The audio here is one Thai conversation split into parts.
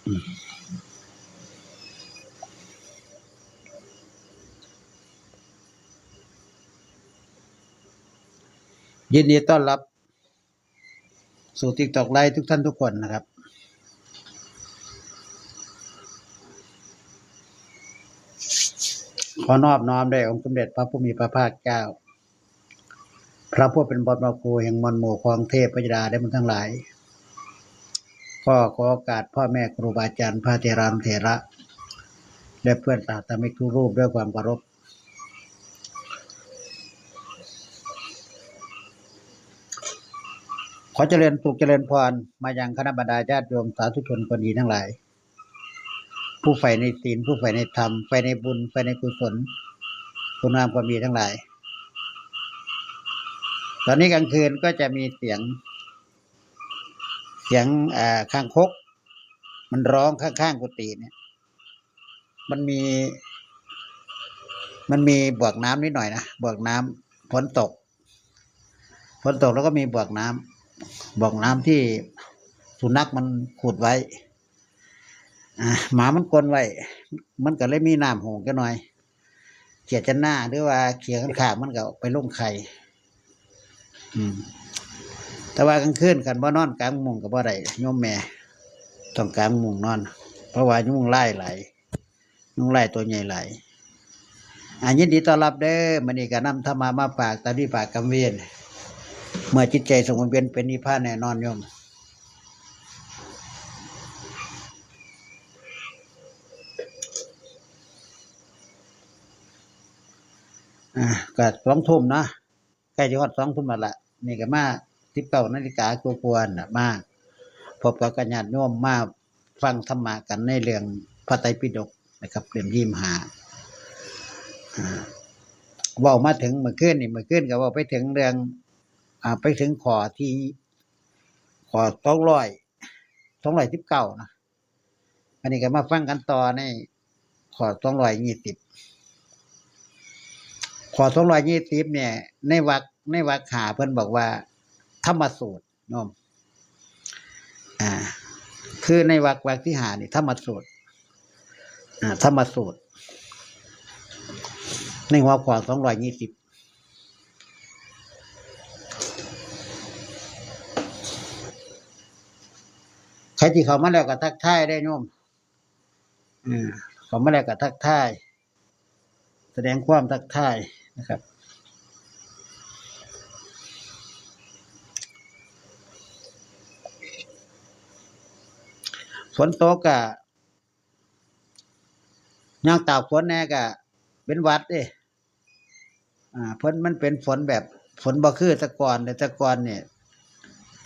ยินดีต้อนรับสู่ TikTok Live ทุกท่านทุกคนนะครับขอนอบน้อมแด่องค์สมเด็จพระผู้มีพระภาคเจ้าพระผู้เป็นบรมครูแห่งมวลหมู่ของเทพพยดาได้มันทั้งหลายก็ขอโอกาสพ่อแม่ครูบาอาจารย์พระเถรานุเถระและเพื่อนสาธมิกทุกรูปด้วยความเคารพขอเจริญสุขเจริญพรมายังคณะบรรดาญาติโยมสาธุชนคนดีทั้งหลายผู้ใฝ่ในศีลผู้ใฝ่ในธรรมใฝ่ในบุญใฝ่ในกุศลคุณงามความดีทั้งหลายตอนนี้กลางคืนก็จะมีเสียงคางคกมันร้องข้างๆกุฏิเนี่ยมันมีบวกน้ำนิดหน่อยนะบวกน้ำฝนตกแล้วก็มีบวกน้ำที่สุนัขมันขุดไว้หมามันกลนไว้มันก็เลยมีน้ำหงกันหน่อยเขียดจะหน้าหรือว่าเขียดข้างๆมันก็ไปลงไข่แต่ว่ากลางคืนกันบ่นอนกลางมุ้งกับบ่ได้โยมแม่ต้องกลางมุ้งนอนเพราะว่ายุงไล่ไหลยุงไล่ตัวใหญ่ไหลยินดีต้อนรับเด้อมื้อนี้ก็นำธรรมะมาฝากตามที่ฝากกำเวียนเมื่อจิตใจสงบเย็นเป็นนิพพานแน่นอนโยมก็2 ทุ่มนะใกล้จะฮอด2 ทุ่มแล้วล่ะนี่ก็มา19 นาฬิกากว่าๆน่ะมาพบกับญาติโยมมาฟังธรรมะกันในเรื่องพระไตรปิฎกนะครับเล่ม25เว้ามาถึงเมื่อคืนก็เว้าไปถึงเรื่องไปถึงข้อ219นะอันนี้ก็มาฟังกันต่อในข้อ220ข้อ220เนี่ยในวรรคหาเพิ่นบอกว่าธรรมสูตรโยมคือในวรรคที่5นี่ธรรมสูตรในหัวข้อ220ใครที่เข้ามาแล้วก็ทักทายได้โยมเข้ามาแล้วก็ทักทายแสดงความทักทายนะครับฝนตกก็ย่างตากฝนแน่ก็เป็นหวัดเด้เพิ่นมันเป็นฝนแบบฝนบ่คือแต่ก่อนเนี่ย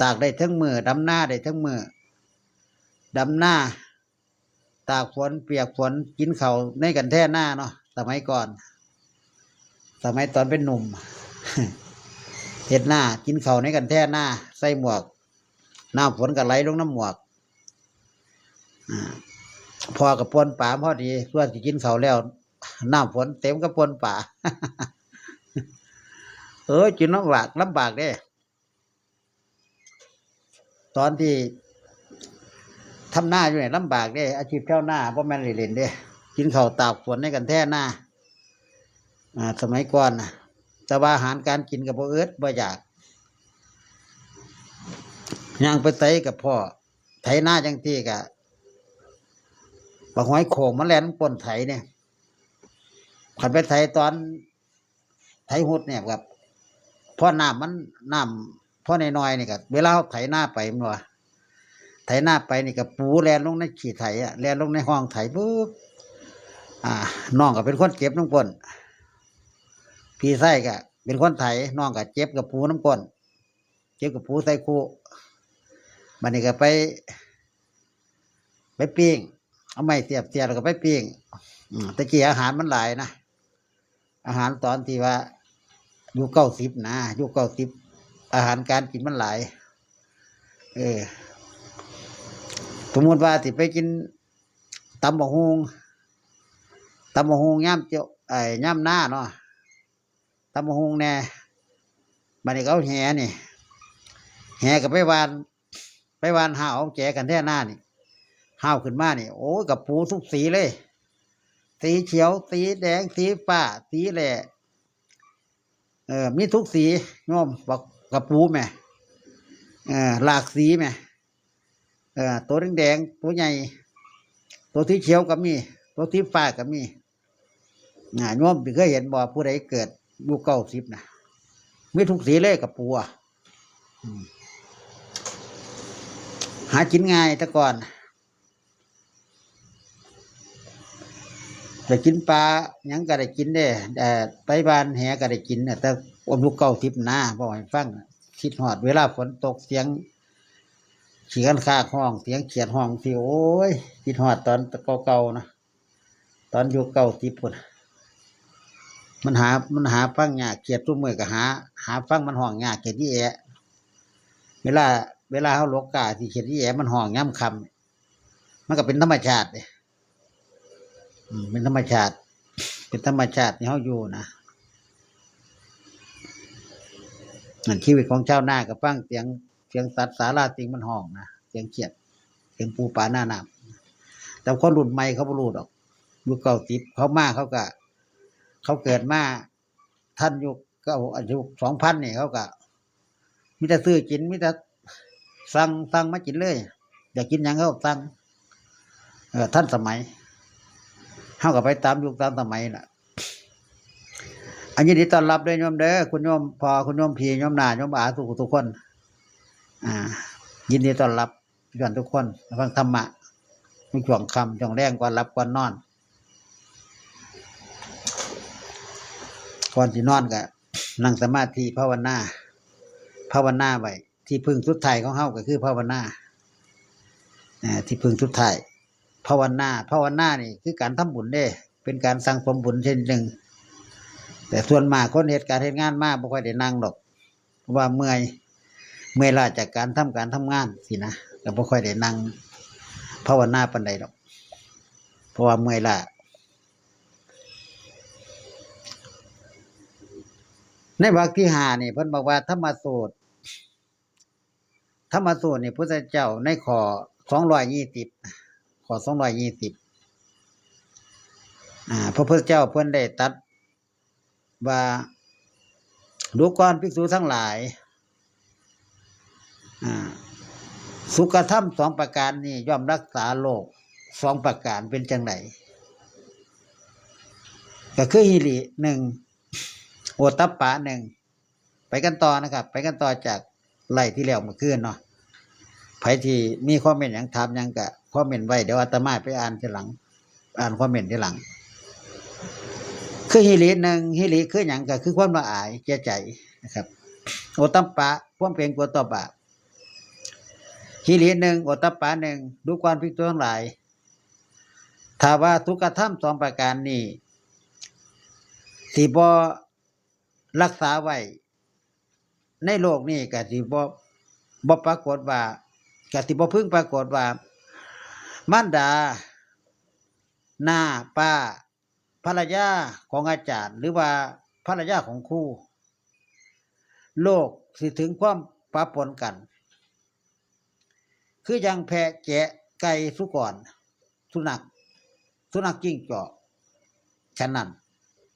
ตากได้ทั้งมือดำหน้าได้ทั้งมือดำหน้าตากฝนเปียกฝนกินข้าวในกันแท่หน้าเนาะสมัยก่อนสมัยตอนเป็นหนุ่มเฮ็ดหน้ากินข้าวในกันแท่หน้าใส่หมวกน้ำฝนก็ไหลลงน้ำหมวกพอกับปนป่าพอดีเพื่อสิกินข้าวแล้วน้ำฝนเต็มกับปนป่ากินลำบากเด้ตอนที่ทำหน้าอยู่เนี่ยลำบากเด้อาชีพเจ้าหน้าเพราะแม่นเล่นเด้กินข้าวตากฝนในกันแท่หน้าสมัยก่อนนะแต่ว่าอาหารการกินกับบ่บ่อยากย่างไปไถกับพ่อไถหน้าจังที่กะบักหอยโข่งมันแล่นป่นไถเนี่ยขันไปไถตอนไถหุดเนี่ยกับพ่อน้ำพ่อน้อยๆนี่กับเวลาไถหน้าไปมันว่าไถหน้าไปนี่กับปูแลนลงในขี้ไถแลนลงในห้องไถปุ๊บน้องก็เป็นคนเก็บน้ำก้นพี่ไส้ก็เป็นคนไถน้องก็เจ็บกับปูน้ำก้นเจ็บกับปูใส่คู่มันนี่ก็ไปปิ้งเอาไม้เสียบแล้วก็ไปปิ้งตะกี้อาหารมันหลายนะอาหารตอนที่ว่าอยู่90นะอยู่90อาหารการกินมันหลายสมมติว่าที่ไปกินตำบักหุ่งย่ำเจียวย่ำหน้าเนาะตำบักหุ่งแน่บัดนี้เขาแห่นี่แห่กับไปวานหาเอาแจกันแท่หน้านี่ ห้าวขึ้นมานี่โอ้กับปูทุกสีเลยสีเขียวสีแดงสีฟ้าสีแหล่มีทุกสีโยมบอกกับปูแม่หลากสีแม่ตัวแดงๆตัวใหญ่ตัวที่เขียวก็มีตัวที่ฟ้าก็มีโยมเคยเห็นบ่ผู้ใดเกิดยุค90นะมีทุกสีเลยกับปูหากินง่ายแต่ก่อนจะกินปลายังก็ได้กินได้ไปบ้านแหก็ได้กินแต่อมยุค90นะบอกให้ฟังคิดหอดเวลาฝนตกเสียงเขียนคากห้องเสียงเขียดห้องที่โอ้ยคิดหอดตอนเก่าๆนะตอนยุค90พุ่นมันหาฟังยากเขียดตุ้มมือก็หาฟังมันห้องยากเขียดที่แอะเวลาเขาลกกาที่เขียดที่แอะมันห้องย่ำคำมันก็เป็นธรรมชาติเลยเป็นธรรมชาติที่เขาอยู่นะนั่นชีวิตของชาวนากับฟังเสียงสัตว์สาราสิ่งมันห้องนะเสียงเขียดเสียงปูปลาหน้าน้ำแต่คนรุ่นใหม่เขาไม่รู้หรอกยุค90เขามาเขาเกิดมาท่านยุค2000นี่เขาก็มีแต่ซื้อกินมีแต่สั่งมากินเลยอยากกินยังเขาสั่งท่านสมัยเขาก็ไปตามยุคตามสมัยน่ะอันนี้ดีต้อนรับเลยโยมเด้อคุณโยมพอคุณโยมพี่โยมนาโยมอาทุกคนยินดีต้อนรับทุกคนฟังธรรมะมีช่วงคำช่วงแรงก่อนรับก่อนนอนก่อนที่นอนก็นั่งสมาธิภาวนาไว้ที่พึ่งสุดท้ายของเฮาก็คือภาวนาที่พึ่งสุดท้ายภาวนานี่คือการทำบุญเด้เป็นการสั่งสมบุญเช่นหนึ่งแต่ส่วนมากคนเหตุการณ์เหตุงานมากไม่ค่อยได้นั่งหรอกเพราะว่าเมื่อยล้าจากการทำงานสินะก็ไม่ค่อยได้นั่งภาวนาปานใดหรอกเพราะว่าเมื่อยล้าในวรรคที่5นี่เพิ่นบอกว่าธรรมสูตรนี่พระพุทธเจ้าในข้อ220ข้อ220พระพุทธเจ้าเพิ่นได้ตรัสว่าดูก่อนภิกษุทั้งหลายสุขธรรม2ประการนี้ย่อมรักษาโลก2ประการเป็นจังไดก็คือหิริ1โอตตัปปะ1ไปกันต่อนะครับไปกันต่อจากไล่ที่แล้วเมื่อคืนเนาะไผที่มีคอมเมนต์หยังถามหยังก็คอมเมนต์ไว้เดี๋ยวอาตมาไปอ่านทีหลังคอมเมนต์ทีหลังคือหิริหิริคือหยังก็คือความละอายแก่ใจนะครับโอตตัปปะความเกรงกลัวต่อบาปหิริโอตตัปปะดูความภิกษุทั้งหลายถ้าว่าทุกขธรรม2ประการนี้สิบ่รักษาไว้ในโลกนี้ก็สิบ่ปรากฏว่าก็สิบ่พึงปรากฏว่ามารดาหน้าป้าภรรยาของอาจารย์หรือว่าภรรยาของครูโลกสิถึงความปะปนกันคือยังแพะแกะไก่สุกรสุนัขจิ้งจอกฉะนั้น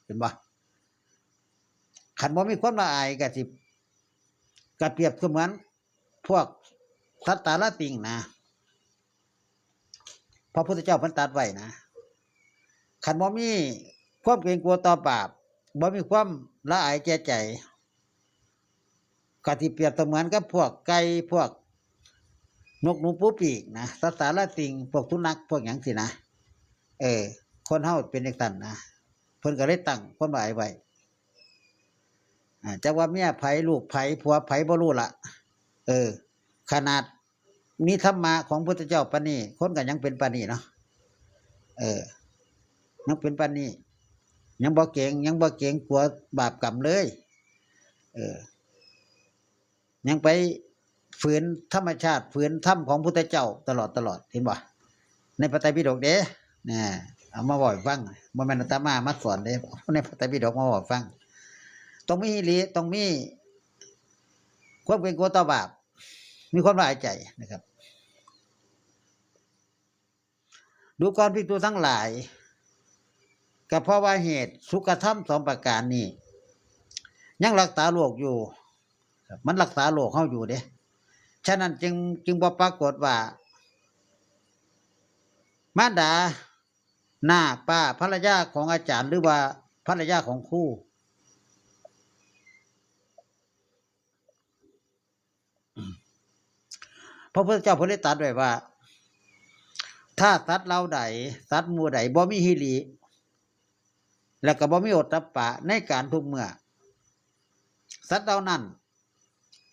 เห็นบ่ขันบ่มีความละอายก็สิก็เปรียบเสมือนพวกสัตว์ตาละติงนะพระพุทธเจ้าเพิ่นตรัสไว้นะขันบ่มีความเกรงกลัวต่อบาปบ่มีความละอายแก่ใจก็สิเปรียบเสมือนกับพวกไก่พวกนกหนูปูปีกนะสัตว์ตาละติงพวกสุนัขพวกหยังสินะคนเฮาเป็นจังซั่นนะเพิ่นก็เลยตั้งความละอายไว้จักว่าเมียไผลูกไผผัวไผบ่รู้ล่ะขนาดมีธรรมะของพุทธเจ้าปานนี้คนก็ยังเป็นปานนี้เนาะยังเป็นปานนี้ยังบ่เก่งกลัวบาปกรรมเลยยังไปฝืนธรรมชาติฝืนธรรมของพุทธเจ้าตลอดเห็นบ่ในพระไตรปิฎกเด้เอามาบอกฟังบ่แม่นอาตมามาสอนเด้ในพระไตรปิฎกมาบอกฟังต้องมีหิริต้องมีความเกรงกลัวต่อบาปมีความละอายใจนะครับ ดูก่อนภิกษุทั้งหลายก็เพราะว่าเหตุสุขธรรมสองประการนี้ยังรักษาโลกอยู่มันรักษาโลกเฮาอยู่เด้ฉะนั้นจึงบ่ปรากฏว่ามารดาหน้าป้าภรรยาของอาจารย์หรือว่าภรรยาของครูพระพุทธเจ้าเพิ่นได้ตรัสไว้ว่าถ้าสัตว์เราใดสัตว์หมู่ใดบ่มีหิริแล้วก็บ่มีโอตตัปปะในการทุกเมื่อสัตว์เหล่านั้น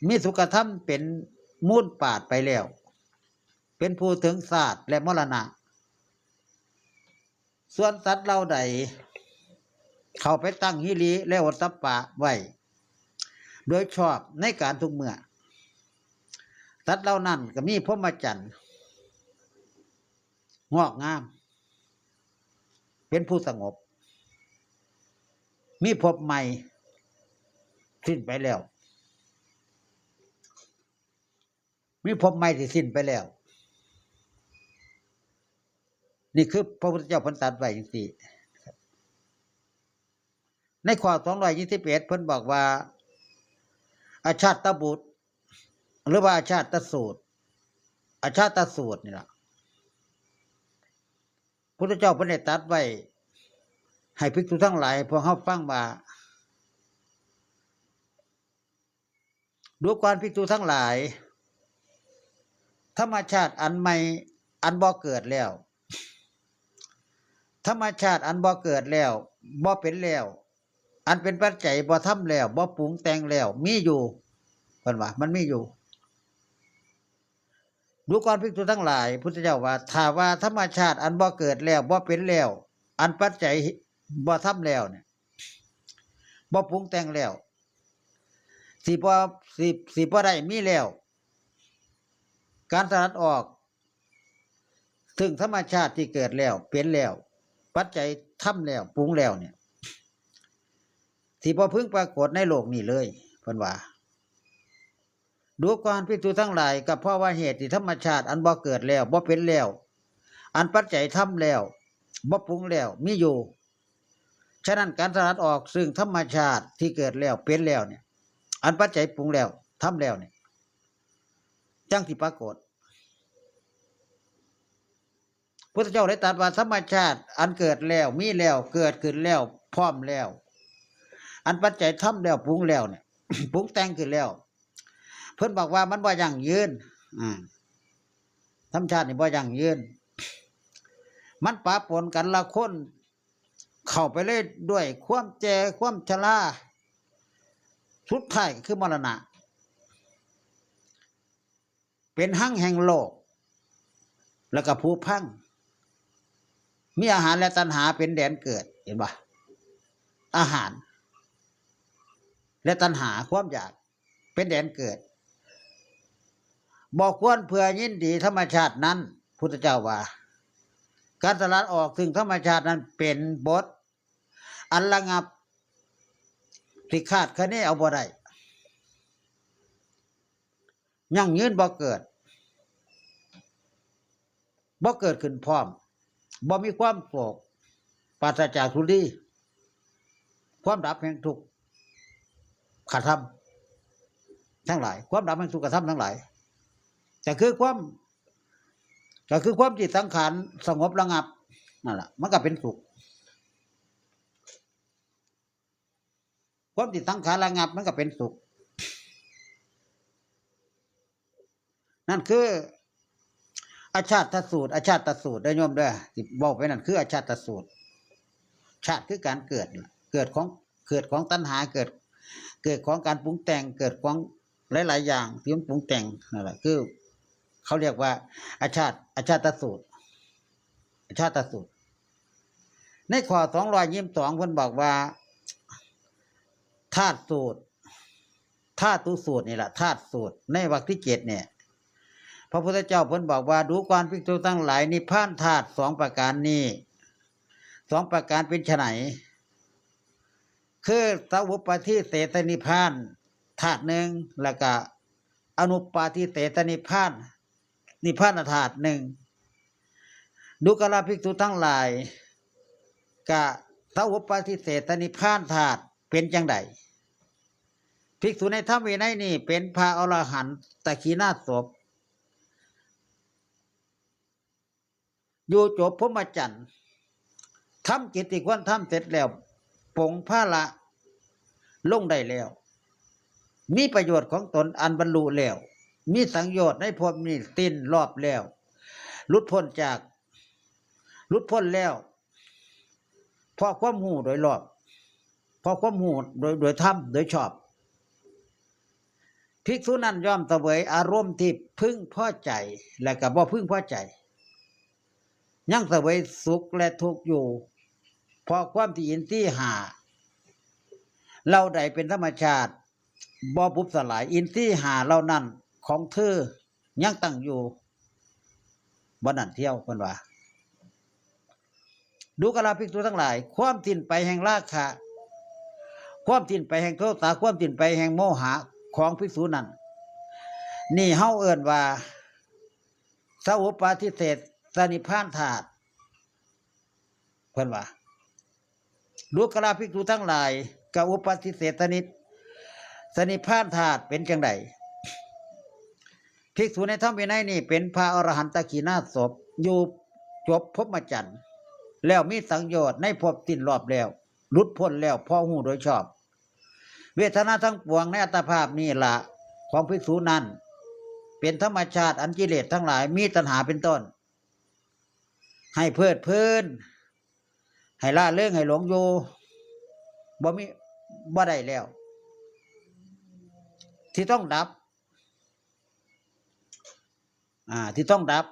มีสุขธรรมเป็นมูลปาดไปแล้วเป็นผู้ถึงศาสตร์และมรณะส่วนสัตว์เหล่าใดเข้าไปตั้งหิริและโอตตัปปะไว้โดยชอบในการทุกเมื่อสัตว์เหล่านั้นก็มีพรหมจรรย์งอกงามเป็นผู้สงบมีภพใหม่สิ้นไปแล้วมีภพใหม่ที่สิ้นไปแล้วนี่คือพระพุทธเจ้าเพิ่นตรัสไว้จังซี่ในข้อ221เพิ่นบอกว่าอาชาตบุตรหรือว่าอาชาตสูตรอาชาตสูตรนี่ล่ะพุทธเจ้าเพิ่นได้ตรัสไว้ให้ภิกษุทั้งหลายพวกเฮาฟังว่าดูก่อนภิกษุทั้งหลายธรรมชาติอันใหม่อันบ่เกิดแล้วธรรมชาติอันบ่เกิดแล้วบ่เป็นแล้วอันเป็นปัจจัยบ่ทำแล้วบ่ปรุงแต่งแล้วมีอยู่เพิ่นว่ามันมีอยู่ดูก่อนภิกษุทั้งหลายพุทธเจ้าว่าถ้าว่าธรรมชาติอันบ่เกิดแล้วบ่เป็นแล้วอันปัจจัยบ่ทำแล้วเนี่ยบ่ปรุงแต่งแล้วสิบ่ได้มีแล้วการสลัดออกถึงธรรมชาติที่เกิดแล้วเป็นแล้วปัจจัยทำแล้วปรุงแล้วเนี่ยที่บ่พึงปรากฏในโลกนี้เลยเพิ่นว่าดูก่อนภิกษุทั้งหลายก็เพราะว่าเหตุที่ธรรมชาติอันบ่เกิดแล้วบ่เป็นแล้วอันปัจจัยทำแล้วบ่ปรุงแล้วมีอยู่ฉะนั้นการสลัดออกซึ่งธรรมชาติที่เกิดแล้วเป็นแล้วเนี่ยอันปัจจัยปรุงแล้วทำแล้วเนี่ยจังที่ปรากฏพุทธเจ้าได้ตรัสว่าธรรมชาติอันเกิดแล้วมีแล้วเกิดขึ้นแล้วพร้อมแล้วอันปัจจัยทำแล้วปรุงแล้วเนี่ย ปรุงแต่งขึ้นแล้วเพิ่นบอกว่ามันบ่ยั่งยืนธรรมชาตินี่บ่ยั่งยืนมันปะปนกันละคนเข้าไปเลยด้วยความแก่ความชราสุดท้ายคือมรณะเป็นหั่งแห่งโลกแล้วก็ผุพังมีอาหารและตัณหาเป็นแดนเกิดเห็นป่ะอาหารและตัณหาความอยากเป็นแดนเกิดบอกควรเพื่อยินดีธรรมชาตินั้นพุทธเจ้าว่าการสลัดออกถึงธรรมชาตินั้นเป็นบทอันระงับที่คาดคะเนเอาบ่ได้ยั่งยืนบ่เกิดขึ้นพร้อมบ่มีความโศกปราศจากทุลีความดับแห่งทุกขธรรมทั้งหลายความดับแห่งทุกขธรรมทั้งหลายแต่คือความจิตสังขารสงบระงับนั่นแหละมันก็เป็นสุขความจิตสังขารระงับมันก็เป็นสุขนั่นคืออาชาติสูตรได้โยมเด้อที่บอกไปนั่นคืออาชาติสูตรชาติคือการเกิดของตัณหาเกิดของการปรุงแต่งเกิดของหลายๆอย่างที่มันปรุงแต่งนั่นแหละคือเขาเรียกว่าอาชาติสูตรในข้อ222เพิ่นบอกว่าธาตุสูตรธาตุสูตรนี่แหละธาตุสูตรในวรรคที่7เนี่ยพระพุทธเจ้าเพิ่นบอกว่าดูก่อนภิกษุทั้งหลายนิพพานธาตุ2ประการนี้2ประการเป็นไฉนคือสวุปปทิเสสนิพพานธาตุหนึ่งแล้วก็อนุปปาทิเสสนิพพานธาตุหนึ่ง ดูกราภิกษุทั้งหลายกะทวุปฏิเสธนิพพานธาตุเป็นจังใดภิกษุในธรรมวินัยนี่เป็นพระอรหันตขีณาสพอยู่จบพรหมจรรย์ทำกิจที่ควรทำเสร็จแล้วปลงผ้าละลงได้แล้วมีประโยชน์ของตนอันบรรลุแล้วมีสังโยชน์ในภพนี้สิ้นรอบแล้วหลุดพ้นแล้วเพราะความหูโดยรอบเพราะความหูโดยธรรมโดยชอบภิกษุนั้นย่อมเสวยอารมณ์ที่พึงพอใจและก็บ่พึงพอใจยังเสวยสุขและทุกข์อยู่เพราะความที่อินทรีย์ห้าเราใดเป็นธรรมชาติบ่ปุบสลายอินทรีย์ห้าเหล่านั้นของเธอยังตั้งอยู่บ่นั่นเที่ยวเพิ่นว่าดูกราภิกษุทั้งหลายความสิ้นไปแห่งราคะความสิ้นไปแห่งโทสะความสิ้นไปแห่งโมหะของภิกษุนั้นนี่เฮาเอิ้นว่าสวุปาทิเศษสนิพพานธาตุเพิ่นว่าดูกราภิกษุทั้งหลายกอุปาทิเศษสนิพพานธาตุเป็นจังไดภิกษุในธรรมวินัยนี่เป็นพระอรหันตขีณาสพอยู่จบพรหมจรรย์แล้วมีสังโยชน์ในภพสิ้นรอบแล้วหลุดพ้นแล้วพอหูโดยชอบเวทนาทั้งปวงในอัตภาพนี่ละของภิกษุนั้นเป็นธรรมชาติอันกิเลสทั้งหลายมีตัณหาเป็นต้นให้เพลิดเพลินให้ล่าเริงให้หลงอยู่บ่ได้แล้วที่ต้องดับที่ต้องดับ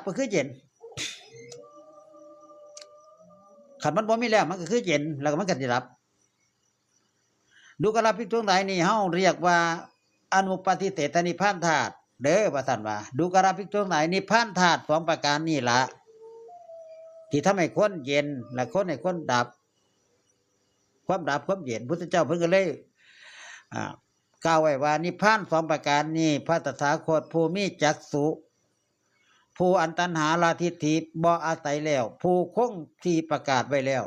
ก็คือเย็นขันมันบ่มีแล้วมันก็คือเย็นแล้วก็มันก็สิดับดูกราภิกษุทั้งหลายนี่เฮาเรียกว่าอนุปฏิเสธนิพพานธาตุเด้อว่าซั่นว่าดูกราภิกษุทั้งหลายนิพพานธาตุสองประการนี่ล่ะที่ทำให้คนเย็นและคนให้คนดับความดับความเย็นพุทธเจ้าเพิ่นก็เลยกล่าวไว้ว่านิพพานสองประการนี้พระตถาคตผู้มีจักษุผู้อันตัณหาราทิฏฐิบ่อาศัยแล้วผู้คงที่ประกาศไว้แล้ว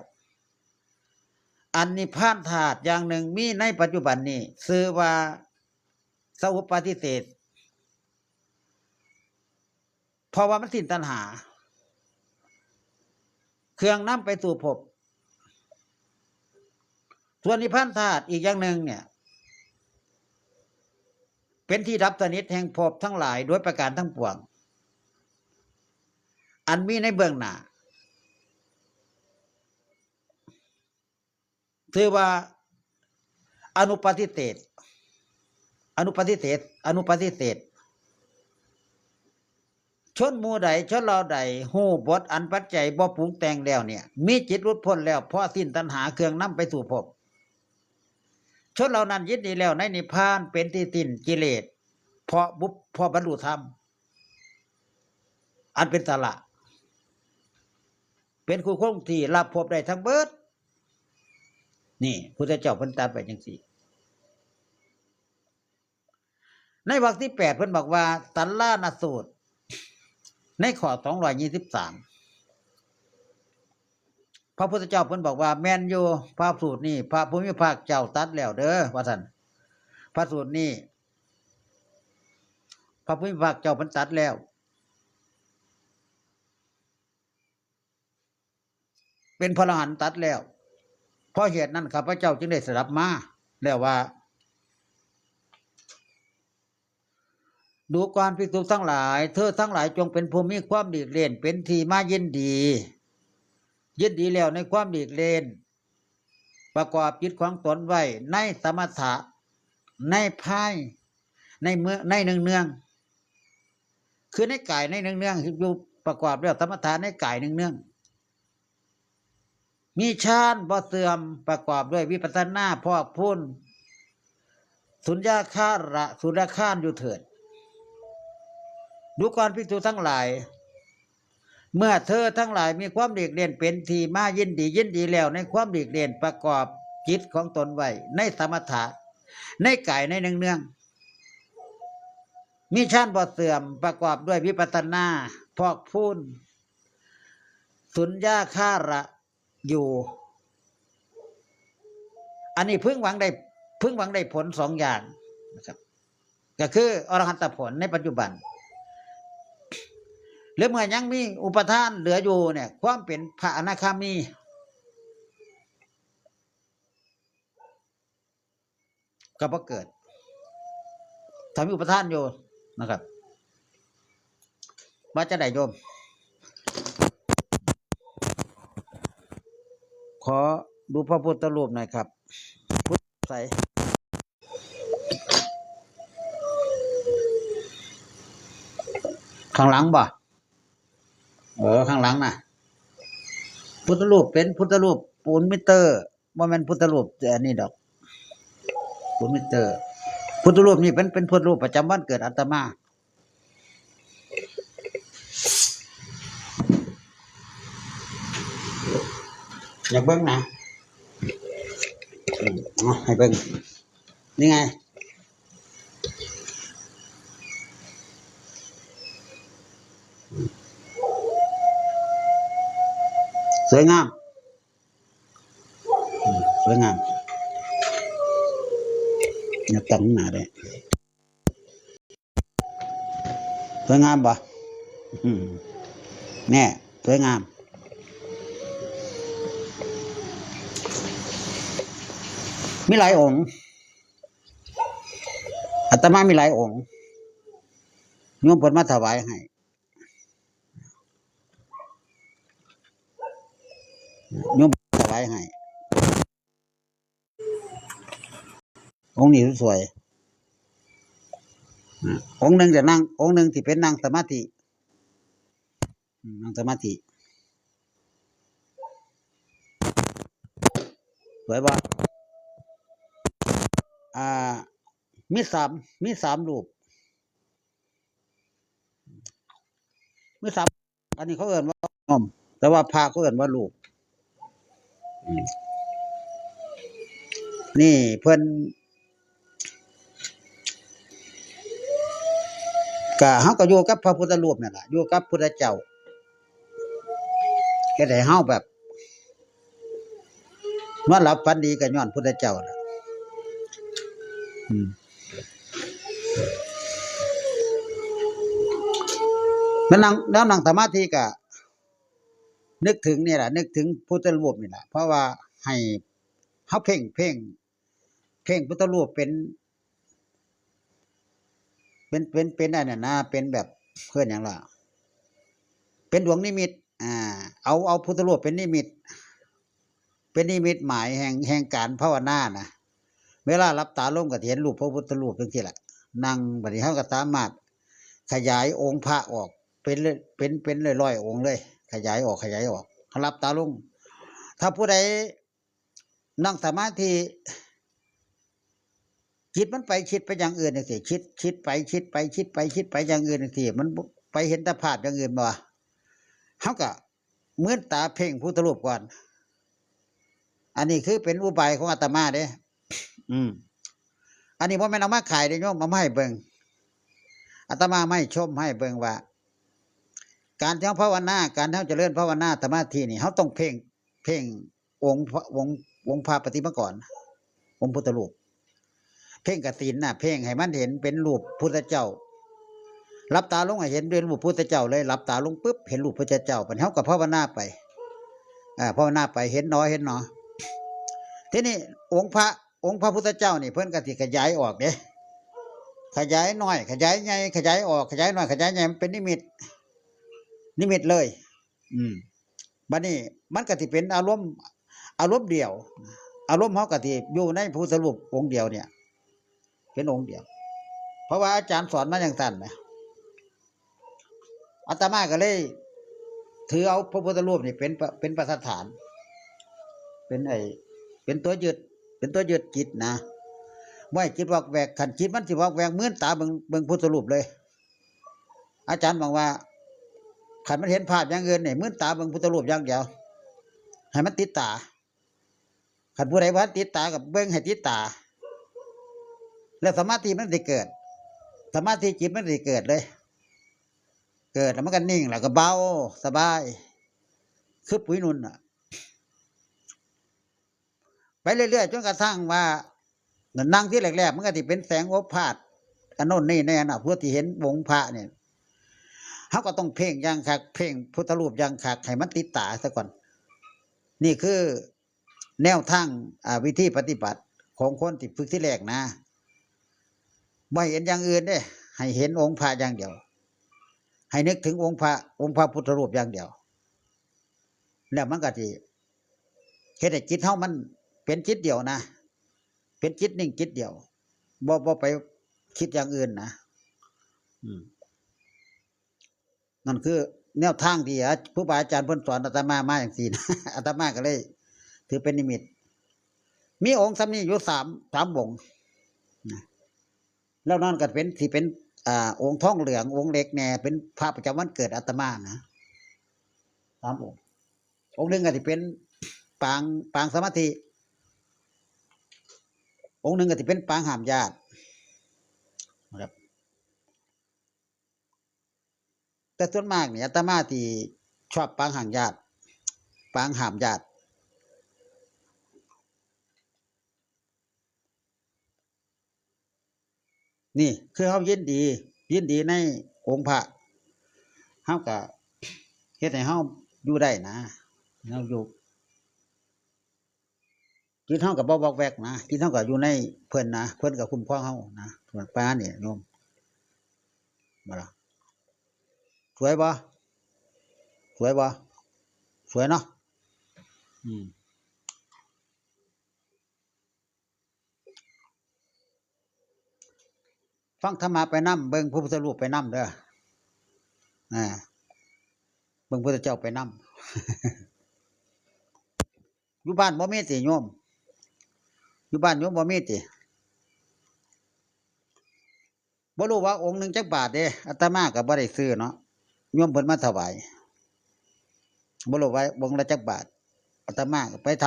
อันนิพพานธาตุอย่างหนึ่งมีในปัจจุบันนี้ชื่อว่าสวุปาทิเศษเพราะว่ามันสิ้นตัณหาเครื่องนำไปสู่ภพส่วนนิพพานธาตุอีกอย่างหนึ่งเนี่ยเป็นที่ดับสนิทแห่งภพทั้งหลายโดยประการทั้งปวงอันมีในเบื้องหน้าถือว่าอนุปฏิเสธชนหมู่ใดชนเราใดหู้บทอันปัจจัยบ่ปรุงแต่งแล้วเนี่ยมีจิตหลุดพ้นแล้วเพราะสิ้นตัณหาเครื่องนำไปสู่ภพชนเหล่านั้นยึดดีแล้วในนิพพานเป็นที่สิ้นกิเลสเพราะบรรลุธรรมอันเป็นสละเป็นคู่คงที่รับภพได้ทั้งเบิดนี่พุทธเจ้าเพิ่นตรัสไว้จังซี่ในวรรคที่8เพิ่นบอกว่าตัลลานสูตรในข้อ223พระพุทธเจ้าเพิ่นบอกว่าแม่นอยู่พระสูตรนี้พระภูมิภาคเจ้าตัดแล้วเด้อว่าซั่นพระสูตรนี้พระภูมิภาคเจ้าเพิ่นตัดแล้วเป็นพระอรหันต์ตัดแล้วเพราะเหตุนั้นข้าพเจ้าจึงได้สดับมาแล้วว่าดูก่อนภิกษุทั้งหลายเธอทั้งหลายจงเป็นผู้มีความดีเล่นเป็นที่มายินดีแล้วในความดีเล่นประกอบจิตของตนไว้ในสมถะในภายในเนืองคือในกายในเนืองอยู่ประกอบแล้วสมถะในกายเนืองมีฌานบ่เสื่อมประกอบด้วยวิปัสสนาพอกพูนสุญญาคาระสุรคานอยู่เถิดดูก่อนภิกษุทั้งหลายเมื่อเธอทั้งหลายมีความดีเด่นเป็นที่มายินดีแล้วในความดีเด่นประกอบจิตของตนไว้ในสมถะในกายในเนือง มีชั้นบ่เสื่อมประกอบด้วยวิปัสสนาพอกพูนสุญญาคาระอยู่อันนี้พึงหวังได้ผลสองอย่างนะครับก็คืออรหัตผลในปัจจุบันหรือเมื่อยังมีอุปทานเหลืออยู่เนี่ยความเป็นพระอนาคามีก็บ่เกิดถ้ามีอุปทานอยู่นะครับว่าจะได้โยมขอดูพระพุทธรูปหน่อยครับพุทธใสข้างหลังบ่ข้างหลังน่ะพุทธรูปเป็นพุทธรูปปูนมิเตอร์บ่แม่นพุทธรูปอันนี้ดอกปูนมิเตอร์พุทธรูปนี่เป็นพุทธรูปประจำวันเกิดอาตมาอยากเบิ่งนะให้เบิ่งนี่ไงสวยงามสวยงามอย่าตั้งหน้าได้สวยงามบ่แน่สวยงามมีหลายองค์อาตมามีหลายองค์โยมเพิ่นมาถวายให้โยมถวายให้องค์นี้สวยองค์หนึ่งจะนั่งองค์หนึ่งที่เป็นนั่งสมาธินั่งสมาธิสวยบ่มีสามรูปมีสามอันนี้เขาเอ่นว่าแต่ว่าพระเขาเอ่นว่ารูปนี่เพิ่นก็เฮาก็อยู่กับพระพุทธรูปนั่นล่ะอยู่กับพุทธเจ้าเฮ็ดให้เฮาแบบนอนหลับฝันดีก็ย้อนพุทธเจ้าน่ะแล้วนั่งสมาธิก็นึกถึงนี่แหละนึกถึงพุทธรูปนี่แหละเพราะว่าให้เฮาเพ่งพุทธรูปเป็นอันนั้นนะเป็นแบบเพิ่นหยังล่ะเป็นดวงนิมิตเอาพุทธรูปเป็นนิมิตหมายแห่งการภาวนานะเวลาหลับตาลงก็เห็นรูปพระพุทธรูปจังซี่แหละนั่งบัดนี้เฮาก็สามารถขยายองค์พระออกเป็นร้อยๆองค์เลยขยายออกหลับตาลงถ้าผู้ใดนั่งสมาธิจิตมันไปคิดไปอย่างอื่นจังซี่คิดไปอย่างอื่นจังซี่มันไปเห็นแต่ภาพอย่างอื่นบ่เฮาก็มื้นตาเพ่งพุทธรูปก่อนอันนี้คือเป็นอุบายของอาตมาเด้อันนี้บ่แม่นเอามาขายเด้โยมเอามาให้เบิ่งอาตมาไม่ชมให้เบิ่งว่าการที่เฮาภาวนาการที่เฮาเจริญภาวนาสมาธินี่เฮาต้องเพ่งองค์พระปฏิมากรองค์พุทธรูปเพ่งกฐินน่ะเพ่งให้มันเห็นเป็นรูปพุทธเจ้าหลับตาลงให้เห็นเป็นรูปพุทธเจ้าเลยหลับตาลงปุ๊บเห็นรูปพุทธเจ้าบัดเฮาก็ภาวนาไปภาวนาไปเห็นหนอทีนี้องค์พระพุทธเจ้านี่เพิ่นก็สิขยายออกเด้ขยายน้อยขยายใหญ่ขยายออกขยายน้อยขยายใหญ่มันเป็นนิมิตเลยบัดนี้มันก็สิเป็นอารมณ์เดียวอารมณ์เฮาก็สิอยู่ในพุทธรูปองค์เดียวเนี่ยเป็นองค์เดียวเพราะว่าอาจารย์สอนมาอย่างนั้นนะอาตมาก็เลยถือเอาพระพุทธรูปนี่เป็นประฐานเป็นตัวยึดจิตนะไม่จิตวอกแวกขันจิตมันสิวอกแวกเหมือนตาเบิ่งพุทธรูปเลยอาจารย์บอกว่าขันมันเห็นภาพอย่างอื่นเนี่ยเหมือนตาเบิ่งพุทธรูปอย่างเดียวให้มันติดตาขันผู้ใดว่าติดตากับเบิ่งให้ติดตาแล้วสมาธิมันจะเกิด สมาธิจิตมันสิเกิดเลย เกิดแล้วมันก็นิ่งแล้วก็เบาสบายคือปุ๋ยนุ่นอ่ะไปเรื่อยๆจนกระทั่งว่านั่งที่แรกๆมันก็ที่เป็นแสงโอภาสกันโน่นนี่แน่น่ะเพื่อที่เห็นวงพระเนี่ยเขาก็ต้องเพ่งอย่างคักเพ่งพุทธรูปอย่างคักให้มันติดตาซะก่อนนี่คือแนวทางวิธีปฏิบัติของคนที่ฝึกที่แรกนะไม่เห็นอย่างอื่นเด้ให้เห็นองค์พระอย่างเดียวให้นึกถึงองค์พระพุทธรูปอย่างเดียวแล้วมันก็ที่เฮ็ดให้จิตเฮามันเป็นจิตเดียวนะเป็นจิตนิ่งจิตเดียวบ่ไปคิดอย่างอื่นนะนั่นคือแนวทางที่ผู้บาอาจารย์เพิ่นสอนอาตมามาอย่างสี่นะอาตมาก็เลยถือเป็นนิมิตมีองค์ซ้ำนี้อยู่สามองค์แล้วนั่นก็เป็นที่เป็นองค์ทองเหลืององค์เล็กแน่เป็นพระประจำวันเกิดอาตมานะ3 องค์องค์หนึ่งก็ที่เป็นปางสมาธิองค์หนึ่งก็ที่เป็นปางห้ามญาตินะครับแต่ส่วนมากเนี่ยอาตมาที่ชอบปางห้ามญาติปางห้ามญาตินี่คือเขายินดีในองค์พระเขาก็เฮ็ดให้เขาอยู่ได้นะเขาอยู่ที่เท่ากับบอกแวกนะที่เท่ากับอยู่ในเพื่อนนะเพื่อนกับคุ้มครองเขานะส่วนป้าเนี่ยโยมมาละสวยบ่สวยบ่สวยเนาะฟังธรรมะไปนั่มเบิ่งพระพุทธรูปไปนั่มเด้อเบิ่งพระพุทธเจ้าไปนั่มอยู่บ้านบ่มีติโยมอยู่บ้านโยมบ่มีติบ่รู้ว่าองค์หนึ่งจักบาทเด้อาตมาก็บ่ได้ซื้อเนาะโยมเพิ่นมาถวายบ่รู้ว่าองค์ละจักบาทอาตมาก็ไปถ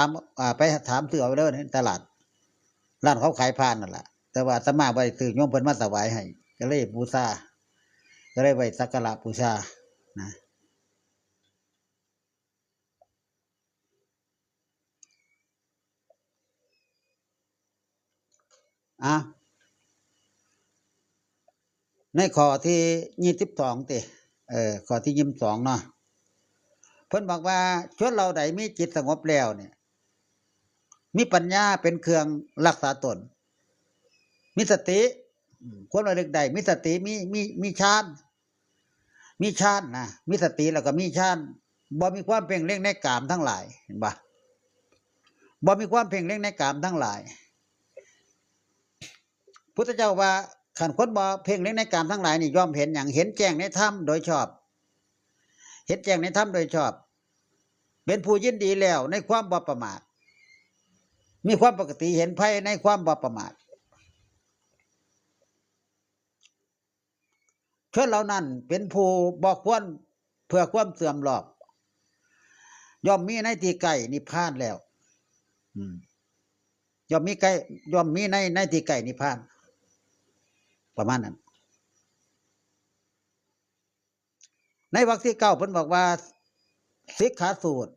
ามซื้อเอาเด้อในตลาดร้านเขาขายผ่านนั่นแหละแต่ว่าอาตมาบ่ได้ซื้อโยมเพิ่นมาถวายให้ก็เลยบูชาก็เลยไว้สักการะบูชานะในข้อที่22ติข้อที่22เนาะเพิ่นบอกว่าชนเราใดมีจิตสงบแล้วเนี่ยมีปัญญาเป็นเครื่องรักษาตนมีสติคนระลึกได้มีสติมีฌานนะมีสติแล้วก็มีฌานบ่มีความเพ่งเล็งในกามทั้งหลายเห็นบ่บ่มีความเพ่งเล็งในกามทั้งหลายพุทธเจ้าว่าขันคนบ่เพ่งเล็งในกามทั้งหลายนี่ย่อมเห็นอย่างเห็นแจ้งในธรรมโดยชอบเห็นแจ้งในธรรมโดยชอบเป็นผู้ยินดีแล้วในความบ่ประมาทมีความปกติเห็นภัยในความบ่ประมาทชนเหล่านั้นเป็นผู้บ่ควรเพื่อความเสื่อมหลอกย่อมมีในที่ใกล้นิพพานแล้วย่อมมีในที่ใกล้นิพพานประมาณนั้นในวรรคที่9เพิ่นบอกว่าสิกขาสูตร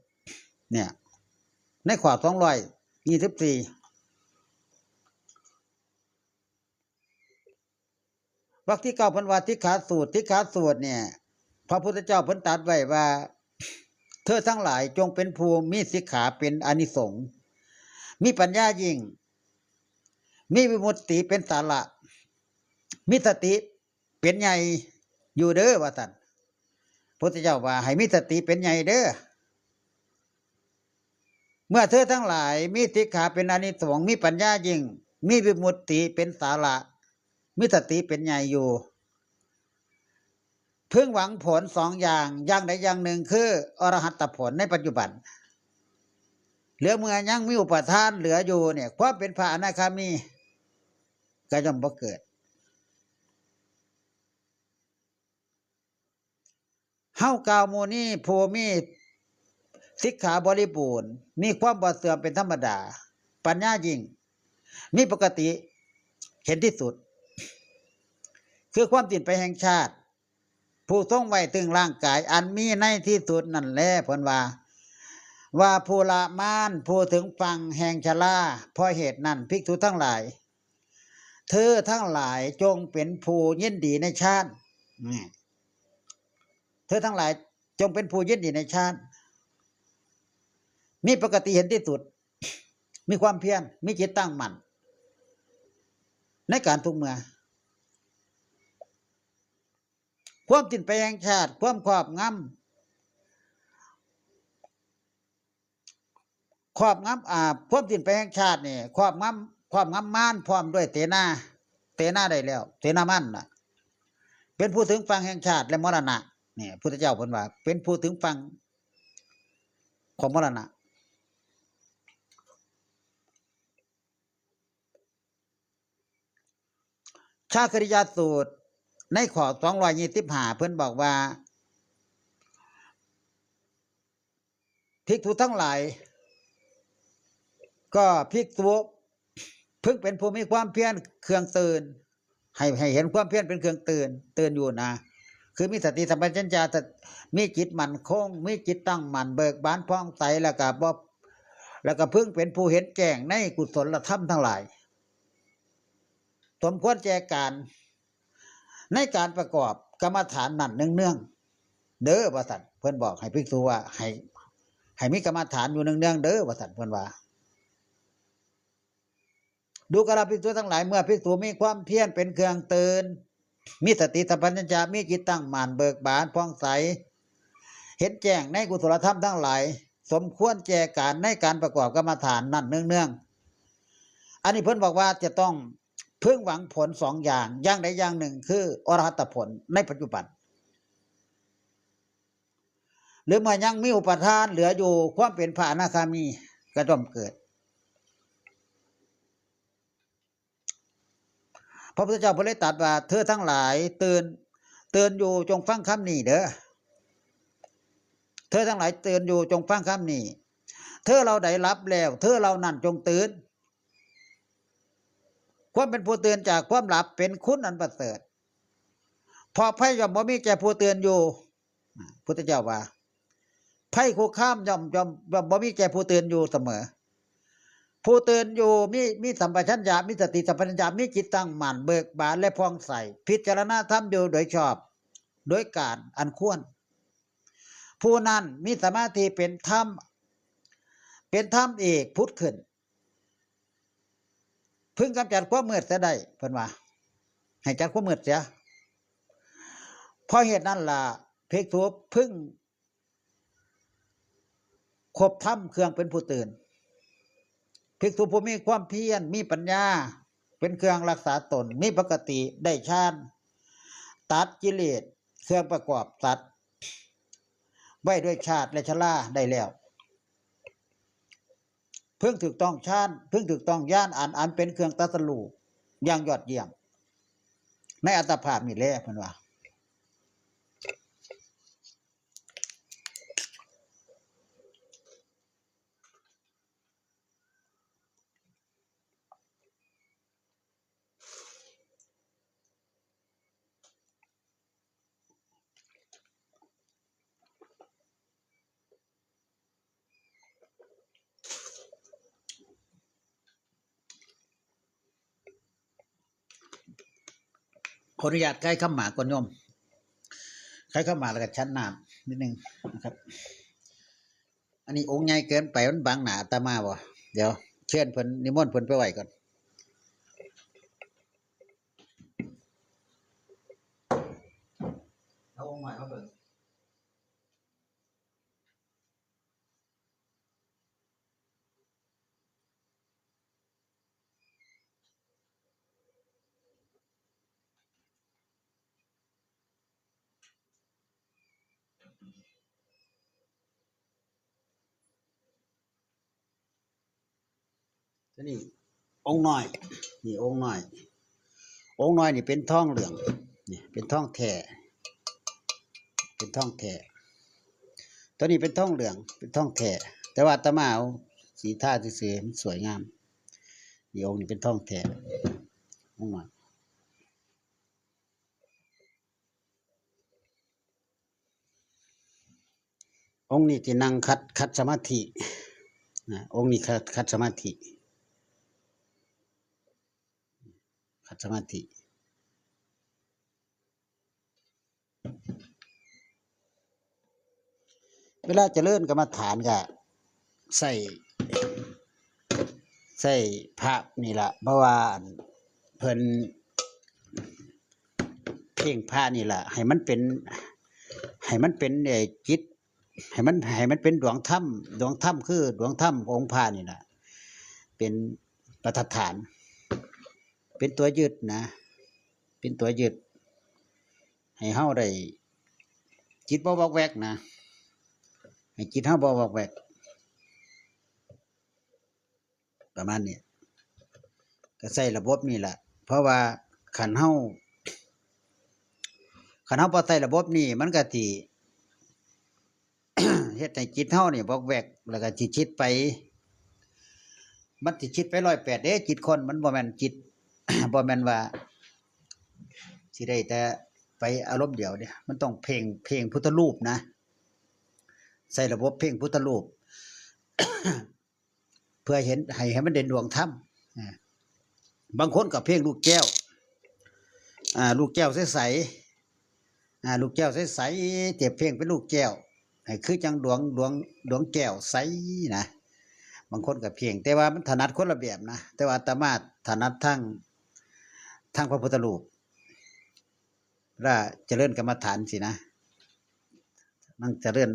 เนี่ยในข้อ224วรรคที่9เพิ่นว่าสิกขาสูตรเนี่ยพระพุทธเจ้าเพิ่นตรัสไว้ว่าเธอทั้งหลายจงเป็นผู้มีสิกขาเป็นอานิสงส์มีปัญญายิ่งมีวิมุตติเป็นสาระมีสติเป็นใหญ่อยู่เด้อว่าท่านพระพุทธเจ้าว่าให้มีสติเป็นใหญ่เด้อเมื่อเธอทั้งหลายมีสิกขาเป็นอานิสงส์มีปัญญายิ่งมีวิมุตติเป็นสาระมีสติเป็นใหญ่อยู่เพิ่งหวังผล2อย่างใดอย่างหนึ่งคืออรหัตผลในปัจจุบันเหลือเมื่อยังมีอุปทานเหลืออยู่เนี่ยความเป็นพระอนาคามีก็ย่อมบ่เกิดเฮากล่าวโมนี้ผู้มีสิกขาบริบูรณ์มีความบ่เสื่อมเป็นธรรมดาปัญญายิ่งมีปกติเห็นที่สุด คือความสิ้นไปแห่งชาติผู้ทรงไว้ถึงร่างกายอันมีในที่สุดนั่นแหละเพิ่นว่าผู้ละมานผู้ถึงฟังแห่งชราเพราะเหตุนั้นภิกษุทั้งหลายเธอทั้งหลายจงเป็นผู้ยินดีในชาติเธอทั้งหลายจงเป็นผู้ยินดีในชาติมีปกติเห็นที่สุดมีความเพียรมีจิตตั้งมั่นในการทุกเมื่อความสิ้นไปแห่งชาติความครอบงำความสิ้นไปแห่งชาตินี่ครอบงำม่านพร้อมด้วยเตนาได้แล้วเตนามันน่ะเป็นผู้ถึงฟังแห่งชาติและมรณะเนี่ยพุทธเจ้าเพิ่นว่าเป็นผู้ถึงฟังของมรณะชาคริยสูตรในข้อ225เพิ่นบอกว่าภิกษุทั้งหลายก็ภิกษุพึงเป็นผู้มีความเพียรเครื่องตื่นให้เห็นความเพียรเป็นเครื่องตื่นอยู่นะคือมีสติสัมปชัญญะมีจิตมั่นคงมีจิตตั้งมั่นเบิกบานผ่องใสแล้วก็พึงเป็นผู้เห็นแจ้งในกุศลธรรมทั้งหลายสมควรแก่การในการประกอบกรรมฐานนั่นเนืองๆเด้อว่าซั่นเพิ่นบอกให้ภิกษุว่าให้มีกรรมฐานอยู่เนืองๆเด้อว่าซั่นเพิ่นว่าดูกระภิกษุทั้งหลายเมื่อภิกษุมีความเพียรเป็นเครื่องตื่นมีสติสัมปชัญญะมีจิตตั้งมั่นเบิกบานผ่องใสเห็นแจ้งในกุศลธรรมทั้งหลายสมควรแก่การในการประกอบกรรมฐานนั่นเนืองๆอันนี้เพิ่นบอกว่าจะต้องพึงหวังผล2อย่างใดอย่างหนึ่งคืออรหัตผลในปัจจุบันหรือเมื่อยังมีอุปทานเหลืออยู่ความเป็นพระอนาคามีก็ต้องเกิดพระพุทธเจ้าเพิ่นเลยตรัสว่าเธอทั้งหลายตื่นอยู่จงฟังคำนี้เด้อเธอทั้งหลายตื่นอยู่จงฟังคำนี้เธอเราได้รับแล้วเธอเรานั่นจงตื่นความเป็นผู้ตื่นจากความหลับเป็นคุณอันประเสริฐพอภัยย่อมบ่มีแก่ผู้ตื่นอยู่พุทธเจ้าว่าภัยคุกคามย่อมบ่มีแก่ผู้ตื่นอยู่เสมอผู้ตื่นอยู่มีสัมปชัญญะมีสติสัมปชัญญะมีจิตตั้งมั่นเบิกบานและผ่องใสพิจารณาธรรมอยู่โดยชอบโดยการอันควรผู้นั้นมีสมาธิเป็นธรรมเอกพุทธขึ้นพึงกำจัดความมืดเสียได้เพิ่นว่าให้จัดความมืดเสียเพราะเหตุนั้นล่ะภิกษุพึงครบธรรมเครื่องเป็นผู้ตื่นภิกษุผู้มีความเพียรมีปัญญาเป็นเครื่องรักษาตนมีปกติได้ฌานตัดกิเลสเครื่องประกอบตัดไว้ด้วยชาติและชราได้แล้วเพิ่งถูกต้องฌานเพิ่งถูกต้องญาณอันเป็นเครื่องตรัสรู้อย่างยอดเยี่ยมในอัตภาพนี่แหละเพิ่นว่าขออนุญาตใกล้ข้ามหมากก่อนโยมใกล้ข้ามหมากแล้วก็ชั้นน้ำนิดนึงนะครับอันนี้องค์ใหญ่เกินไปมันบังหน้าอาตมาบ่เดี๋ยวเชิญเพิ่นนิมนต์เพิ่นไปไว้ก่อนเอาองค์ใหม่มาเบิ่งนี่องค์น้อยนี่องค์น้อยนี่เป็นทองเหลืองนี่เป็นทองแท้ตัวนี้เป็นทองเหลืองเป็นทองแท้แต่ว่าอาตมาเอาสีท่าซื่อๆมันสวยงามนี่องค์นี้เป็นทองแท้องค์น้อย องค์นี้ที่นั่งคัดสมาธินะองค์นี้คัดสมาธิคัดสมาธิเวลาเจริญกรรมฐานก็ใส่พระนี่ล่ะเพราะว่าเพิ่นเพ่งพระนี่ล่ะให้มันเป็นจิตให้มันเป็นดวงธรรมคือดวงธรรมขององค์พระนี่ล่ะเป็นประธานเป็นตัวยึดนะเป็นตัวยึดให้เฮาได้จิตบ่วอกแวกนะให้จิตเฮาบ่วอกแวกประมาณนี้ก็ใส่ระบบนี่แหละเพราะว่าขันเฮาบ่ใส่ระบบนี่มันก็สิ เฮ็ดให้จิตเฮานี่วอกแวกแล้วก็สิคิดไปมันสิคิดไป108เด้จิตคนมันบ่แม่นจิต บ่แม่นว่าสิได้แต่ไปอารมณ์เดียวเด้มันต้องเพ่งพุทธรูปนะใส่ระบบเพ่งพุทธรูป เพื่อเห็นให้มันเด่นดวงธรรมบางคนก็เพ่งลูกแก้วลูกแก้วใสๆลูกแก้วใสๆเจ็บเพ่งเป็นลูกแก้วให้คือจังดวงแก้วใสนะบางคนก็เพ่งแต่ว่ามันถนัดคนละแบบนะแต่ว่าอาตมาถนัดทั้งพระพุทธรูปว่าเจริญกรรมฐานสินะนั่งเจริญ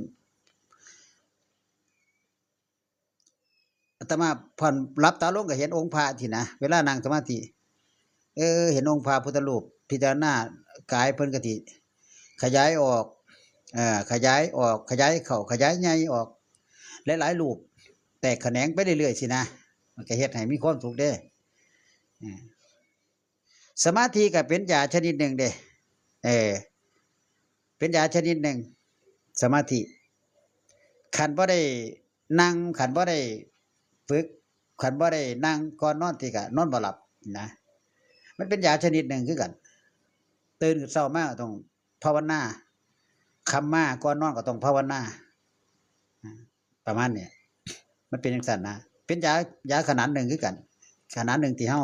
อาตมาผ่อนรับตาลงก็เห็นองค์พระที่นะเวลานั่งสมาธิเห็นองค์พระพุทธรูปพิจารณากายเพิ่นก็สิขยายออกขยายเข้าขยายใหญ่ออกหลายๆรูปแตกแขนงไปเรื่อยๆสินะมันก็เฮ็ดให้มีความสุขเด้สมาธิก็เป็นยาชนิดหนึ่งเด้เป็นยาชนิดหนึ่งสมาธิขันบ่ได้นั่งขันบ่ได้ฝึกขันบ่ได้นั่งก่อนนอนที่ก็นอนบ่หลับนะมันเป็นยาชนิดหนึ่งคือกันตื่นเช้ามาต้องภาวนาคำมาก่อนนอนก็ต้องภาวนาประมาณนี้มันเป็นจังซั่นนะเป็นยาขนาดหนึ่งคือกันขนาดหนึ่งที่เฮา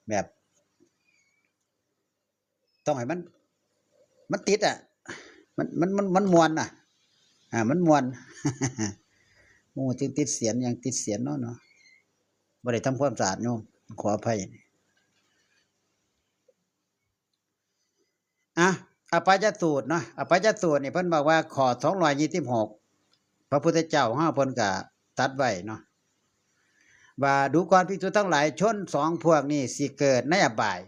แบบต้องให้มันติดมันม่วนน่ะมันม่วน หมู่ที่ติดเสียนยังติดเสียนเนาะบ่ได้ทำความสะอาดโยมขออภัยอปัจจสูตรเนาะอปัจจสูตรนี่เพิ่นบอกว่าข้อ226พระพุทธเจ้าเฮาเพิ่นก็ตัดไว้เนาะว่าดูก่อนภิกษุทั้งหลายชน2พวกนี้สิเกิดในอบาย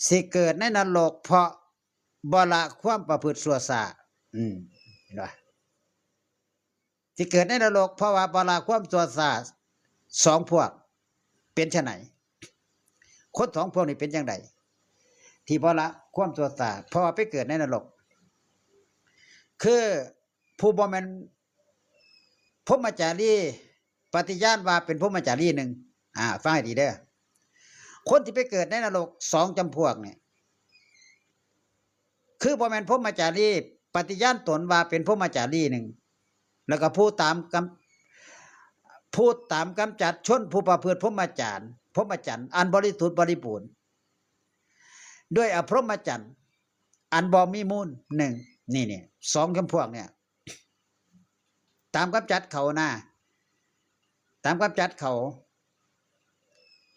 สิเกิดในนรกเพราะบ่ละความประพฤติชั่วช้าเห็นบ่สิเกิดในนรกเพราะว่าบ่ละความชั่วช้า2พวกเป็นไฉนคน2พวกนี้เป็นจังไดที่บ่ละความชั่วช้าเพราะว่าไปเกิดในนรกคือผู้บ่แม่นพรหมจารีปฏิญาณว่าเป็นพรหมจารีหนึ่งฟังให้ดีเด้อคนที่ไปเกิดในนรก2จำพวกเนี่ยคือบ่แม่นพรหมจารีปฏิญาณตนว่าเป็นพรหมจารีหนึ่งแล้วก็ผู้ตามกำจัดชนผู้ประพฤติพรหมจรรย์อันบริสุทธิ์บริบูรณ์ด้วยอพรหมจรรย์อันบ่มีมูลหนึ่งนี่2จำพวกเนี่ยตามกำจัดเขานะตามกำจัดเขา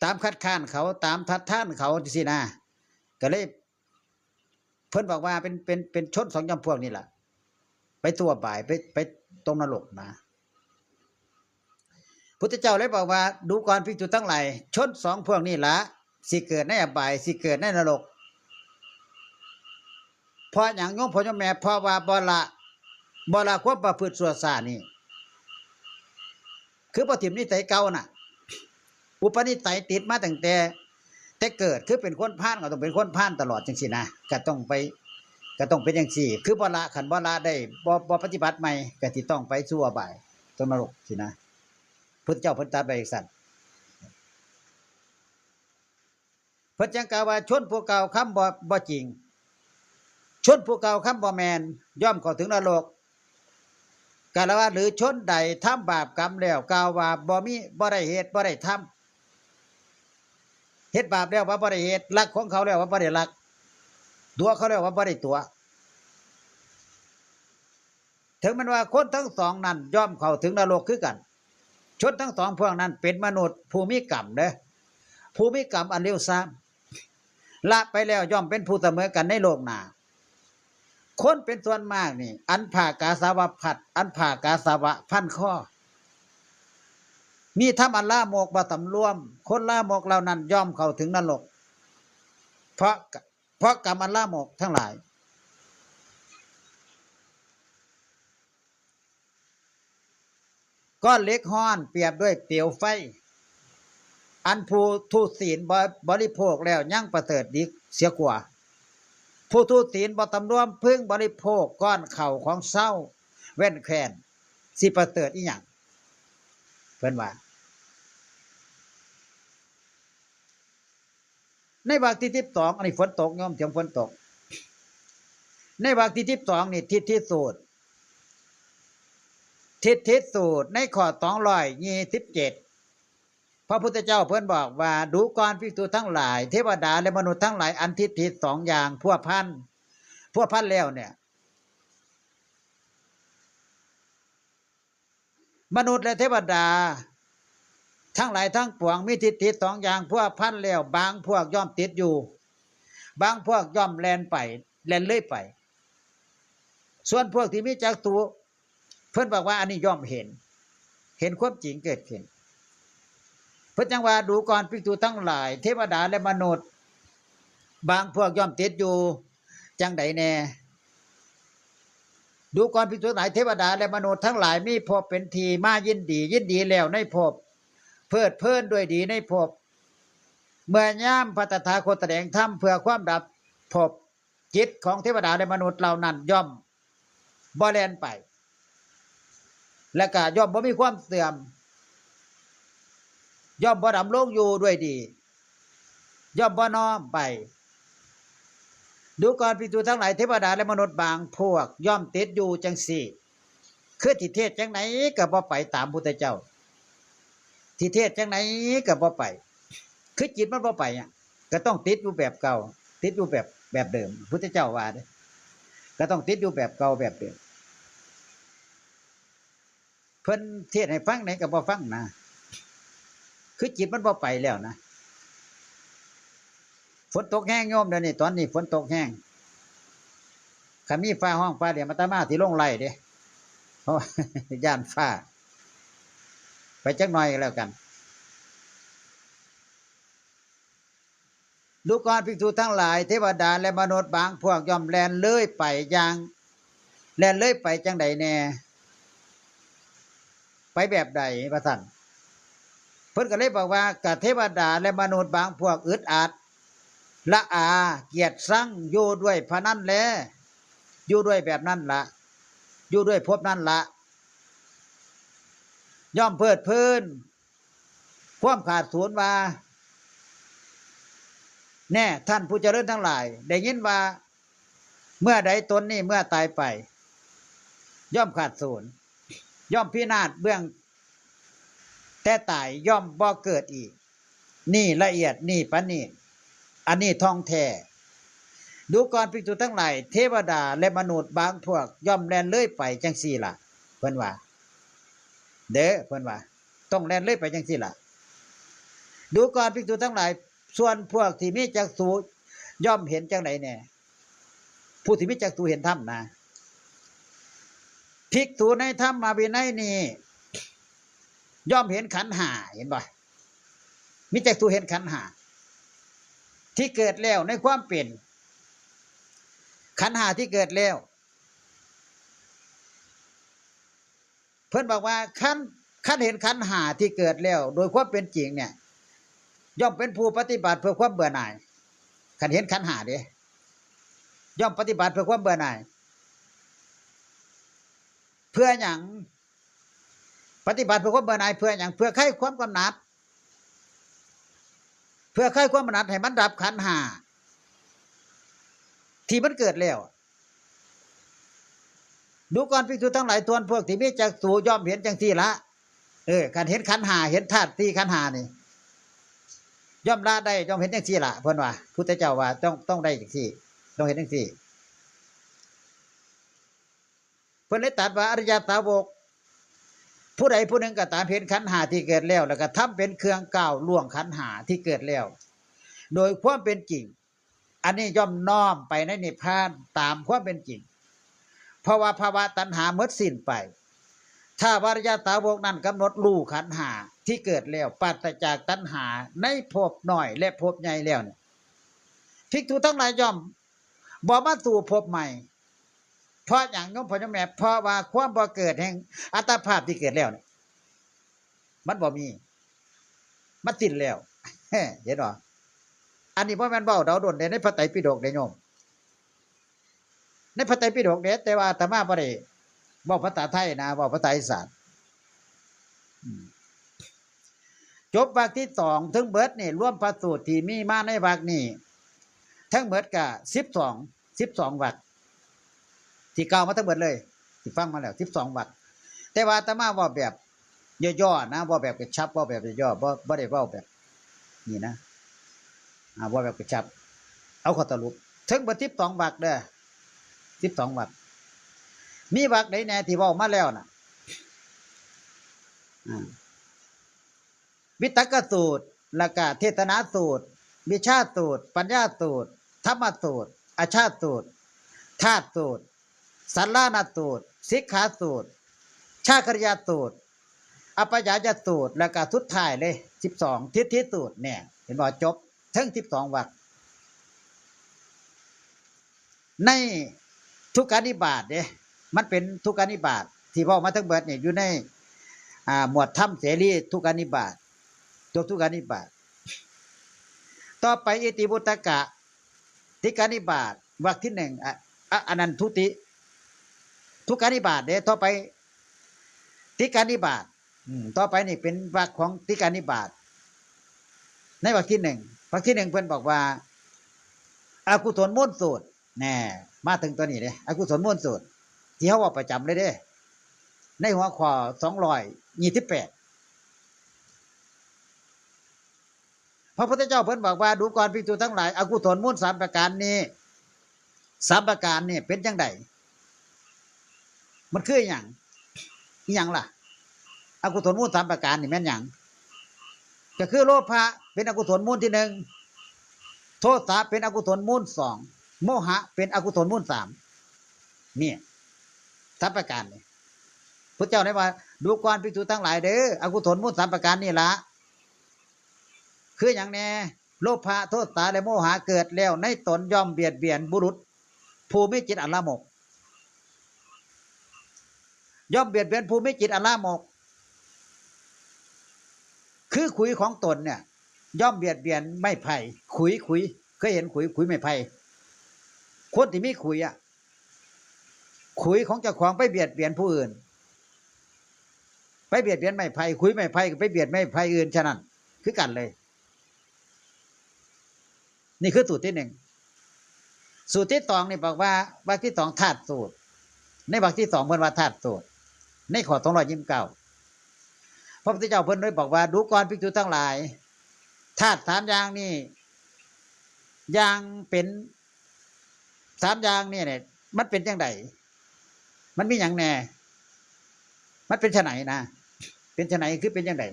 ตามคัดค้านเขาตามทัดท่านเขาสินะก็เลยเพิ่นบอกว่าเป็นชน2จำพวกนี่แหละไปตัวบ่ายไปตรงนรกนะพุทธเจ้าเลยบอกว่าดูก่อนภิกษุทั้งหลายชน2พวกนี้ละสิเกิดในอบายสิเกิดในนรกเพราะหยังโยมพ่อโยมแม่เพราะว่าบ่ละความประพฤติชั่วช้านี่คือบ่ทิ่มนิสัยเก่าน่ะอุปนิสัยติดมาตั้งแต่เกิดคือเป็นคนพาลก็ต้องเป็นคนพาลตลอดจังซี่นะก็ต้องเป็นจังซี่คือบ่ละคันบ่ละได้บ่ปฏิบัติใหม่ก็สิต้องไปสู่อบายตกนรกสินะพุทธเจ้าเพิ่นตรัสไว้จังซั่นเพิ่นจังกล่าวว่าชนผู้เก่าคำบ่จริงชนผู้เก่าคำบ่แม่นย่อมเข้าถึงนรก กาลว่าหรือชนใดทำบาปกรรมแล้วกล่าวว่าบ่ได้เหตุบ่ได้ทำเฮ็ดบาปแล้วว่าบ่ได้เฮ็ดลักของเขาแล้วว่าบ่ได้ลักตัวเขาแล้วว่าบ่ได้ตัวถึงมันว่าคนทั้งสองนั้นย่อมเข้าถึงนรกคือกันชนทั้งสองพวกนั้นเป็นมนุษย์ผู้มีกรรมเด้อผู้มีกรรมอันเลวทรามละไปแล้วย่อมเป็นผู้เสมอกันในโลกหน้าคนเป็นส่วนมากนี่อันผ่ากาสาวะพัดอันผ่ากาสาวะพันข้อมีทำอันละโมกบ่สำรวมคนละโมกเหล่านั้นย่อมเข้าถึงนรกเพราะกรรมอันละโมกทั้งหลายก้อนเหล็กห้อนเปรียบด้วยเปลวไฟอันผู้ทุศีลบริโภคแล้วยังประเสริฐดีเสียกว่าผู้ทุศีลบ่สำรวมพึ่งบริโภคก้อนเข่าของเศร้าแว่นแควนสิประเสริฐอีหยังเพิ่นว่าในวรรคที่12อันนี้ฝนตกโยมเถียงฝนตกในวรรคที่12นี่ทิฏฐิสูตรในข้อ227พระพุทธเจ้าเพิ่นบอกว่าดูก่อนภิกษุทั้งหลายเทวดาและมนุษย์ทั้งหลายอันทิฏฐิ2อย่างพัวพันแล้วเนี่ยมนุษย์และเทวดาทั้งหลายทั้งปวงมีทิฏฐิ2อย่างพัวพันแล้วบางพวกย่อมติดอยู่บางพวกย่อมแล่นเลยไปส่วนพวกที่มีจักษุเพิ่นบอกว่าอันนี้ย่อมเห็นความจริงเกิดขึ้นเพิ่นจังว่าดูก่อนภิกษุทั้งหลายเทวดาและมนุษย์บางพวกย่อมติดอยู่จังใดแน่ดูก่อนภิกษุทั้งหลายเทวดาและมนุษย์ทั้งหลายมีภพเป็นทีมายินดีแล้วในภพเพลิดเพลินด้วยดีในภพเมื่อย่ามพระตถาคตแสดงธรรมเพื่อความดับภพจิตของเทวดาและมนุษย์เหล่านั้นย่อมบ่แล่นไปและก็ย่อมบ่มีความเสื่อมย่อมบ่ดำรงอยู่ด้วยดีย่อมบ่น้อมไปดูก่อนภิกษุทั้งหลายเทวดาและมนุษย์บางพวกย่อมติดอยู่จังสี่คือที่เทศจังไหนก็บ่ไปตามพุทธเจ้าที่เทศจังไหนก็บ่ไปคือจิตมันบ่ไปอ่ะก็ต้องติดอยู่แบบเก่าติดอยู่แบบเดิมพุทธเจ้าว่าเด้อก็ต้องติดอยู่แบบเก่าแบบเดิมเพิ่นเทศให้ฟังไหนก็บ่ฟังนะคือจิตมันบ่ไปแล้วนะฝนตกแห้งโยมเดี๋ยวนี้ตอนนี้ฝนตกแห้งคันมีฟ้าห้องฟ้าเดี๋ยวมาตามาที่ลงไร่เด้เพราะย่านฟ้าไปจักหน่อยแล้วกันดูก่อนภิกษุทั้งหลายเทวดาและมนุษย์บางพวกย่อมแล่นเลยไปอย่างแล่นเลยไปจังใดแน่ไปแบบใดพระท่านเพิ่นก็เลยบอกว่ากับเทวดาและมนุษย์บางพวกอึดอัดละอาเกียรติสั่งอยู่ด้วยพนันแลอยู่ด้วยแบบนั้นละอยู่ด้วยภพนั้นละย่อมเพลิดเพลินความขาดศูนย์ว่าแน่ท่านผู้เจริญทั้งหลายได้ยินว่าเมื่อใดตนนี้เมื่อตายไปย่อมขาดศูนย์ย่อมพินาศเบื้องแต่ตายย่อมบ่เกิดอีกนี่ละเอียดนี่ปานนี้อันนี้ท่องแท้ดูก่อนภิกษุทั้งหลายเทวดาและมนุษย์บางพวกย่อมแล่นเลยไปจังซี่ล่ะเพิ่นว่าเด้อเพิ่นว่าต้องแล่นเลยไปจังซี่ล่ะดูก่อนภิกษุทั้งหลายส่วนพวกที่มีจักษุย่อมเห็นจังไดแน่ผู้ที่มีจักษุเห็นธรรมนะภิกษุในธรรมวินัยนี้ย่อมเห็นขันธ์ห้าเห็นบ่มีจักษุเห็นขันธ์ห้าที่เกิดแล้วในความเป็นขันธ์ห้าที่เกิดแล้วเพิ่นบอกว่าขันเห็นขันธ์ห้าที่เกิดแล้วโดยความเป็นจริงเนี่ยย่อมเป็นผู้ปฏิบัติเพื่อความเบื่อหน่ายขันเห็นขันธ์ห้าเด้ย่อมปฏิบัติเพื่อความเบื่อหน่ายเพื่อหยังปฏิบัติเพื่อความเบื่อหน่ายเพื่อหยังเพื่อคลายความกำหนัดเพื่อคลายความกำหนัดให้มันดับขันธ์ห้าที่มันเกิดแล้ว ดูก่อนภิกษุทั้งหลายทวนพวกที่มีจักษุย่อมเห็นจังที่ละการเห็นขันธ์ห้าเห็นธาตุที่ขันธ์ห้านี่ย่อมละได้ย่อมเห็นจังที่ละเพิ่นว่าพุทธเจ้าว่าต้องได้จังที่ต้องเห็นจังที่เพิ่นเลยตรัสว่าอริยสาวกผู้ใดผู้หนึ่งก็ตามเห็นขันธ์ห้าที่เกิดแล้วแล้วก็ทำเป็นเครื่องก้าวล่วงขันธ์ห้าที่เกิดแล้วโดยความเป็นจริงอันนี้ย่อมน้อมไปในนิพพานตามความเป็นจริงเพราะว่าภาวะตัณหาหมดสิ้นไปถ้าวริยสาวกนั้นกำหนดรู้ขันธ์ห้าที่เกิดแล้วปราศจากตัณหาในภพน้อยและภพใหญ่แล้วเนี่ยภิกษุทั้งหลายย่อมบ่มาสู่ภพใหม่เพราะอย่างโยมพ่อโยมแม่เพราะว่าความบ่เกิดแห่งอัตภาพที่เกิดแล้วเนี่ยมันบ่มีมันสิ้นแล้วเห็นบ่อันนี้บ่แม่นเว้าเดาดนในพระไตรปิฎกเด้โยมในพระไตรปิฎกเด้แต่ว่าอาตมาบ่ได้เว้าภาษาไทยนะเว้าภาษาอีสานจบวรรคที่2ถึงเบิดนี่รวมพระสูตรที่มีมาในวรรคนี้ทั้งเบิดก็12วรรคที่กล่าวมาทั้งเบิดเลยที่ฟังมาแล้ว12วรรคแต่ว่าอาตมาเว้าแบบย่อๆนะเว้าแบบกระชับเว้าแบบย่อๆบ่ได้เว้าแบบนี่นะเว้าแบบกระชับเอาข้อสรุปถึงเบิด12วรรคเด้อ12วรรคมีวรรคใดแน่ที่เว้ามาแล้วน่ะวิตกสูตรแล้วก็เทศนาสูตรวิชาสูตรปัญญาสูตรธรรมสูตรอาชาสูตรธาตุสูตรสัลลานสูตรสิกขาสูตรชาคริยสูตรอัปปยายสูตรแล้วก็สุดท้ายเลย12ทิฏฐิสูตรเนี่ยเห็นบ่จบทั้ง12วรรคในทุกขานิบาตเด้มันเป็นทุกขานิบาตที่เว้ามาทั้งเบิดเนี่ยอยู่ในหมวดธรรมเสรีทุกขานิบาตจบทุกขานิบาตต่อไปอิติบุตตกะทิกานิบาตวรรคที่1อนันทุติทุกขานิบาตเด้ต่อไปทิกานิบาตต่อไปนี่เป็นวรรคของทิกานิบาตในวรรคที่1วรรคที่1เพิ่นบอกว่าอกุศลมูลสูตรแน่มาถึงตัวนี้เด้อกุศลมูลสูตรที่เฮาเว้าประจำเลยเด้ในหัวข้อ228พระพุทธเจ้าเพิ่นบอกว่าดูก่อนภิกษุทั้งหลายอกุศลมูล3ประการนี้3ประการนี่เป็นจังไดมันคือหยังล่ะอกุศลมูล3ประการนี่แม่นหยังก็คือโลภะเป็นอกุศลมูลที่1โทสะเป็นอกุศลมูล2โมหะเป็นอกุศลมูล3นี่3ประการนี่พระเจ้าได้ว่าดูก่อนภิกษุทั้งหลายเด้ออกุศลมูล3ประการนี่ล่ะคืออย่างแน่โลภะโทสะและโมหะเกิดแล้วในตนย่อมเบียดเบียนบุรุษผู้มีจิตอันละมกย่อมเบียดเบียนผู้มีจิตอันละมกคือขุยของตนเนี่ยย่อมเบียดเบียนไม่ไผ่ขุยเคยเห็นขุยไม่ไผ่คนที่มีขุยขุยของเจ้าของไปเบียดเบียนผู้อื่นไปเบียดเบียนไม่ไผ่ขุยไม่ไผ่ไปเบียดไม่ไผ่อื่นฉะนั้นคือกันเลยนี่คือสูตรที่1สูตรที่2นี่บอกว่าวรรคที่2ธาตุสูตรในวรรคที่2เพิ่นว่าธาตุสูตรในข้อ229พระพุทธเจ้าเพิ่นได้บอกว่าดูก่อนภิกษุทั้งหลายธาตุ3อย่างนี่อย่างเป็น3อย่างนี่เนี่ยมันเป็นจังไดมันมีหยังแน่มันเป็นไฉนนะเป็นไฉนคือเป็นจังได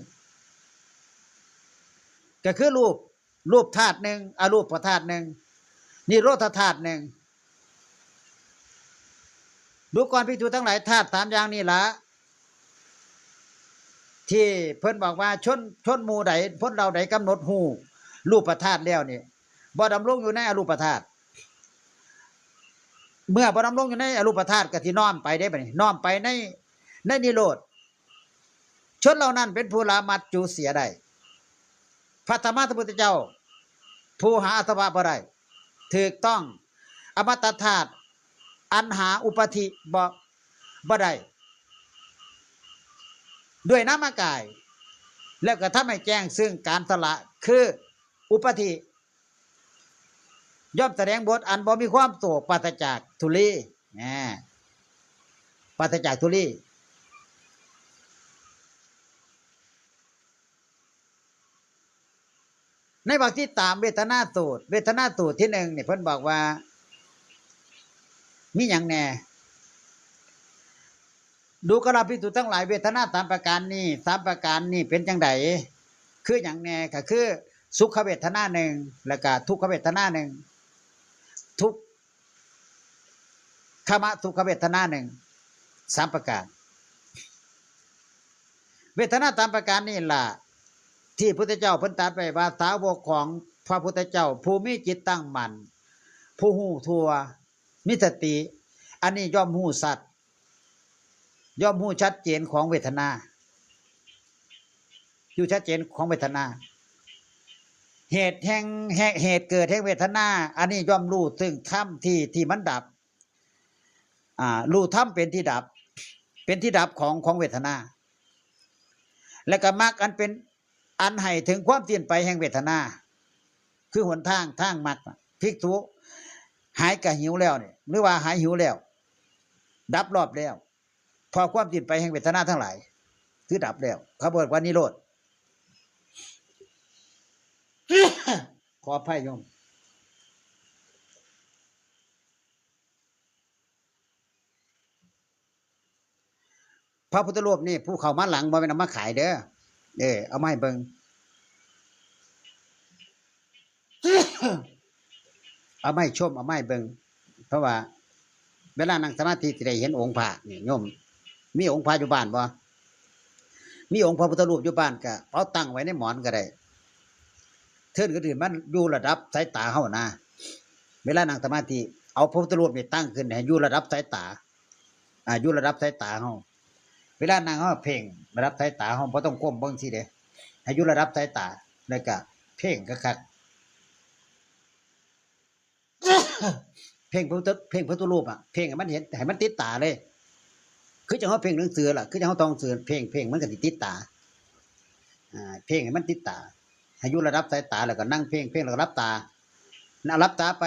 ก็คือรูปธาตุ1อรูปธาตุ1นิโรธธาตุ1ดูก่อนภิกษุทั้งหลายธาตุ3อย่างนี่ล่ะที่เพิ่นบอกว่าชนหมู่ใดพ้นเราใดกำหนดฮู้รูปธาตุแล้วนี่บ่ดำรงอยู่ในอรูปธาตุเมื่อบ่ดำรงอยู่ในอรูปธาตุก็สิน้อมไปได้บัดนี้น้อมไปในนิโรธชนเหล่านั้นเป็นผู้ละมัจจุเสียได้พระธรรมพุทธเจ้าผู้หาอัตวะบ่ได้ถูกต้องอมตะธาตุอันหาอุปธิบ่ได้ด้วยนามกายแล้วก็ทำให้แจ้งซึ่งการสละคืออุปธิย่อมแสดงบทอันบ่มีความโศกปราศจากทุลี ปราศจากทุลีในบางที่ตามเวทนาสูตรที่หนึ่งเนี่ยเพิ่นบอกว่ามีอย่างแน่ดูกราภิกษุทั้งหลายเวทนา3ประการนี้3ประการนี้เป็นจังไดคืออย่างแน่ก็คือสุขเวทนาหนึ่งแล้วก็ทุกขเวทนาหนึ่งทุกขมทุกขเวทนาหนึ่ง3ประการเวทนา3ประการนี่ล่ะที่พระพุทธเจ้าเพิ่นตรัสไว้ว่าสาวกของพระพุทธเจ้าผู้มีจิตตั้งมั่นผู้หูทั่วมีสติอันนี้ย่อมหูสัตว์ย่อมหูชัดเจนของเวทนาอยู่ชัดเจนของเวทนาเหตุแห่งเหตุเกิดแห่งเวทนาอันนี้ย่อมรู้ซึ่งธรรมที่มันดับรู้ธรรมเป็นที่ดับของเวทนาและก็มรรคอันเป็นอันให้ถึงความเปลี่ยนไปแห่งเวทนาคือหนทางมรรคภิกษุหายกะหิวแล้วเนี่ยหรือว่าหายหิวแล้วดับรอบแล้วพอความเปลี่ยนไปแห่งเวทนาทั้งหลายคือดับแล้วเขาบอกว่านิโรธ ขออภัยโยมพระพุทธรูปนี่ผู้เข้ามาหลังบ่แม่นเอามาขายเด้อเอามาให้เบิ่ง เอามาให้ชมเอามาให้เบิ่งเพราะว่าเวลานั่งสมาธิสิได้เห็นองค์พระนี่โยมมีองค์พระอยู่บ้านบ่มีองค์พระพุทธรูปอยู่บ้านก็เอาตั้งไว้ในหมอนก็ได้เทินก็ถือมันอยู่ระดับสายตาเฮานะเวลานั่งสมาธิเอาพระพุทธรูปนี่ตั้งขึ้นให้อยู่ระดับสายตาอยู่ระดับสายตาเฮาเวลานั่งเฮาเพ่งระดับสายตาเฮาบ่ต้องก้มเบิ่งสิเด้ให้อยู่ระดับสายตาแล้วก็เพ่งคักๆเพ่งพระพุทธรูปเพ่งให้มันเห็นให้มันติดตาเลยคือจังเฮาเพ่งหนังสือล่ะคือจังเฮาต้องสือเพ่งมันก็สิติดตาเพ่งให้มันติดตาให้อยู่ระดับสายตาแล้วก็นั่งเพ่งแล้วก็รับตารับตาไป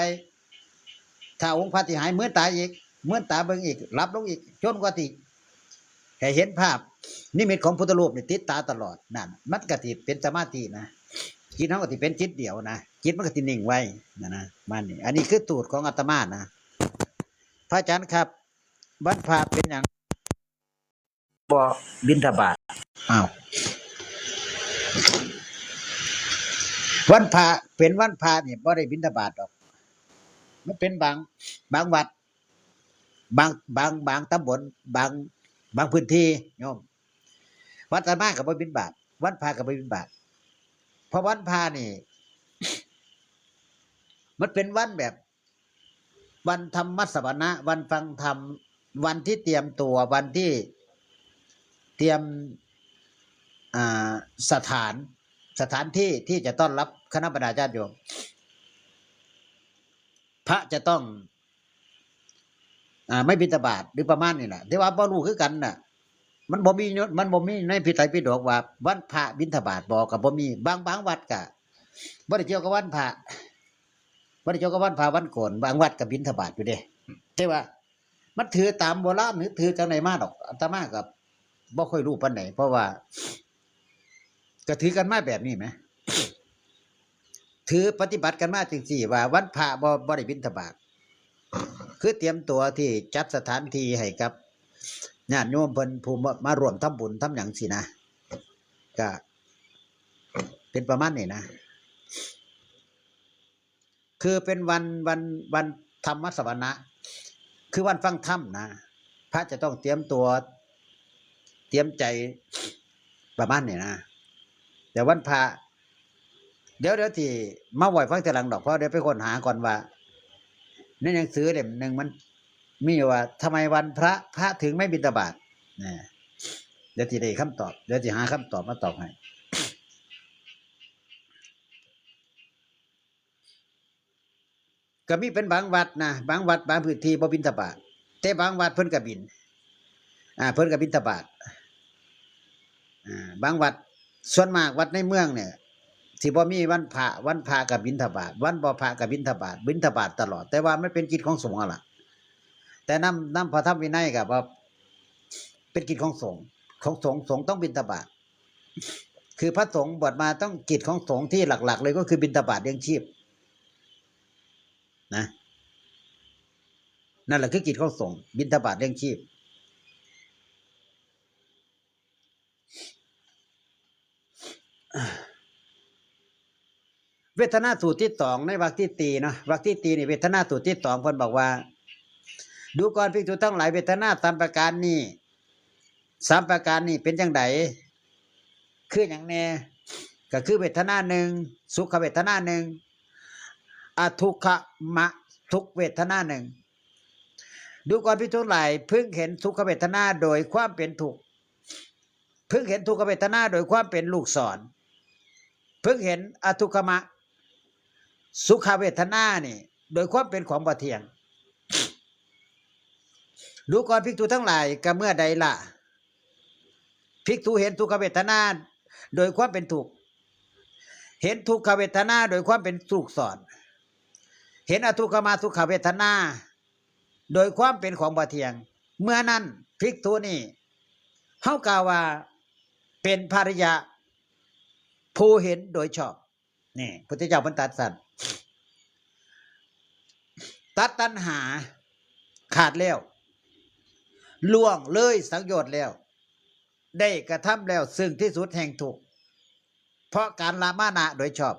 ถ้าองค์พระที่หายเมื่อตาอีกเมื่อตาเบิ่งอีกรับลงอีกจนกว่าที่ให้เห็นภาพนิมิตของพุทธรูปนี่ติดตาตลอดนั่นมันก็สิเป็นสมาธินะจิตเฮาก็สิเป็นจิตเดียวนะจิตมันก็สินิ่งไว้นะมันนี่อันนี้คือสูตรของอาตมานะพระอาจารย์ครับวันพระเป็นหยังบ่บิณฑบาตอ้าววันพระเป็นวันพระนี่บ่ได้บิณฑบาตดอกมันเป็นบางวัดบางตำบลบางพื้นที่โยมวัดอาตมาก็บ่บิณฑบาตวันพระก็บ่บิณฑบาตเพราะวันพระนี่มันเป็นวันแบบวันธรรมสวนะวันฟังธรรมวันที่เตรียมตัววันที่เตรียมสถานที่ที่จะต้อนรับคณะบรรดาญาติโยมพระจะต้องไม่บิณฑบาตหรือประมาณนี้แหละแต่ว่าบ่รู้คือกันน่ะมันบ่มีในพระไตรปิฎกว่าวันพระบิณฑบาตบ่ก็บ่มีบางวัดก็บ่ได้เกี่ยวกับวันพระบ่ได้เกี่ยวกับวันพระวันโกนบางวัดก็บิณฑบาตอยู่เด้แต่ว่ามันถือตามโบราณหรือถือจังไดมาดอกอาตมาก็บ่ค่อยรู้ปานใดเพราะว่าก็ถือกันมาแบบนี้แหมถือปฏิบัติกันมาจังซี่ว่าวันพระบ่ได้บิณฑบาตคือเตรียมตัวที่จัดสถานที่ให้กับญาติโยมเพิ่นผู้มาร่วมทำบุญทำหยังสินะก็เป็นประมาณนี้นะคือเป็นวันธรรมสวนะคือวันฟังธรรมนะพระจะต้องเตรียมตัวเตรียมใจประมาณนี้นะแต่วันพระเดี๋ยวที่มาไหวฟังแต่หลังดอกเพราะเดี๋ยวไปค้นหาก่อนว่าในหนังสือเล่มหนึ่งมันมีว่าทำไมวันพระถึงไม่บิณฑบาตเดี๋ยวที่ได้คำตอบเดี๋ยวที่หาคำตอบมาตอบให้ก็มีเป็นบางวัดนะบางวัดบางพื้นที่บ่บิณฑบาตแต่บางวัดเพิ่นก็บิณฑบาตบางวัดส่วนมากวัดในเมืองเนี่ยสิบ่มีวันพระกับบิณฑบาตวันบ่พระกับบิณฑบาตตลอดแต่ว่ามันเป็นกิจของสงฆ์ล่ะแต่นำพระธรรมวินัยก็บ่ เป็นกิจของสงฆ์สงฆ์ต้องบิณฑบาตคือพระสงฆ์บวชมาต้องกิจของสงฆ์ที่หลักๆเลยก็คือบิณฑบาตเลี้ยงชีพนะนั่นแหละคือกิจของสงฆ์บิณฑบาตเลี้ยงชีพเวทนาสูตรที่สองในวรรคที่ตีเนาะวรรคที่ตีนี่เวทนาสูตรที่สองคนบอกว่าดูก่อนภิกษุทั้งหลายเวทนาสามประการนี้สามประการนี้เป็นจังไดคืออย่างแน่ก็คือเวทนาหนึ่งสุขเวทนาหนึ่งอทุกขมะทุกเวทนาหนึ่งดูก่อนภิกษุทั้งหลายพึงเห็นทุกขเวทนาโดยความเป็นทุกข์พึงเห็นทุกขเวทนาโดยความเป็นลูกศรพึงเห็นอทุกขมะสุขเวทนานี่โดยความเป็นของบ่เที่ยงดูก่อนภิกษุทั้งหลายก็เมื่อใดล่ะภิกษุเห็นทุกขเวทนาโดยความเป็นทุกข์เห็นทุกขเวทนาโดยความเป็นลูกศรเห็นอทุกขมสุขเวทนาโดยความเป็นของบ่เที่ยงเมื่อนั้นภิกษุนี่เฮากล่าวว่าเป็นภริยะผู้เห็นโดยชอบนี่พุทธเจ้าเพิ่นตรัสสั่นตัดตัณหาขาดแล้วล่วงเลยสังโยชน์แล้วได้กระทำแล้วซึ่งที่สุดแห่งทุกข์เพราะการละมานะโดยชอบ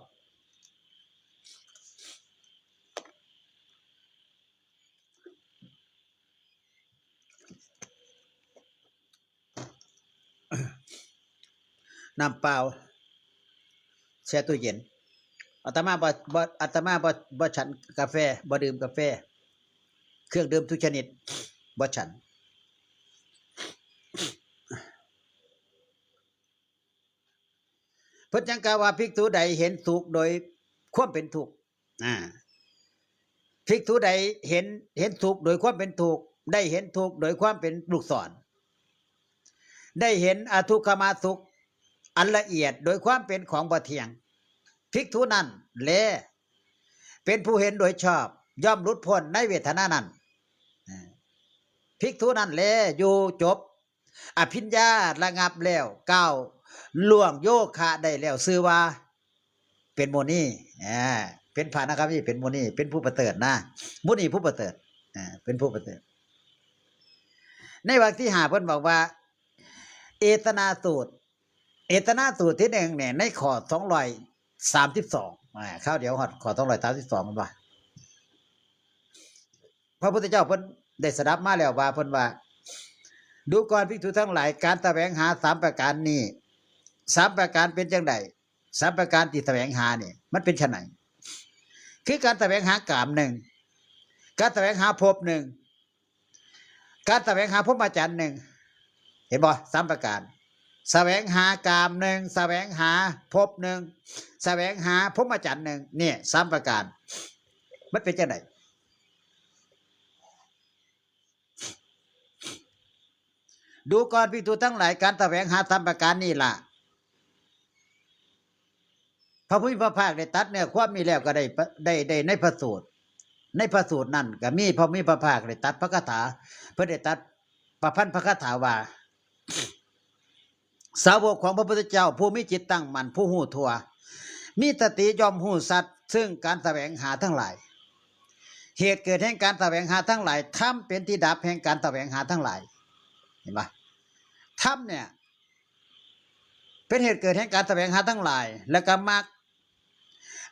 น้ำเปล่าแช่ตู้เย็นอาตมาบ่ฉันกาแฟบ่ดื่มกาแฟเครื่องดื่มทุกชนิดบ่ฉันเพิ่นจังกล่าวว่าภิกษุใดเห็นสุขโดยความเป็นทุกข์ภิกษุใดเห็นทุกข์โดยความเป็นทุกข์ได้เห็นทุกข์โดยความเป็นลูกศรได้เห็นอทุกขมสุขอันละเอียดโดยความเป็นของบ่เที่ยงภิกษุนั้นแลเป็นผู้เห็นโดยชอบย่อมหลุดพ้นในเวทนานั้นภิกษุนั้นแลอยู่จบอภิญญาระงับแล้วก้าวล่วงโยคะได้แล้วชื่อว่าเป็นโมนีเป็นพระนะครับนี่เป็นโมนีเป็นผู้ประเสริฐนะโมนีผู้ประเสริฐเป็นผู้ประเสริฐในวรรคที่5เพิ่นบอกว่าเอตนาสูตรที่หนึ่งเนี่ยในข้อ232ข้าวเดี๋ยวฮอดข้อ232มันว่าพระพุทธเจ้าเพิ่นได้สดับมาแล้วว่าเพิ่นว่าดูก่อนภิกษุทั้งหลายการแสวงหา3ประการนี้3ประการเป็นจังได3ประการที่แสวงหานี่มันเป็นไฉนคือการแสวงหากาม1การแสวงหาภพ1การแสวงหาพรหมจรรย์1เห็นบ่3ประการแสวงหากาม1แสวงหาภพ1แสวงหาพรหมจรรย์1เนี่ย3ประการมันเป็นจังไดดูก่อนภิกษุทั้งหลายการแสวงหา3ประการนี้ล่ะพระพุทธพระภาคได้ตัดเนี่ยความมีแล้วก็ได้ในพระสูตรนั่นก็มีพระมีพระภาคได้ตัดพระคาถาเพื่อได้ตัดประพันธ์พระคาถาว่าสาวกของพระพุทธเจ้าผู้มีจิตตั้งมั่นผู้หูทั่วมีสติยอมหูสัตว์ซึ่งการแสวงหาทั้งหลายเหตุเกิดแห่งการแสวงหาทั้งหลายธรรมเป็นที่ดับแห่งการแสวงหาทั้งหลายเห็นปะธรรมเนี่ยเป็นเหตุเกิดแห่งการแสวงหาทั้งหลายและก็มรรค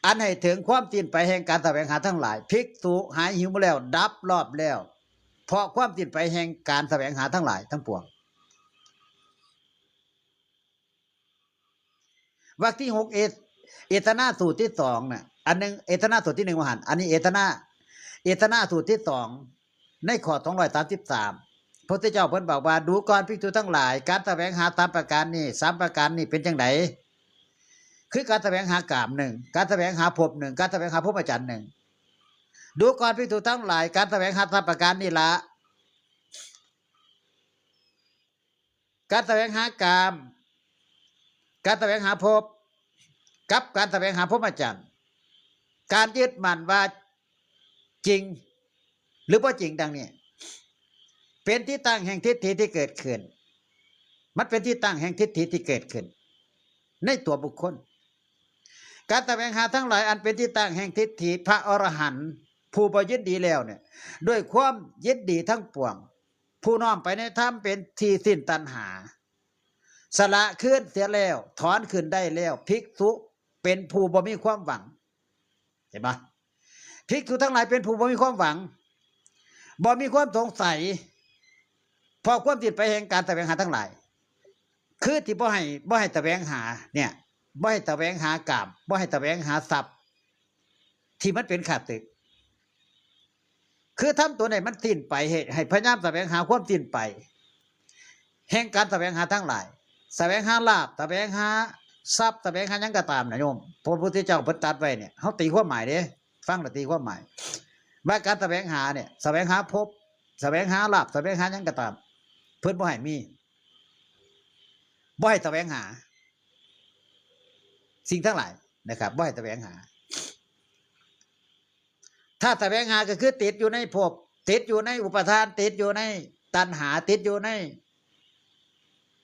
อันให้ถึงความสิ้นไปแห่งการแสวงหาทั้งหลายภิกษุหายหิวแล้วดับรอบแล้วเพราะความสิ้นไปแห่งการแสวงหาทั้งหลายทั้งปวงวรรคที่6เอตนาสูตรที่2น่ะอันนึงเอตนาสูตรที่1ว่าหั่นอันนี้เอตนาสูตรที่2ในข้อ233พระพุทธเจ้าเพิ่นบอกว่าดูก่อนภิกษุทั้งหลายการแสวงหา3ประการนี้3ประการนี้เป็นจังไดคือการแสวงหากาม1การแสวงหาภพ1การแสวงหาพรหมจรรย์1ดูก่อนภิกษุทั้งหลายการแสวงหา3ประการนี้ละการแสวงหากามการแสวงหาภพกับการแสวงหาพรหมจรรย์การยึดมั่นว่าจริงหรือบ่จริงดังนี้เป็นที่ตั้งแห่งทิฏฐิที่เกิดขึ้น มันเป็นที่ตั้งแห่งทิฏฐิที่เกิดขึ้นในตัวบุคคลการแสวงหาทั้งหลายอันเป็นที่ตั้งแห่งทิฏฐิพระอรหันต์ผู้ประยึดดีแล้วเนี่ยด้วยความยึดดีทั้งปวงผู้น้อมไปในธรรมเป็นที่สิ้นตัณหาสละขึ้นเสียแล้วถอนขึ้นได้แล้วภิกษุเป็นผู้บ่มีความหวังเห็นปะภิกษุทั้งหลายเป็นผู้บ่มีความหวังบ่มีความสงสัยพอความติดไปแห่งการแสวงหาทั้งหลายคือที่บ่ให้แสวงหาเนี่ยบ่ให้แสวงหากามบ่ให้แสวงหาทรัพย์ที่มันเป็นขาดตึกคือทำตัวไหนมันสิ้นไปให้พยายามแสวงหาความสิ้นไปแห่งการแสวงหาทั้งหลายแสวงหาลาภแสวงหาทรัพย์แสวงหาหยังก็ตามนะโยมพระพุทธเจ้าเพิ่นตรัสไว้เนี่ยเฮาตีความหมายเด้ฟังแล้วตีความหมายว่าการแสวงหาเนี่ยแสวงหาภพแสวงหาลาภแสวงหาหยังก็ตามเพิ่นบ่ให้มีบ่ให้แสวงหาสิ่งทั้งหลายนะครับบ่ให้แสวงหาถ้าแสวงหาก็คือติดอยู่ในภพติดอยู่ในอุปทานติดอยู่ในตัณหาติดอยู่ใน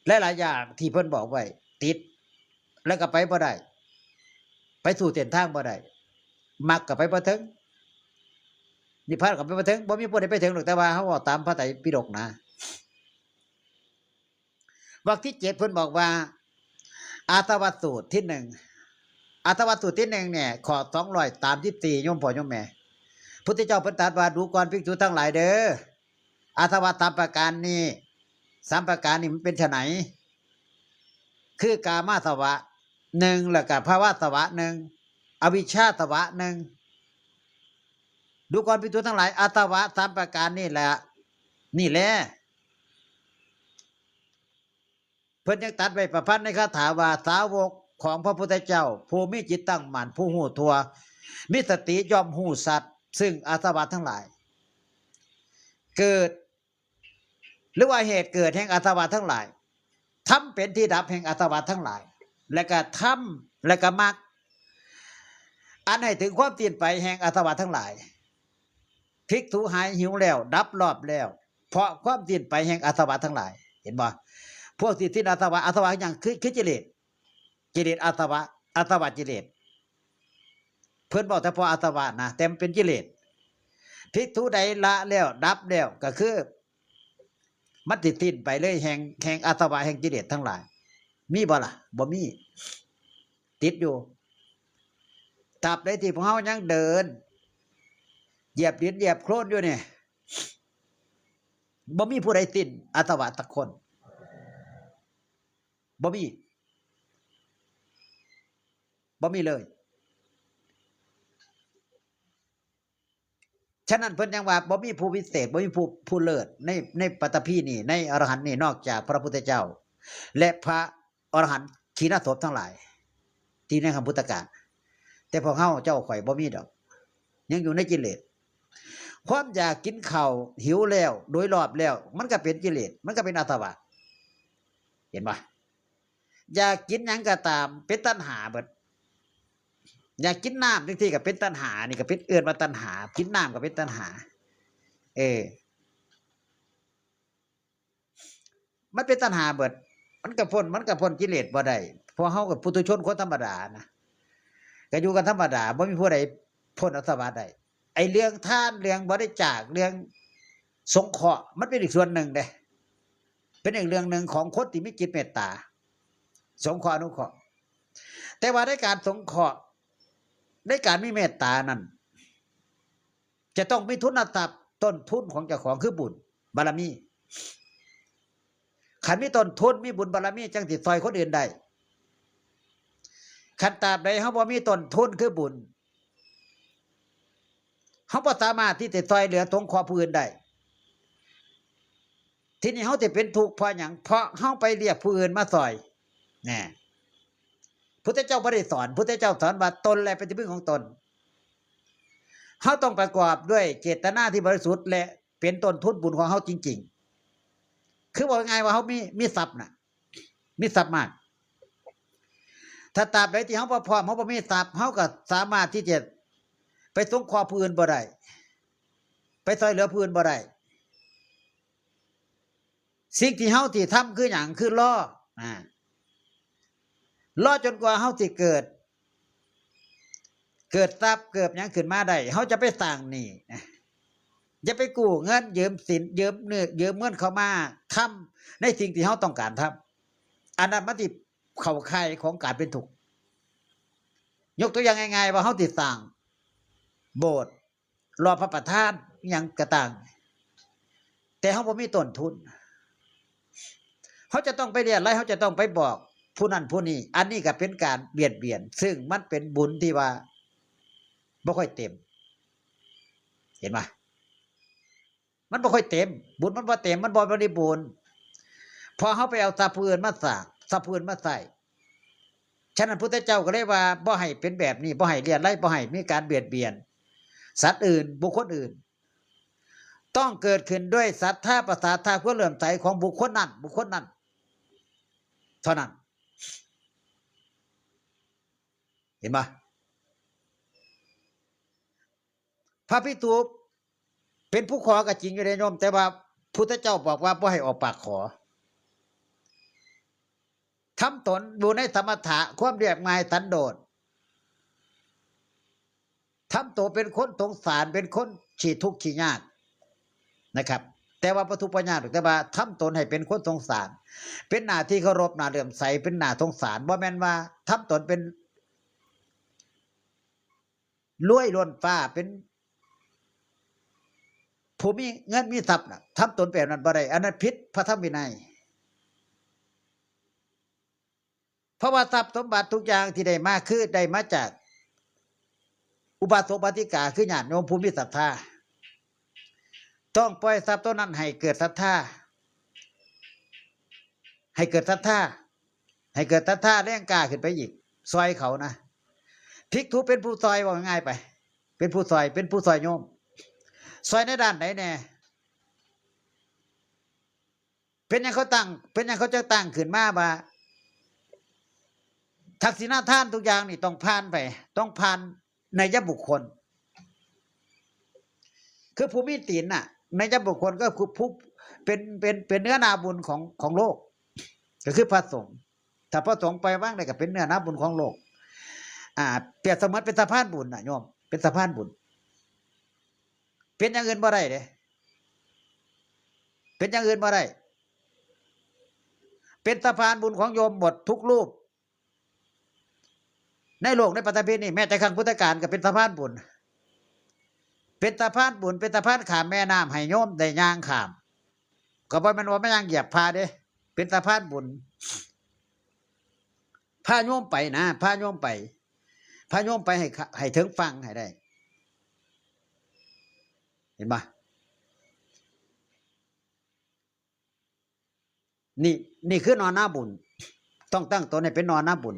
หลายๆอย่างที่เพิ่นบอกไว้ติดแล้วก็ไปบ่ได้ไปสู่เส้นทางบ่ได้มรรคก็ไปบ่ถึงนิพพานก็ไปบ่ถึงบ่มีผู้ใดไปถึงหรอกแต่ว่าเฮาเอาตามพระไตรปิฎกนะวรรคที่7เพิ่นบอกว่าอาสวัตสูตรที่1อาสวัตสูตรที่1เนี่ยข้อ200ตามที่4โยมพ่อโยมแม่พุทธเจ้าเพิ่นตรัสว่าดูก่อนภิกษุทั้งหลายเด้ออาสวะ3ประการนี้3ประการนี้มันเป็นไฉนคือกามาสวะ1แล้วก็ภาวะสวะ1อวิชชาสวะ1ดูก่อนภิกษุทั้งหลายอาสวะ3ประการนี่แหละเพิ่นยังตัดไว้ประพันธ์ในคาถาว่าสาวกของพระพุทธเจ้าผู้มีจิตตั้งมั่นผู้หูทั่วมีสติย่อมหูสัตว์ซึ่งอาสวะทั้งหลายเกิดหรือว่าเหตุเกิดแห่งอาสวะทั้งหลายทำเป็นที่ดับแห่งอาสวะทั้งหลายและก็ทำและก็มรรคอันให้ถึงความสิ้นไปแห่งอาสวะทั้งหลายภิกษุหายหิวแล้วดับรอบแล้วเพราะความสิ้นไปแห่งอาสวะทั้งหลายเห็นบ่พวกที่อาสวะอย่างคือกิเลสอาสวะกิเลสเพิ่นบอกแต่พออาสวะนะแต่มันเป็นกิเลสภิกษุใดละแล้วดับแล้วก็คือมันติดทิ้นไปเลยแห่งอาสวะแห่งกิเลสทั้งหลายมีบ่ล่ะบ่มีติดอยู่ตราบใดที่พวกเฮายังเดินเหยียบดินเหยียบโคลนอยู่เนี่ยบ่มีผู้ใดสิ้นอาสวะสักคนบ่มีเลยฉะนั้นเพิ่นยังว่าบ่มีผู้วิเศษบ่มีผู้เลิศในปัตตภีนี่ในอรหันต์นี่นอกจากพระพุทธเจ้าและพระอรหันต์ขีณาสพทั้งหลายที่ในคำพุทธกาลแต่พวกเฮาเจ้าข่อยบ่มีดอกยังอยู่ในกิเลสความอยากกินข้าวหิวแล้วโดยรอบแล้วมันก็เป็นกิเลสมันก็เป็นอาสวะเห็นบ่อยากกินหยังก็ตามเป็นตัณหาเบิดอยากกินน้ำบางทีก็เป็นตัณหานี่ก็เป็นเอื้อนว่าตัณหากินน้ำก็เป็นตัณหามันเป็นตัณหาเบิดมันก็พ้นกิเลสบ่ได้เพราะเฮากับปุถุชนคนธรรมดานะก็อยู่กันธรรมดาบ่มีผู้ใดพ้นอาสวะได้ไอ้เรื่องทานเรื่องบริจาคเรื่องสงเคราะห์มันเป็นอีกส่วนหนึ่งเด้เป็นอีกเรื่องหนึ่งของคนที่มีจิตเมตตาสงเคราะห์อนุเคราะห์แต่ว่าในการสงเคราะห์ในการมีเมตตานั้นจะต้องมีทุนทรัพย์ต้นทุนของเจ้าของคือบุญบารมีขันมีต้นทุนมีบุญบารมีจังสิซอยคนอื่นได้ขันตราบใดเฮาบ่มีต้นทุนคือบุญเฮาบ่สามารถที่จะซอยเหลือสงเคราะห์ผู้อื่นได้ทีนี้เฮาจะเป็นทุกข์เพราะหยังเพราะเฮาไปเรียกผู้อื่นมาซอยแน่พุทธเจ้าบ่ได้สอนพุทธเจ้าสอนว่าตนและเป็นที่พึ่งของตนเฮาต้องประกอบด้วยเจตนาที่บริสุทธิ์และเป็นต้นทุนบุญของเฮาจริงๆคือบอกง่ายว่าเฮามีทรัพย์น่ะมีทรัพย์มากถ้าตราบใดที่เฮาบ่พร้อมเฮาบ่มีทรัพย์เฮาก็สามารถที่จะไปสงเคราะห์ผู้อื่นบ่ได้ไปช่วยเหลือผู้อื่นบ่ได้ สิ่งที่เฮาที่ทำคือหยังคือรอรอจนกว่าเฮาสิเกิดทรัพย์เกิดหยังขึ้นมาได้เฮาจะไปสร้างหนี้นะอย่าไปกู้เงินยืมสินยืมเนื้อยืมเงินเข้ามาทำในสิ่งที่เฮาต้องการทำอันนั้นมันสิเข้าข่ายของการเป็นทุกข์ยกตัวอย่างง่ายๆว่าเฮาสิสร้างโบสถ์รอพระประธานหยังก็ต่างแต่เฮาบ่มีต้นทุนเขาจะต้องไปเรียนอะไรเขาจะต้องไปบอกผู้นั้นผู้นี้อันนี้ก็เป็นการเบียดเบียนซึ่งมันเป็นบุญที่ว่าบ่ค่อยเต็มเห็นไหมมันบ่ค่อยเต็มบุญมันบ่เต็มมันบ่บริบูรณ์พอเขาไปเอาทรัพย์ผู้อื่นมาสร้างทรัพย์ผู้อื่นมาใส่ฉะนั้นพุทธเจ้าก็เลยว่าบ่ให้เป็นแบบนี้บ่ให้เรียนอะไรบ่ให้มีการเบียดเบียนสัตว์อื่นบุคคลอื่นต้องเกิดขึ้นด้วยศรัทธาประสาทธาเพื่อเลื่อมใสของบุคคลนั้นเท่านั้นเห็นไหมพระภิกษุเป็นผู้ขอก็จริงอยู่ในโยมแต่ว่าพุทธเจ้าบอกว่าบ่ให้ออกปากขอทำตนอยู่ในสมถะความเรียบง่ายสันโดษทำตัวเป็นคนสงสารเป็นคนขี้ทุกข์ขี้ยากนะครับแต่ว่าประทุปัญญาแต่ว่าทำตนให้เป็นคนสงสารเป็นหน้าที่เคารพหน้าเลื่อมใสเป็นหน้าสงสารบ่แม่นว่าทำตนเป็นรวยล้นฟ้าเป็นผู้มีเงินมีทรัพย์น่ะทำตนแบบนั้นบ่ได้อันนั้นผิดพระธรรมวินัยเพราะว่าทรัพย์สมบัติทุกอย่างที่ได้มาคือได้มาจากอุบาสกอุบาสิกาคือญาติโยมผู้มีศรัทธาต้องปล่อยทรัพย์ตัวนั้นให้เกิดศรัทธาให้เกิดศรัทธาให้เกิดศรัทธาแรงกล้าขึ้นไปอีกซอยเขานะภิกษุเป็นผู้ซอยว่าง่ายไปเป็นผู้ซอยโยมซอยในด้านไหนแน่เป็นอย่างเขาตั้งเป็นอย่างเขาจะตั้งขึ้นมาว่าทักษิณาทานทุกอย่างนี่ต้องผ่านไปต้องผ่านในยบุคคลคือผู้มีศีลน่ะในยบุคคลก็คือผู้เป็นเนื้อนาบุญของโลกก็คือพระสงฆ์ถ้าพระสงฆ์ไปว่างได้ก็เป็นเนื้อนาบุญของโลกเปรียบเสมือนเป็นสะพานบุญน่ะโยมเป็นสะพานบุญเป็นอย่างอื่นบ่ได้เด้เป็นอย่างอื่นบ่ได้เป็นสะพานบุญของโยมหมดทุกรูปในโลกในปฐพีนี่แม้แต่ครั้งพุทธกาลก็เป็นสะพานบุญเป็นสะพานบุญเป็นสะพานข้ามแม่น้ำให้โยมได้ย่างข้ามก็บ่แม่นว่าไม่ย่างเหยียบพาเด้เป็นสะพานบุญพาโยมไปนะพาโยมไปให้ถึงฟังให้ได้เห็นปะนี่คือนอนหน้าบุญต้องตั้งตนให้เป็นนอนหน้าบุญ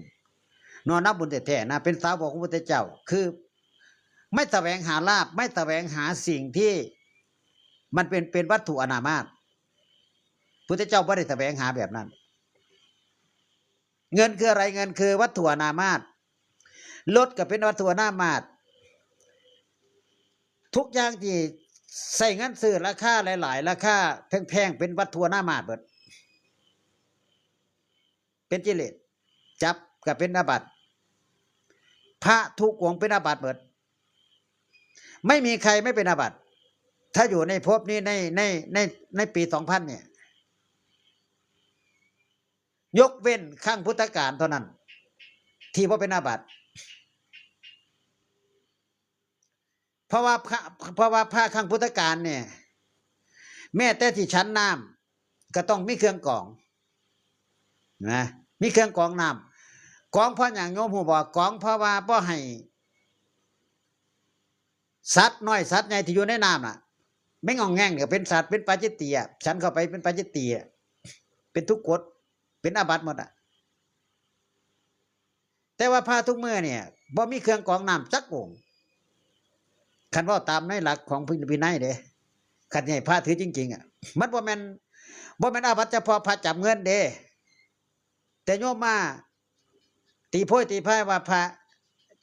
แท้ๆนะเป็นสาวกของพระพุทธเจ้าคือไม่แสวงหาลาภไม่แสวงหาสิ่งที่มันเป็นวัตถุอนามาตพุทธเจ้าไม่ได้แสวงหาแบบนั้นเงินคืออะไรเงินคือวัตถุอนามาตรถก็เป็นวัตถุอนามาตทุกอย่างที่ใส่เงินซื้อราคาหลายๆราคาแพงๆเป็นวัตถุอนามาตเบิดเป็นกิเลสจับก็เป็นอาบัติพระทุกองค์เป็นอาบัติเบิดไม่มีใครไม่เป็นอาบัติถ้าอยู่ในภพนี้ในปี2000เนี่ยยกเว้นข้างพุทธกาลเท่านั้นที่ว่าเป็นอาบัติเพราะว่าพระข้างพุทธกาลเนี่ยแม้แต่ที่ชั้นน้ำก็ต้องมีเครื่องกรองนะมีเครื่องกรองน้ำกรองเพราะอย่างโยมหูบอกกรองเพราะว่าบ่ให้สัตว์น้อยสัตว์ใหญ่ที่อยู่ในน้ำน่ะไม่งองแง่งเนี่ยเป็นสัตว์เป็นปาจิตติอ่ะฉันเข้าไปเป็นปาจิตติอ่ะเป็นทุกกฎเป็นอาบัติหมดอ่ะแต่ว่าพระทุกเมื่อเนี่ยบ่มีเครื่องกรองน้ำจักองค์คันว่าตามในหลักของพุทธวินัยเด้คันให้พระถือจริงๆอ่ะมันบ่แม่นอาบัติเฉพาะพระจับเงินเด้แต่โยมมาตีโพยตีพายว่าพระ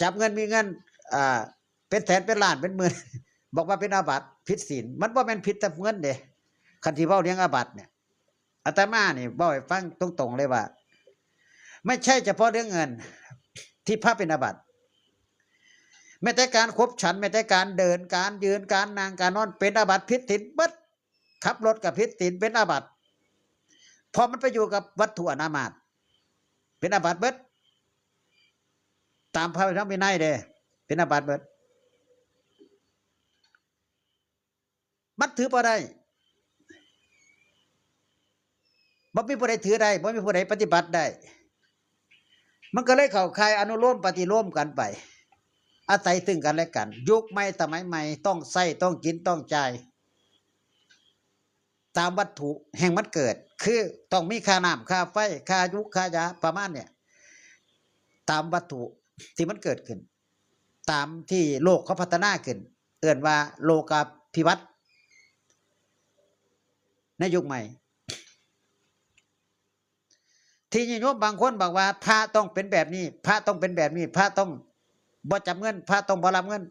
จับเงินมีเงินเป็นแสนเป็นล้านเป็นหมื่นบอกว่าเป็นอาบัติผิดศีลมันบ่แม่นผิดแต่เงินเด้คันที่เว้าเลี้ยงอาบัติเนี่ย อาตมานี่บอกให้ฟังตรงๆเลยว่าไม่ใช่เฉพาะเรื่องเงินที่พระเป็นอาบัติแม้แต่การคบฉันแม้แต่การเดินการยืนการนั่งการนอนเป็นอาบัติผิดศีลเบิดขับรถกับผิดศีลเป็นอาบัติพอมันไปอยู่กับวัตถุอนามาตเป็นอาบัติเบิดตามพระธรรมวินัยเด้เป็นอาบัติเบิดมันถือบ่ได้บ่มีผู้ใดถือได้บ่มีผู้ใดปฏิบัติได้มันก็เลยเข้าข่ายอนุโลมปฏิโลมกันไปอาศัยซึ่งกันและกันยุคใหม่สมัยใหม่ต้องใช้ต้องกินต้องจ่ายตามวัตถุแห่งมันเกิดคือต้องมีค่าน้ำค่าไฟค่ายุค่ายาประมาณเนี่ยตามวัตถุที่มันเกิดขึ้นตามที่โลกเขาพัฒนาขึ้นเอื่นว่าโลกาภิวัตน์ในยุคใหม่ที่โยมบางคนบอกว่าพระต้องเป็นแบบนี้พระต้องเป็นแบบนี้พระต้องบ่จับเงินพระต้องบ่รับเงิน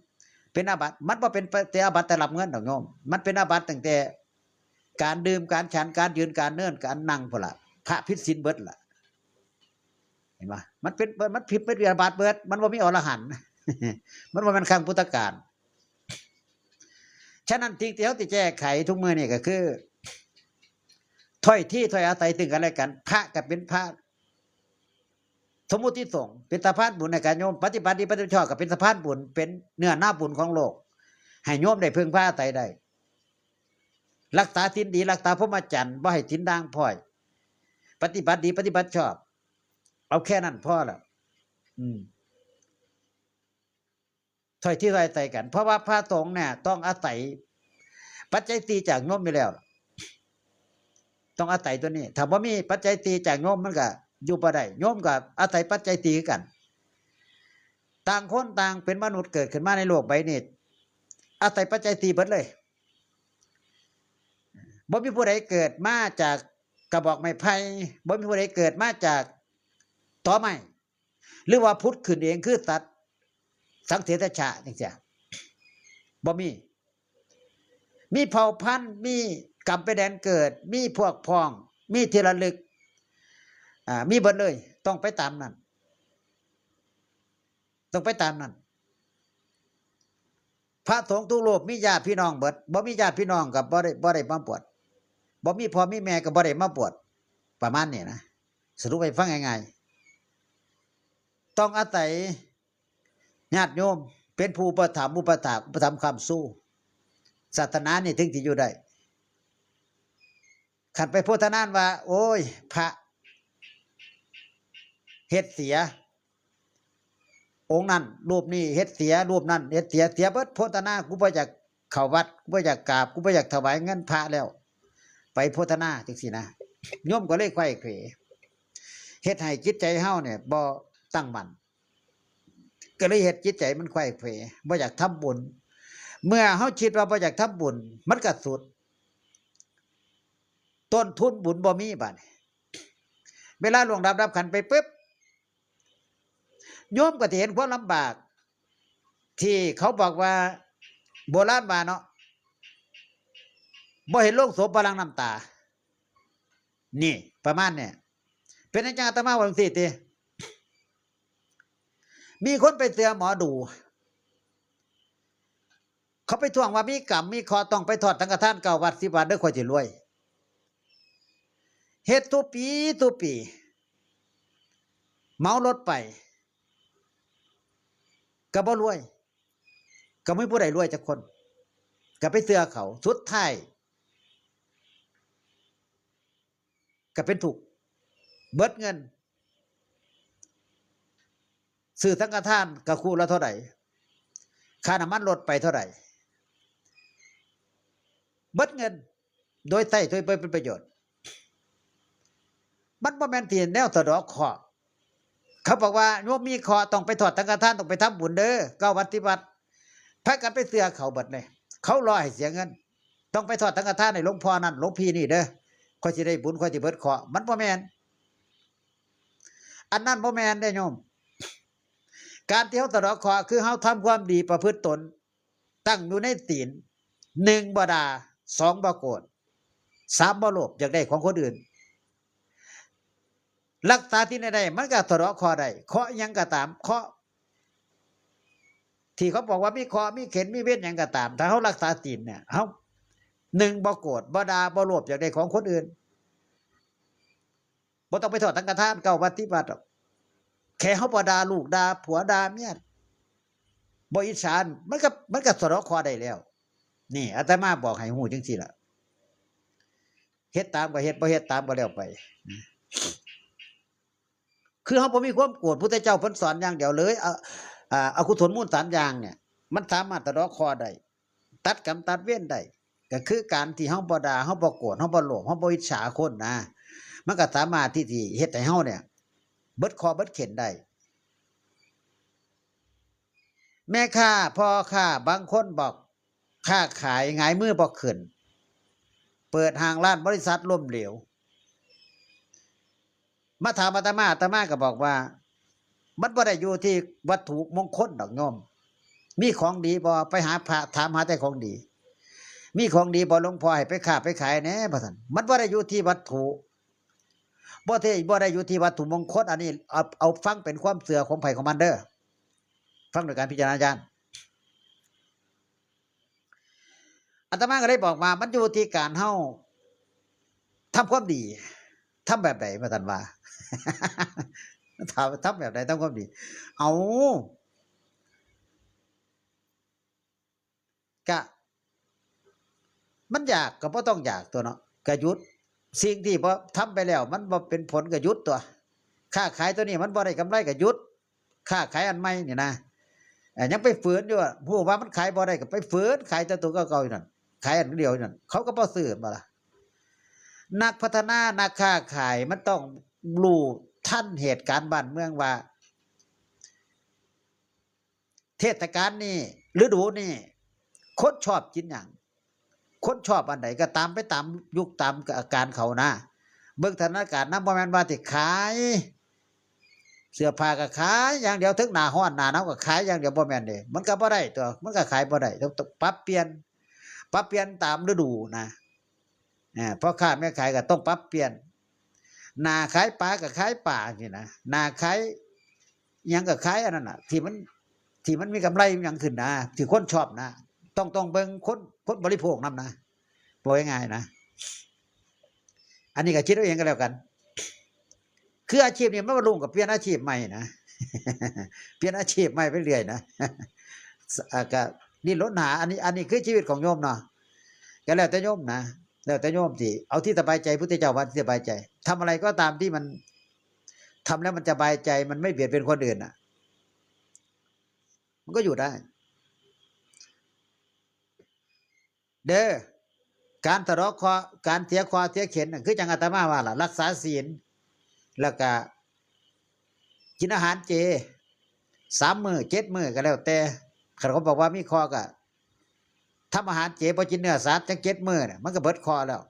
เป็นอาบัติมันบ่เป็นแต่อาบัติแต่รับเงินดอกโยมมันเป็นอาบัติตั้งแต่การดื่มการฉันการยืนการเนิ่นการนั่งพุ่นล่ะพระผิดศีลเบิดล่ะเห็นป่ะมันเป็นมันผิดเป็นอาบัติเบิดมันบ่มีอรหันต์มันบ่แม่นครั้งพุทธกาลฉะนั้นที่เขาสิแก้ไขทุกมื้อนี่ก็คือถ้อยที่ถ้อยอาศัยซึ่งกันและกันพระก็เป็นพระสมมุติสงฆ์เป็นสะพานบุญในการโยมปฏิบัติดีปฏิบัติชอบก็เป็นสะพานบุญเป็นเนื้อหน้าบุญของโลกให้โยมได้พึ่งพาอาศัยได้รักษาศีลดีรักษาพรหมจรรย์บ่ให้ศีลด่างพร้อยปฏิบัติดีปฏิบัติชอบเอาแค่นั้นพอแล้วถ้อยที่ถ้อยอาศัยกันเพราะว่าพระสงฆ์เนี่ยต้องอาศัยปัจจัยสี่จากโยมอยู่แล้วต้องอาศัยตัวนี้ถ้าบ่มีปัจจัยสี่จากโยมมันก็อยู่บ่ได้โยมก็อาศัยปัจจัยสี่กันต่างคนต่างเป็นมนุษย์เกิดขึ้นมาในโลกใบนี้อาศัยปัจจัยสี่เบิดเลยบ่มีผู้ใดเกิดมาจากกระบอกไม้ไผ่บ่มีผู้ใดเกิดมาจากตอไม้หรือว่าพุทธขึ้นเองคือสัตว์สังเสทชะจังซี่บ่มีเผ่าพันธุ์มีกรรมไปแดนเกิดมีพวกพ้องมีที่ระลึกมีเบิดเลยต้องไปตามนั้นต้องไปตามนั้นพระสงฆ์ทุกโลกมีญาติพี่น้องเบิดบ่มีญาติพี่น้องกับบ่ได้มาบวชบ่มีพ่อมีแม่ก็บ่ได้มาบวชประมาณนี้นะสรุปให้ฟังง่ายๆต้องอาศัยญาติโยมเป็นผู้อุปถัมภ์อุปถากอุปถัมภ์คำสู้ศาสนานี่ถึงสิอยู่ได้ขันไปโพธนานว่าโอ้ยพระเฮ็ดเสียองค์นั้นรูปนี้เฮ็ดเสียรูปนั้นเฮ็ดเสียเบิดโพธนากูบ่อยากเข้าวัดกูบ่อยากกราบกูบ่อยากถวายเงินพระแล้วไปโพธนาจังซี่นะโยมก็เลยไขว้เขวเฮ็ดให้จิตใจเฮาเนี่ยบ่ตั้งมั่นก็เลยเฮ็ดจิตใจมันไขว้เขวบ่อยากทำบุญเมื่อเฮาคิดว่าบ่อยากทำบุญมันก็สุดต้นทุนบุญบ่มีบัดเวลาล่วงรับขันไปปึ๊บโยมก็จะเห็นความลำบากที่เขาบอกว่าโบราณว่าเนาะบ่เห็นโลงศพพลังน้ำตานี่ประมาณเนี่ยเป็นอาจารย์อาตมาว่าจังซี่ติมีคนไปเสือหมอดูเขาไปทวงว่ามีกรรมมีเคราะห์ต้องไปทอดสังฆทาน9 วัด10 วัดเด้อค่อยสิรวยเฮ็ดทุกปีเมารถไปก็บ่รวยก็ไม่ผู้ใดรวยจักคนก็ไปเสือเขาสุดท้ายก็เป็นถูกเบิดเงินซื้อสังฆทานก็คู่ละเท่าไหร่ค่าน้ำมันรถไปเท่าไหร่เบิดเงินโดยใช้โดยเป็นประโยชน์มันบ่แม่นที่แนวสะดอกเคราะห์เขาบอกว่าโยมมีเคราะห์ต้องไปทอดสังฆทานต้องไปทำบุญเด้อ9 วัด10 วัดพากันไปเสือเขาเบิดเลยเขารอให้เสียเงินต้องไปทอดสังฆทานให้หลวงพ่อนั่นหลวงพี่นี่เด้อค่อยสิได้บุญค่อยสิเบิดเคราะห์มันบ่แม่นอันนั้นบ่แม่นเด้อโยมการที่เฮาสะเดาะเคราะห์คือเฮาทำความดีประพฤติตนตั้งอยู่ในศีล1บ่ด่า2บ่โกรธ3บ่โลภอยากได้ของคนอื่น รักษาที่ใดๆมันก็สะเดาะเคราะห์ได้เคราะห์หยังก็ตามเคราะห์ที่เขาบอกว่ามีเคราะห์มีเข็ญมีเวทหยังก็ตามถ้าเขารักษาศีลเนี่ยเขาหนึ่งบ่โกรธบ่ด่าบ่โลภอยากได้ของคนอื่นบ่ต้องไปทอดสังฆทานเก้าวัดที่วัดหรอกแค่เขาบ่ด่าลูกด่าผัวด่าเมียบ่อิจฉามันก็สะเดาะเคราะห์ได้แล้วนี่อาตมาบอกให้ฮู้จังซี่ล่ะเฮ็ดตามก็เฮ็ดบ่เฮ็ดตามก็แล้วไปคือเขาบ่มีความโกรธพุทธเจ้าเพิ่นสอนอย่างเดียวเลยอกุศลมูล3อย่างเนี่ยมันสามารถสะเดาะเคราะห์ได้ตัดกรรมตัดเวรได้ก็คือการที่เฮาบ่ด่าเฮาบ่โกรธเฮาบ่โลภเฮาบ่อิจฉาคนนะมันก็สามารถที่เฮ็ดให้เฮาเนี่ยเบิดเคราะห์เบิดเข็ญได้แม่ค้าพ่อค้าบางคนบอกค้าขายหงายมือบ่ขึ้นเปิดห้างร้านบริษัทล้มเหลวมาถามอาตมาก็บอกว่ามันบ่ได้อยู่ที่วัตถุมงคลดอกโยมมีของดีบ่ไปหาพระถามหาแต่ของดีมีของดีบ่หลวงพ่อให้ไปค้าไปขายแหน่บ่ซั่นมันบ่ได้อยู่ที่วัตถุบ่ได้อยู่ที่วัตถุมงคลอันนี้เอาฟังเป็นความเชื่อของไผของมันเด้อฟังโดยการพิจารณาญาณอาตมาก็ได้บอกว่ามันอยู่ที่การเฮาทำความดีทำแบบใดว่าซั่นว่า ทำแบบใดทำความดีเอากะมันอยากก็บ่ต้องอยากตัวเนาะก็หยุดสิ่งที่บ่ทำไปแล้วมันบ่เป็นผลก็หยุดตัวค้าขายตัวนี้มันบ่ได้กำไรก็หยุดค้าขายอันใหม่นี่นะยังไปฝืนอยู่ฮู้ว่ามันขายบ่ได้ก็ไปฝืนขายแต่ตัวเก่าๆอยู่นั่นขายอันเดียวอยู่นั่นเขาก็บ่ซื้อบ่ล่ะนักพัฒนานักค้าขายมันต้องรู้ทันเหตุการณ์บ้านเมืองว่าเทศกาลนี้ฤดูนี้คนชอบกินหยังคนชอบอันไหนก็ตามไปตามยุคตามอาการเขานะเบิ่งสถานการณ์นำบ่แม่นว่าสิขายเสื้อผ้าก็ขายอย่างเดียวถึงหน้าร้อนหน้าหนาวก็ขายอย่างเดียวบ่แม่นเด้มันก็บ่ได้ตัวมันก็ขายบ่ได้ต้องปรับเปลี่ยนตามฤดูนะพ่อค้าแม่ขายก็ต้องปรับเปลี่ยนหน้าขายปลาก็ขายปลาสินะหน้าขายหยังก็ขายอันนั้นน่ะที่มันมีกำไรหยังขึ้นนะที่คนชอบนะต้องเบิ่งคนบริโภคนำนะบ่ง่ายๆนะอันนี้ก็คิดเอาเองก็แล้วกันคืออาชีพนี้มันบ่รุ่งกับเปลี่ยนอาชีพใหม่นะ เปลี่ยนอาชีพใหม่ไปเรื่อยนะ ก็ดิ้นรนหาอันนี้คือชีวิตของโยมเนาะก็แล้วแต่โยมนะแล้วแต่โยมสิเอาที่สบายใจพุทธเจ้าว่าที่สบายใจทำอะไรก็ตามที่มันทำแล้วมันสบายใจมันไม่เบียดเบียนคนอื่นน่ะมันก็อยู่ได้เด้อการสะเดาะเคราะห์การเสียคอเสียเข็ญคือจังอาตมาว่าล่ะรักษาศีลแล้วก็กินอาหารเจ3 มื้อ7 มื้อก็แล้วแต่เขาบอกว่ามีคอก็ทำอาหารเจบ่กินเนื้อสัตว์จัก7 มื้อน่ะมันก็เบิดคอแล้ว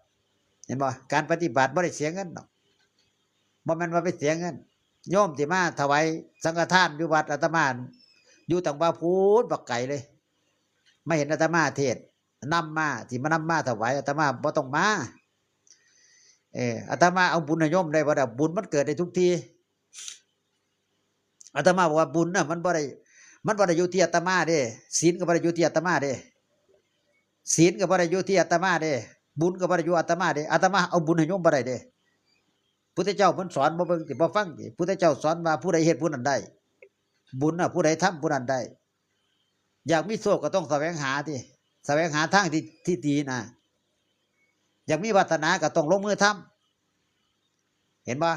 เห็นบ่การปฏิบัติบ่ได้เสียเงินดอกบ่แม่นว่าไปเสียเงินโยมที่มาถวายสังฆทานอยู่วัดอาตมาอยู่ตั้งว่าพูดบักไกลเลยไม่เห็นอาตมาเทศนำมาที่มานำมาถวายอาตมาบ่ต้องมาอาตมาเอาบุญให้โยมได้บ่ได้บุญมันเกิดได้ทุกทีอาตมาบอกว่าบุญน่ะมันบ่ได้อยู่ที่อาตมาเด้ศีลก็บ่ได้อยู่ที่อาตมาเด้ศีลก็บ่ได้อยู่ที่อาตมาเด้บุญก็บ่ได้อยู่อาตมาเด้อาตมาเอาบุญให้โยมบ่ได้เด้พุทธเจ้าเพิ่นสอนบ่เบิ่งสิบ่ฟังสิพุทธเจ้าสอนว่าผู้ใดเฮ็ดผู้นั้นได้บุญน่ะผู้ใดทำผู้นั้นได้อยากมีโชคก็ต้องแสวงหาติแสวงหาทางที่ดีนะอยากมีวาสนาก็ต้องลงมือทำเห็นบ่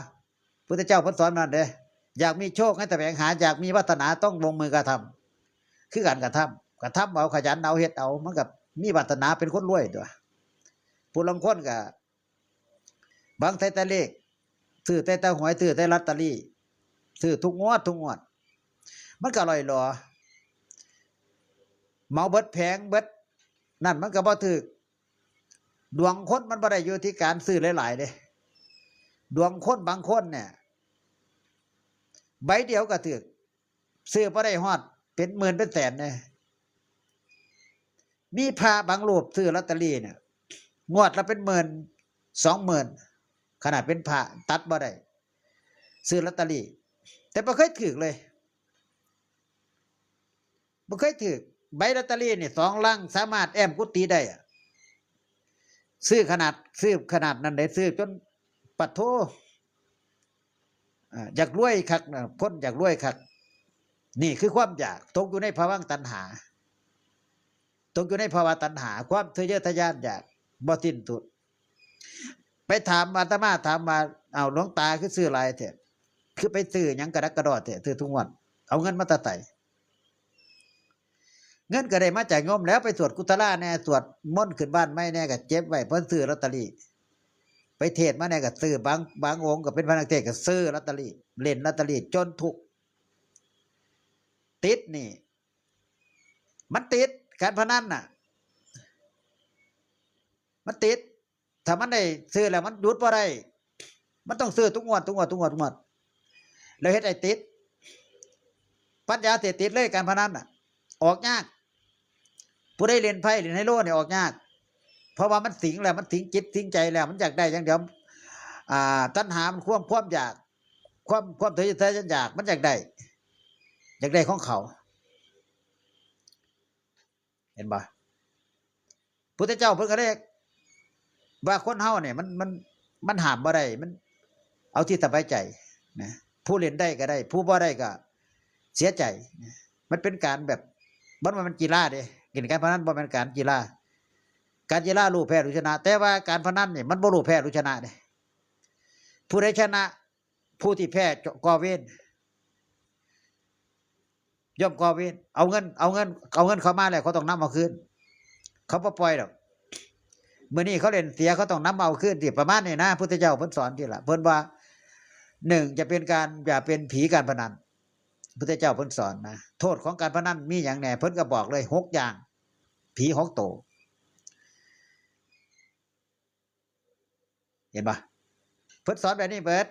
พุทธเจ้าเพิ่นสอนนั่นเด้อยากมีโชคให้แสวงหาอยากมีวาสนาต้องลงมือกระทำคือการกระทำเอาขยันเอาเฮ็ดเอามันก็มีวาสนาเป็นคนรวยตัวผู้ลางคนก็บางแต่เลขซื้อแต่หวยซื้อแต่ลอตเตอรี่ซื้อทุกงวดมันก็ลอยหลอเมาเบิดแผงเบิดนั่นมันก็บ่ถูกดวงคนมันบ่ได้อยู่ที่การซื้อหลายๆเด้ดวงคนบางคนเนี่ยใบเดียวก็ถูกซื้อบ่ได้ฮอดเป็นหมื่นเป็นแสนเด้มีพระบางรูปซื้อลอตเตอรี่เนี่ยงวดละเป็นหมื่น20,000ขนาดเป็นพระตัดบ่ได้ ซื้อลอตเตอรี่แต่บ่เคยถูกเลยบ่เคยถูกใบลอตเตอรี่นี่2ลังสามารถแอมกุฏิได้อะซื้อขนาดนั้นได้ซื้อจนปัดโทอยากรวยคักนะคนอยากรวยคักนี่คือความอยากตกอยู่ในภาวะตัณหาตกอยู่ในภาวะตัณหาความทะเยอทะยานอยากบ่สิ้นสุดไปถามอาตมาถามมาเอาหลวงตาคือซื้ออะไรแท้คือไปซื้อหยังกระดักกระดอแท้ซื้อทุกวันเอาเงินมาแตะไตเงินก็ได้มาจากโยมแล้วไปสวดกุศลาแน่สวดมนต์ขึ้นบ้านไม่แน่ก็เจ็บไว้เพิ่นซื้อลอตเตอรี่ไปเทศมาแน่ก็ซื้อบางองค์ก็เป็นพระนักเทศก็ซื้อลอตเตอรี่เล่นลอตเตอรี่จนทุกติดนี่มันติดการพนันน่ะมันติดถ้ามันได้ซื้อแล้วมันหยุดบ่ได้มันต้องซื้อทุกงวดแล้วเฮ็ดให้ติดปัญญาเสพติดเลยการพนันน่ะออกยากผู้ใดเล่นไพ่เล่นไฮโลเนี่ยออกยากเพราะว่ามันสิงแล้วมันสิงจิตสิงใจแล้วมันอยากได้อย่างเดียวตัณหามันความอยากความทะเยอทะยานอยากมันอยากได้ของเขาเห็นบ่พุทธเจ้าเพิ่นก็ได้ว่าคนเฮาเนี่ยมันห้ามบ่ได้มันเอาที่สบายใจนะผู้เล่นได้ก็ได้ผู้บ่ได้ก็เสียใจมันเป็นการแบบมันกีฬาเด้กินการพนันบ่แม่นการกีฬารู้แพ้รู้ชนะแต่ว่าการพนันนี่มันบ่รู้แพ้รู้ชนะเด้ผู้ใดชนะผู้ที่แพ้ก่อเวรย่อมก่อเวรเอาเงินเขามาแล้วเขาต้องนำเอาคืนเขาบ่ปล่อยดอกมื้อนี้เขาเล่นเสียเขาต้องนำเอาคืนที่ประมาณนี้นะพุทธเจ้าเพิ่นสอนที่ล่ะเพิ่นว่า1จะเป็นการอย่าเป็นผีการพนันพุทธเจ้าเพิ่นสอนนะโทษของการพนันมีหยังแหน่เพิ่นก็บอกเลย6อย่างผี6โตเห็นบ่เพิ่นสอนแบบนี้เบิด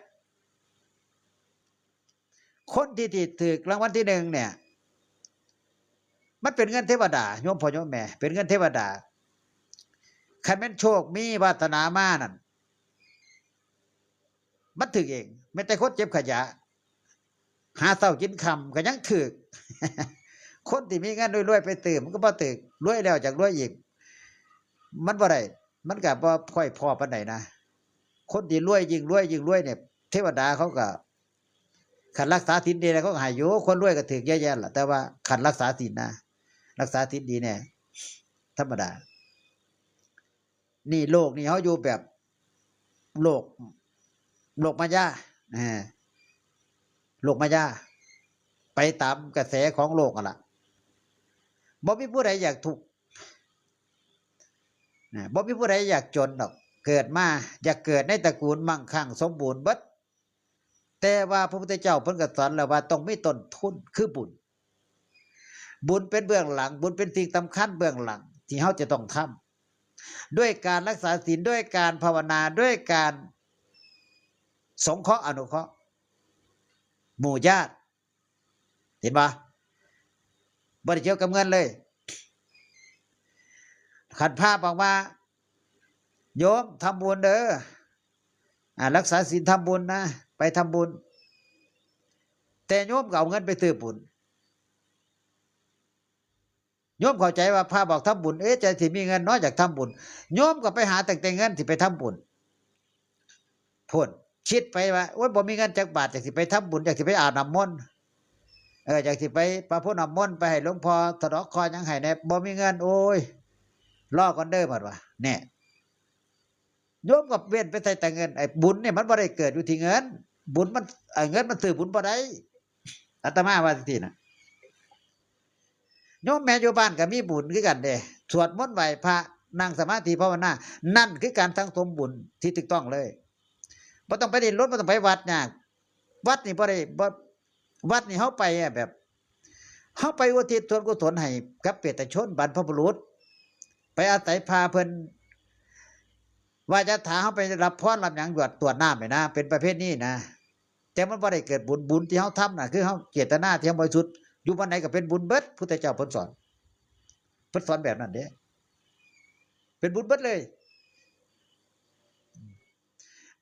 คนที่ถูกรางวัลที่1เนี่ยมันเป็นเงินเทวดาโยมพ่อโยมแม่เป็นเงินเทวดาคันแม่นโชคมีวาสนามานั่นมันถึกเองไม่แต่คนเจ็บขยะหาเช้ากินค่ำก็ยังถึก คนที่มีเงินรวยๆไปตื่มมันก็บ่ตึกรวยแล้วจากรวยอีกมันบ่ได้มันก็บ่ค่อยพอปานใดนะคนที่รวยยิ่งรวยเนี่ยเทวดาเขาก็คันรักษาศีลดีแล้วเขาก็ให้อยู่คนรวยก็ถึกเยอะแยะล่ะแต่ว่าคันรักษาศีลนะรักษาศีลดีแน่ธรรมดานี่โลกนี่เฮาอยู่แบบโลกมายาโลกมายาไปตามกระแสของโลกนั่นล่ะบ่มีผู้ใดอยากทุกข์บ่มีผู้ใดอยากจนดอกเกิดมาอยากเกิดในตระกูลมั่งคั่งสมบูรณ์เบิดแต่ว่าพระพุทธเจ้าเพิ่นก็สอนแล้วว่าต้องมีต้นทุนคือบุญเป็นเบื้องหลังบุญเป็นสิ่งสำคัญเบื้องหลังที่เฮาจะต้องทำด้วยการรักษาศีลด้วยการภาวนาด้วยการสงเคราะห์อนุเคราะห์หมู่ญาติเห็นบ่บ่ได้เกี่ยวกับเงินเลยขันพระบอกว่าโยมทำบุญเด้อรักษาศีลทำบุญนะไปทำบุญแต่โยมก็เอาเงินไปซื้อบุญโยมเข้าใจว่าพระบอกทำบุญใจสิมีเงินน้อยอยากทำบุญโยมก็ไปหาแต่เงินสิไปทำบุญพูดคิดไปว่าโอ๊ยบ่มีเงินจักบาทอยากสิไปทำบุญอยากสิไปอาบน้ำมนต์อยากสิไปประพรมน้ำมนต์ไปให้หลวงพ่อสะเดาะเคราะห์หยังให้แน่บ่มีเงินโอ้ยรอก่อนเด้อบัดว่าแน่โยมก็เว้นไปใส่แต่เงินไอ้บุญเนี่ยมันบ่ได้เกิดอยู่ที่เงินบุญมันเงินมันซื้อบุญบ่ได้อาตมาว่าจังซี่น่ะโยมแม่อยู่บ้านก็มีบุญคือกันเด้สวดมนต์ไหว้พระนั่งสมาธิภาวนานั่นคือการสังสมบุญที่ถูกต้องเลยบ่ต้องไปเดินรถบ่ต้องไปวัดยากวัดนี่บ่ได้วัดนี่เฮาไปแบบเฮาไปอุทิศส่วนกุศลให้กับเปตชนบรรพบุรุษไปอาศัยพาเพิ่นว่าจะถาเฮาไปรับพรรับหยังตรวจน้ำไปนะเป็นประเภทนี้นะแต่มันบ่ได้เกิดบุญที่เฮาทำน่ะคือเฮาเจตนาที่เฮาบริสุทธิ์อยู่วันไหนก็เป็นบุญเบิดพุทธเจ้าเพิ่นสอนแบบนั้นเด้เป็นบุญเบิดเลย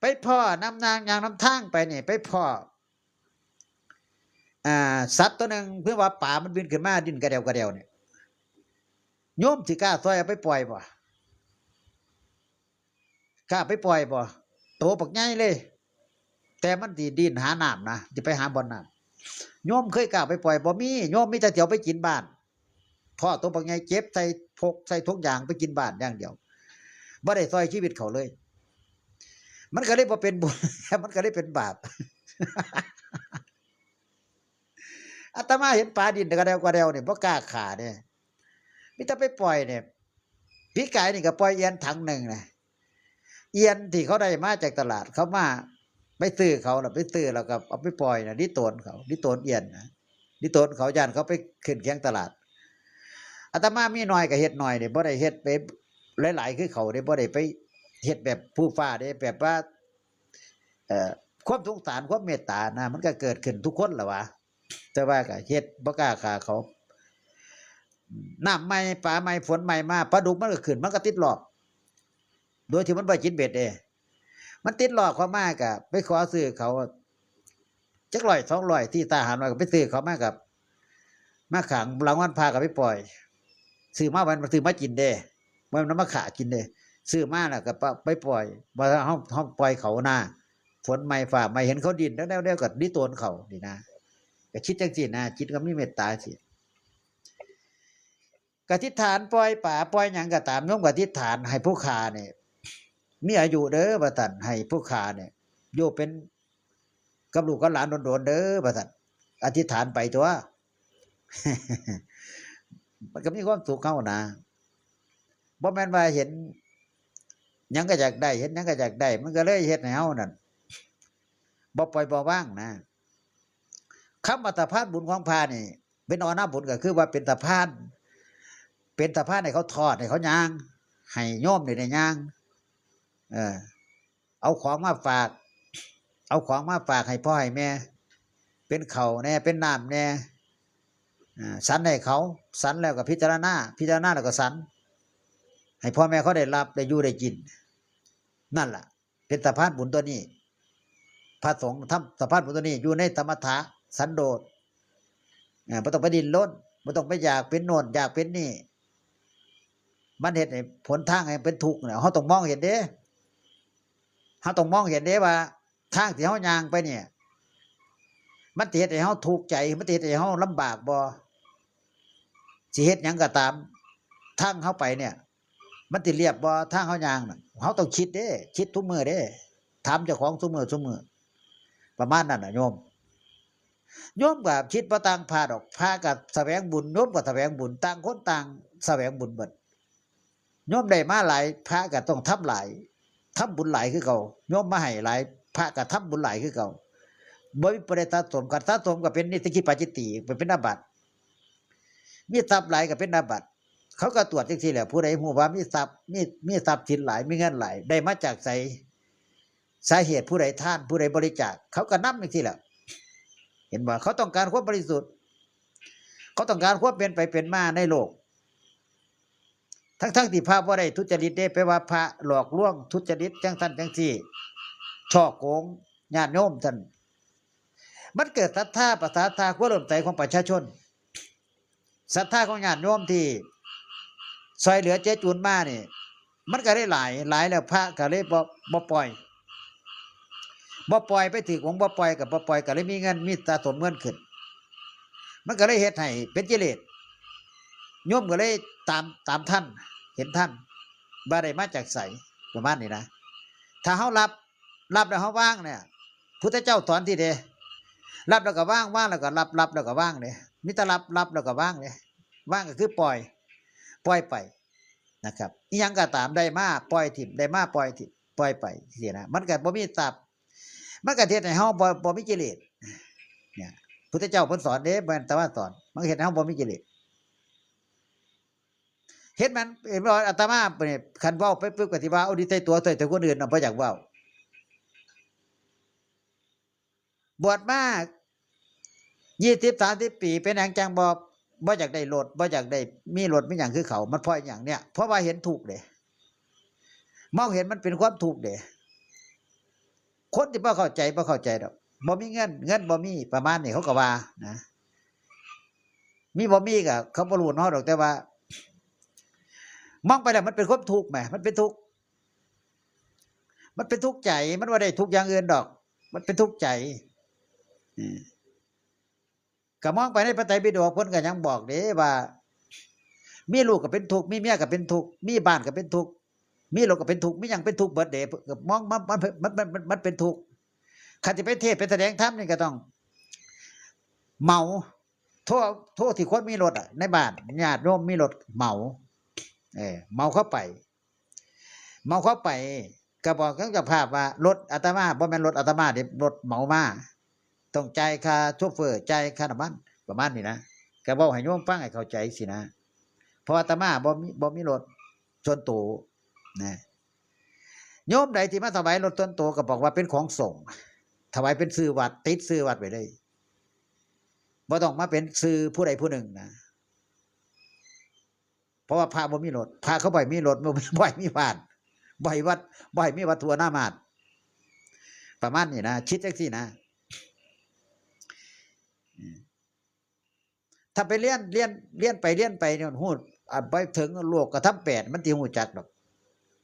ไปพ่อนำนางอย่างนำทางไปนี่ไปพ่อ สัตว์ตัวหนึ่งเพื่อว่าป่ามันบินขึ้นมาดินกระเดวกระเดวเนี่ยโยมสิกล้าซอยเอาไปปล่อยบ่กล้าไปปล่อยบ่โตปักใหญ่เลย แต่มันสิดินหาน้ำนะจะไปหาบ่อน้ำโยมเคยกล้าไปปล่อยบ่มีโยมมีแต่เดี๋ยวไปกินบ้านพ่อตัวปักใหญ่เก็บใส่พกใส่ทุกอย่างไปกินบ้านอย่างเดียวบ่ได้ซอยชีวิตเขาเลยมันก็เลยบ่เป็นบุญ มันก็เลยเป็นบาป อาตมาเห็นปลาดินกระเดวกระเดวเนี่ยบ่กล้าขาเนี่ยมิถ้าไปปล่อยเนี่ยพี่ไก่นี่ก็ปล่อยเอียนถังหนึ่งนะเอียนที่เขาได้มาจากตลาดเขามาไปซื้อเขาแล้วไปซื้อแล้วก็เอาไปปล่อยนะดิโตนเขาดิโตนเอียนนะดิโตนเขาย่านเขาไปขึ้นเคียงตลาดอาตมามีน้อยก็เฮ็ดน้อยเนี่ยบ่ได้เฮ็ดไปหลายๆคือเขาได้บ่ได้ไปเฮ็ดแบบผู้ฟ้าได้แบบว่าความสงสารความเมตตานะมันก็เกิดขึ้นทุกคนแหละวะแต่ว่าก็เฮ็ดบ่กล้าฆ่าเขาน้ำใหม่ปลาใหม่ฝนใหม่มาปลาดุกมันก็ขึ้นมันก็ติดหลอกโดยที่มันบ่กินเบ็ดเด้มันติดหลอกเขามากอะไปขอซื้อเขาจัก100 200ที่ตาหารว่าก็ไปซื้อเขามากับมาขังรางวัลพากับไปปล่อยซื้อมามันซื้อมากินเด้มันมาขากินเด้ซื้อมาแล้วก็ไปปล่อยว่าเฮาปล่อยเขาหน้าฝนใหม่ฟ้าใหม่เห็นเขาดินแล้วก็ดิโตนเขานี่นะก็คิดจังซี่นะคิดก็มีเมตตาสิกฐิฐานปล่อยป่าปล่อยหยังก็ตามโยมกฐิฐานให้ผู้ฆ่าเนี่ยมีอายุเด้อว่าซั่นให้ผู้ฆ่าเนี่ยอยู่เป็นกับลูกกับหลานโดนๆเด้อว่าซั่นอธิษฐานไปตัว มันก็มีความสุขเฮานะบ่แม่นว่าเห็นหยังก็อยากได้เห็นหยังก็อยากได้มันก็เลยเฮ็ดให้เฮานั่นบ่ปล่อยบ่วางนะคำว่าสะพานบุญของพระนี่เป็นอนาบุญก็คือว่าเป็นสะพานให้เขาทอดให้เขาย่างให้โยมได้ย่างเอาของมาฝากให้พ่อให้แม่เป็นข้าวแน่เป็นน้ำแน่สันให้เขาสันแล้วก็พิจารณาแล้วก็สันให้พ่อแม่เขาได้รับได้อยู่ได้กินนั่นล่ะเป็นสะพานบุญตัวนี้พระสงฆ์ทำสะพานบุญตัวนี้อยู่ในธรรมถะสันโดษบ่ต้องไปดิ้นรนบ่ต้องไปอยากเป็นโน่นอยากเป็นนี่มันเฮ็ดให้ผลทางให้เป็นทุกข์เนี่ยเฮาต้องมองเห็นเด้ว่าทางที่เฮาย่างไปเนี่ยมันสิเฮ็ดให้เฮาทุกข์ใจมันสิเฮ็ดให้เฮาลำบากบ่สิเฮ็ดหยังก็ตามทางเฮาไปเนี่ยมันสิเรียบบ่ทางเฮาย่างน่ะเฮาต้องคิดเด้คิดทุกมื้อเด้ถามเจ้าของทุกมื้อประมาณนั้นน่ะโยมก็คิดบ่ต่างพาดอกพาก็แสวงบุญโยมก็แสวงบุญต่างคนต่างแสวงบุญเบิดโยมได้มาหลายพระก็ต้องทำหลายทำบุญหลายคือเก่าโยมมาให้หลายพระก็ทำบุญหลายคือเก่าบ่มีประเดสะสมกันสะสมก็เป็นนิสกิปาจิตติเป็นอาบัติมีทรัพย์หลายก็เป็นอาบัติเขาก็ตรวจจังซี่แหละผู้ใดฮู้ว่ามีทรัพย์สินหลายมีเงินหลายได้มาจากไสสาเหตุผู้ใดทานผู้ใดบริจาคเขาก็นำจังซี่แหละเห็นบ่เขาต้องการความบริสุทธิ์เขาต้องการความเป็นไปเป็นมาในโลกทั้งที่พระบ่ได้ทุจริตได้แปลว่าพระหลอกลวงทุจริตจังซั่นจังซี่ช่อโกงญาติโยมท่านมันเกิดศรัทธาประสาทาความเลื่อมใสของประชาชนศรัทธาของญาติโยมที่ซอยเหลือเจ๊จูนมานี่มันก็ได้หลายแล้วพระก็เลยบ่ปล่อยไปถึงของบ่ปล่อยก็เลยมีเงินมีสะสมเงินขึ้นมันก็เลยเฮ็ดให้เป็นกิเลสโยมก็เลยตามท่านเห็นท่านบ่ได้มาจากไสประมาณนี้นะถ้าเฮารับแล้วเฮาว่างเนี่ยพุทธเจ้าสอนที่เดรับแล้วก็ว่างแล้วก็รับแล้วก็ว่างเด้มีแต่รับแล้วก็ว่างเด้ว่างก็คือปล่อยไปนะครับอีหยังก็ตามได้มาปล่อยถิ่มได้มาปล่อยถิ่มปล่อยไปสินะมันก็บ่มีทรัพย์มันก็เฮ็ดให้เฮาบ่มีกิเลสเนี่ยพุทธเจ้าเพิ่นสอนเด้บ่แม่นแต่ว่าสอนมันเฮ็ดให้เฮาบ่มีกิเลสเฮ็ดมันเห็นบ่อาตมาเนี่ยคันเว้าไปปึ๊บก็สิว่าเอาดีใส่ตัวใส่แต่คนอื่นน่ะบ่อยากเว้าบวชมา20-30 ปีเป็นหยังจังบ่อยากได้รถบ่อยากได้มีรถมีหยังคือเขามันเพราะหยังเนี่ยเพราะว่าเห็นทุกข์เด้มองเห็นมันเป็นความทุกข์เด้คนที่บ่เข้าใจดอก บ่มีเงินเงินบ่มีประมาณนี้เขาก็ว่านะมีบ่มีก็เขาบ่รู้เนาะดอกแต่ว่ามองไปแล้วมันเป็นความทุกข์แหมมันเป็นทุกข์มันเป็นทุกข์ใจมันบ่ได้ทุกข์อย่างอื่นดอกมันเป็นทุกข์ใจก็มองไปในพระไตรปิฎกเพิ่นก็ยังบอกเด้ว่ามีลูกก็เป็นทุกข์มีเมียก็เป็นทุกข์มีบ้านก็เป็นทุกข์มีรถก็เป็นทุกข์มีหยังเป็นทุกข์เบิดเด้ก็มองมันเป็นทุกข์คันสิไปเทศน์ไปแสดงธรรมนี่ก็ต้องเหมาโทษที่คนมีรถในบ้านญาติโยมมีรถเหมาเหมาเข้าไปก็บอกกับเจ้าภาพว่ารถอาตมาบ่แม่นรถอาตมาเด้รถเหมามาต้องจ่ายค่าโชเฟอร์จ่ายค่าน้ำมันประมาณนี้นะก็เว้าให้โยมฟังให้เข้าใจสินะเพราะอาตมาบ่มีรถส่วนตัวนะโยมใดที่มาถวายรถส่วนตัวก็บอกว่าเป็นของสงฆ์ถวายเป็นชื่อวัดติดชื่อวัดไว้เลยบ่ต้องมาเป็นชื่อผู้ใดผู้หนึ่งนะเพราะว่าพระบ่มีรถพระเขาบ่มีรถบ่มีบ้านบ่วัดบ่มีวัตถุอนามาตประมาณนี้นะคิดจังซี่นะถ้าไปเรียนไปเนี่ยฮู้ไปถึงโลกกระทำ8มันสิฮู้จักดอก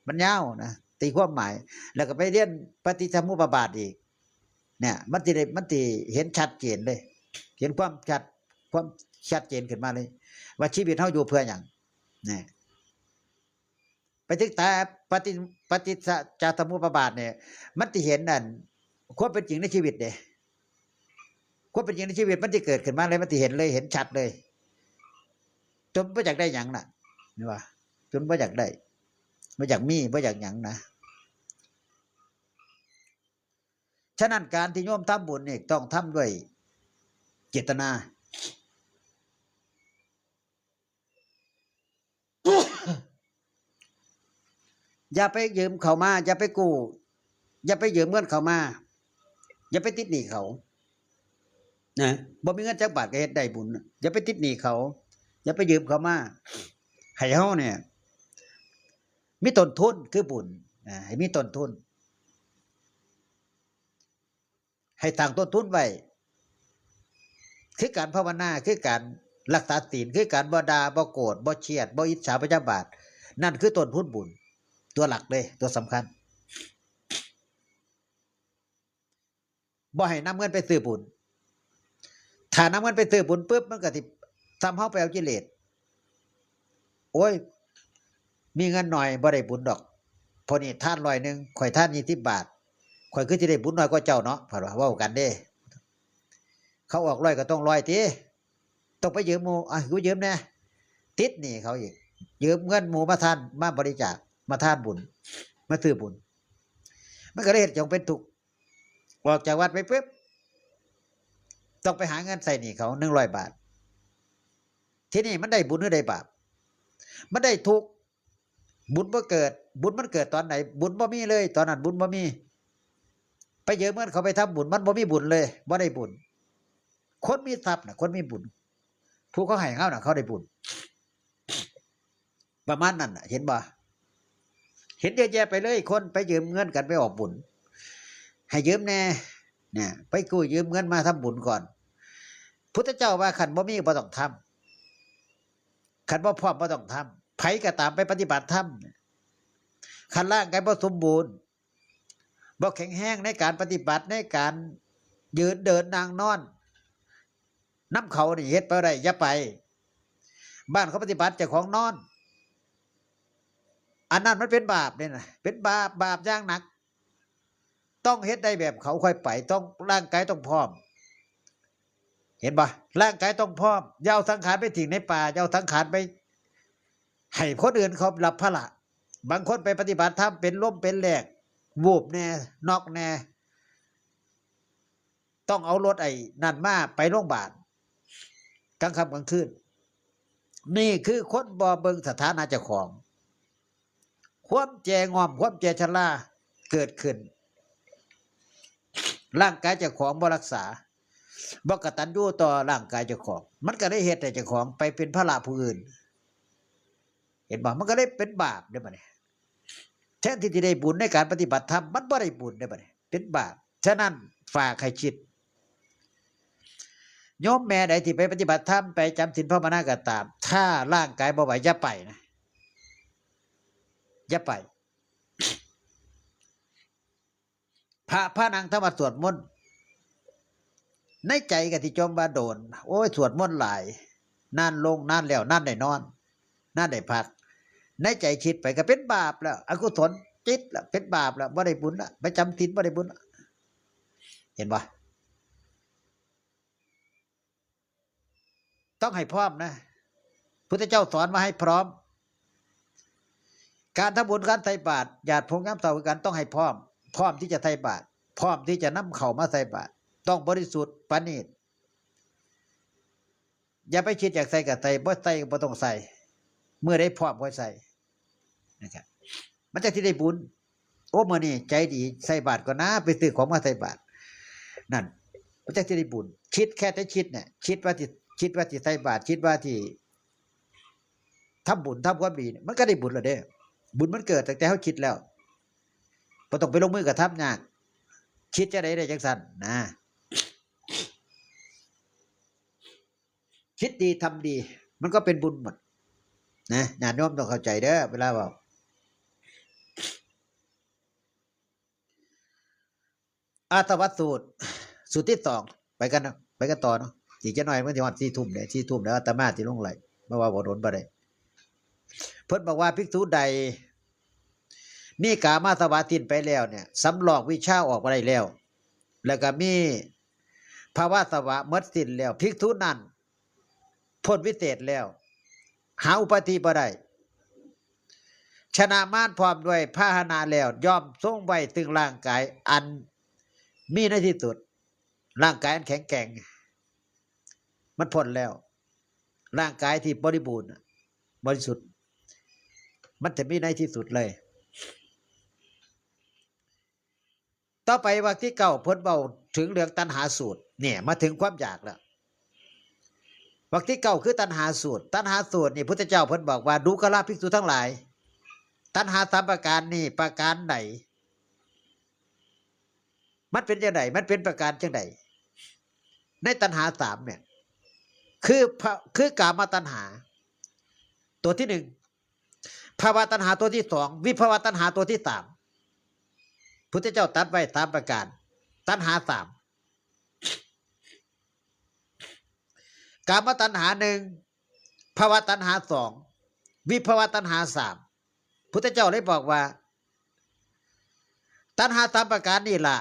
มันยาวนะตีความหมายแล้วก็ไปเรียนปฏิสัมมุปบาทอีกเนี่ยมันสิเห็นชัดเจนเลยเห็นความชัดเจนขึ้นมาเลยว่าชีวิตเฮาอยู่เพื่อหยังนี่ไปถึงแต่ปฏิจจสมุปบาทเนี่ยมันสิเห็นนั่นความเป็นจริงในชีวิตเด้ความเป็นจริงในชีวิตมันสิเกิดขึ้นมาเลยมันสิเห็นเลยเห็นชัดเลยจนบ่อยากได้หยังน่ะนี่ว่าจนบ่อยากได้บ่อยากมีบ่อยากหยังนะฉะนั้นการที่โยมทำบุญนี่ต้องทำด้วยเจตนาอย่าไปยืมเขามาอย่าไปกู้อย่าไปยืมเงินเขามาอย่าไปติดหนี้เขานะบ่มีเงินจักบาทก็เฮ็ดได้บุญอย่าไปติดหนี้เขาอย่าไปยืมเขามาให้เฮาเนี่ยมีต้นทุนคือบุญให้มีต้นทุนให้ตั้งต้นทุนไว้คือการภาวนาคือการรักษาศีลคือการบ่ด่าบ่โกรธบ่เชียดบ่อิจฉาพยาบาทนั่นคือต้นทุนบุญตัวหลักเลยตัวสำคัญบ่ให้นำเงินไปซื้อบุญถ้านำเงินไปซื้อบุญปุ๊บมันก็สิทำเฮาไปเอากิเลสโอ้ยมีเงินหน่อยบ่ได้บุญดอกพอนี่ทาน100นึงข่อยทาน20 บาทข่อยคือสิได้บุญน้อยกว่าเจ้าเนาะเพิ่นว่าเว้ากันเด้เขาออก100ก็ต้อง100ติต้องไปยืมหมู่กูยืมแน่ติดหนี้เขาอีกยืมเงินหมู่มาทานมาบริจาคมาทานบุญมาซื้อบุญมันก็เลยเฮ็ดจังเป็นทุกข์ออกจากวัดไปปึ๊บต้องไปหาเงินใส่หนี้เขา100 บาททีนี้มันได้บุญหรือได้บาปมันได้ทุกข์บุญบ่เกิดบุญมันเกิดตอนไหนบุญบ่มีเลยตอนนั้นบุญบ่มีไปยืมเงินเขาไปทำบุญมันบ่มีบุญเลยบ่ได้บุญคนมีทรัพย์น่ะคนมีบุญผู้เขาให้เขาน่ะเขาได้บุญประมาณนั้นน่ะเห็นบ่เห็นเยอะแยะไปเลยคนไปยืมเงินกันไปออกบุญให้ยืมแน่เนี่ยไปกู้ยืมเงินมาทำบุญก่อนพุทธเจ้าว่าขันบ่มีบ่ต้องทำขันบ่พร้อมบ่ต้องทำไผก็ตามไปปฏิบัติธรรมขันร่างกายบ่สมบูรณ์บ่แข็งแรงในการปฏิบัติในการยืนเดินนั่งนอนน้ำเขานี่เฮ็ดไปได้อย่าไปบ้านเขาปฏิบัติเจ้าของนอนอันนั้นมันเป็นบาปเนี่ยนะเป็นบาปอย่างหนักต้องเฮ็ดได้แบบเขาค่อยไปต้องร่างกายต้องพร้อมเห็นปะร่างกายต้องพร้อมอย่าเอาสังขารไปทิ้งในป่าอย่าเอาสังขารไปให้คนอื่นเขารับภาระบางคนไปปฏิบัติธรรมเป็นล้มเป็นแหลกวูบแน่นอกแน่ต้องเอารถไอ้นั่นมาไปโรงพยาบาลกลางค่ำกลางคืนนี่คือคนบ่เบิ่งสถานะเจ้าของความแจงอมความแจชราเกิดขึ้นร่างกายเจ้าของบ่รักษาบ่กตัญญูต่อร่างกายเจ้าของมันก็ได้เฮ็ดให้เจ้าของไปเป็นภาระผู้อื่นเห็นบ่มันก็ได้เป็นบาปได้บัดนี้แทนที่จะได้บุญในการปฏิบัติธรรมมันบ่ได้บุญได้บัดนี้เป็นบาปฉะนั้นฝากให้คิด โยมแม่ใดที่ไปปฏิบัติธรรมไปจำศีลภาวนาก็ตามถ้าร่างกายบ่ไหวอย่าไปนะอย่าไปพระนางธรรมสวดมนต์ในใจก็ที่จมว่าโดนโอ้ยสวดมนต์หลายนานลงนานแล้วนานได้นอนนานได้พักในใจคิดไปก็เป็นบาปแล้วอกุศลจิตละเป็นบาปแล้วบ่ได้บุญละไปจำศีลบ่ได้บุญละเห็นบ่ต้องให้พร้อมนะพุทธเจ้าสอนมาให้พร้อมการทำบุญการใส่บาตรญาติพงย้ำเสากันต้องให้พร้อมพร้อมที่จะใส่บาตรพร้อมที่จะนำเข้ามาใส่บาตรต้องบริสุทธิ์ปานีตอย่าไปคิดอยากใส่กับใส่บ่ใส่ก็บ่ต้องใส่เมื่อได้พร้อมก็ใส่นะครับมันจะที่ได้บุญโอ้มื้อนี้ใจดีใส่บาตรก็นะไปซื้อของมาใส่บาตรนั่นมันจะที่ได้บุญคิดแค่แต่คิดเนี่ยคิดว่าที่ใส่บาตรคิดว่าที่ทำบุญทำความดีมันก็ได้บุญแล้วเด้บุญมันเกิดตั้งแต่เฮาคิดแล้วบ่ต้องไปลงมือกระทำยากคิดจะได้จังซั่นนะคิดดีทำดีมันก็เป็นบุญหมดนะญาติโยมต้องเข้าใจเด้อเวลาเว้าอาตวัตสูตรสูตรที่2ไปกันต่อเนาะอีกจักหน่อยมันสิฮอด 4 ทุ่มเด้4 ทุ่มแล้วอาตมาสิลงไลฟ์บ่ว่าบ่โดนบ่ได้เพิ่นบอกว่าภิกษุใดมีกามาสมาธิไปแล้วเนี่ยสำรอกวิชาออกมาได้แล้วแล้วก็มีภาวะสวะหมดสิ้นแล้วภิกษุนั้นพ้นวิเศษแล้วหาอุปธิบ่ได้ชนะมารพร้อมด้วยพาหนะแล้วย่อมทรงไว้ถึงร่างกายอันมีในที่สุดร่างกายอันแข็งแกร่งมันพ้นแล้วร่างกายที่บริบูรณ์บริสุทธิ์มันจะมีในที่สุดเลยต่อไปวรรคที่9เพิ่นเว้าถึงเรื่องตัณหาสูตรเนี่ยมาถึงความอยากแล้ววรรคที่9คือตัณหาสูตรนี่พุทธเจ้าเพิ่นบอกว่าดูกะลาภิกษุทั้งหลายตัณหา3ประการนี่ประการใดมันเป็นจังไดมันเป็นประการจังไดในตัณหา3เนี่ยคือกามตัณหาตัวที่1ภาวะตัณหาตัวที่2วิภาวะตัณหาตัวที่3พุทธเจ้าตรัสไว้3ประการตัณหา3กามตัณหา1ภาวะตัณหา2วิภาวะตัณหา3พุทธเจ้าได้บอกว่าตัณหา3ประการนี่ล่ะ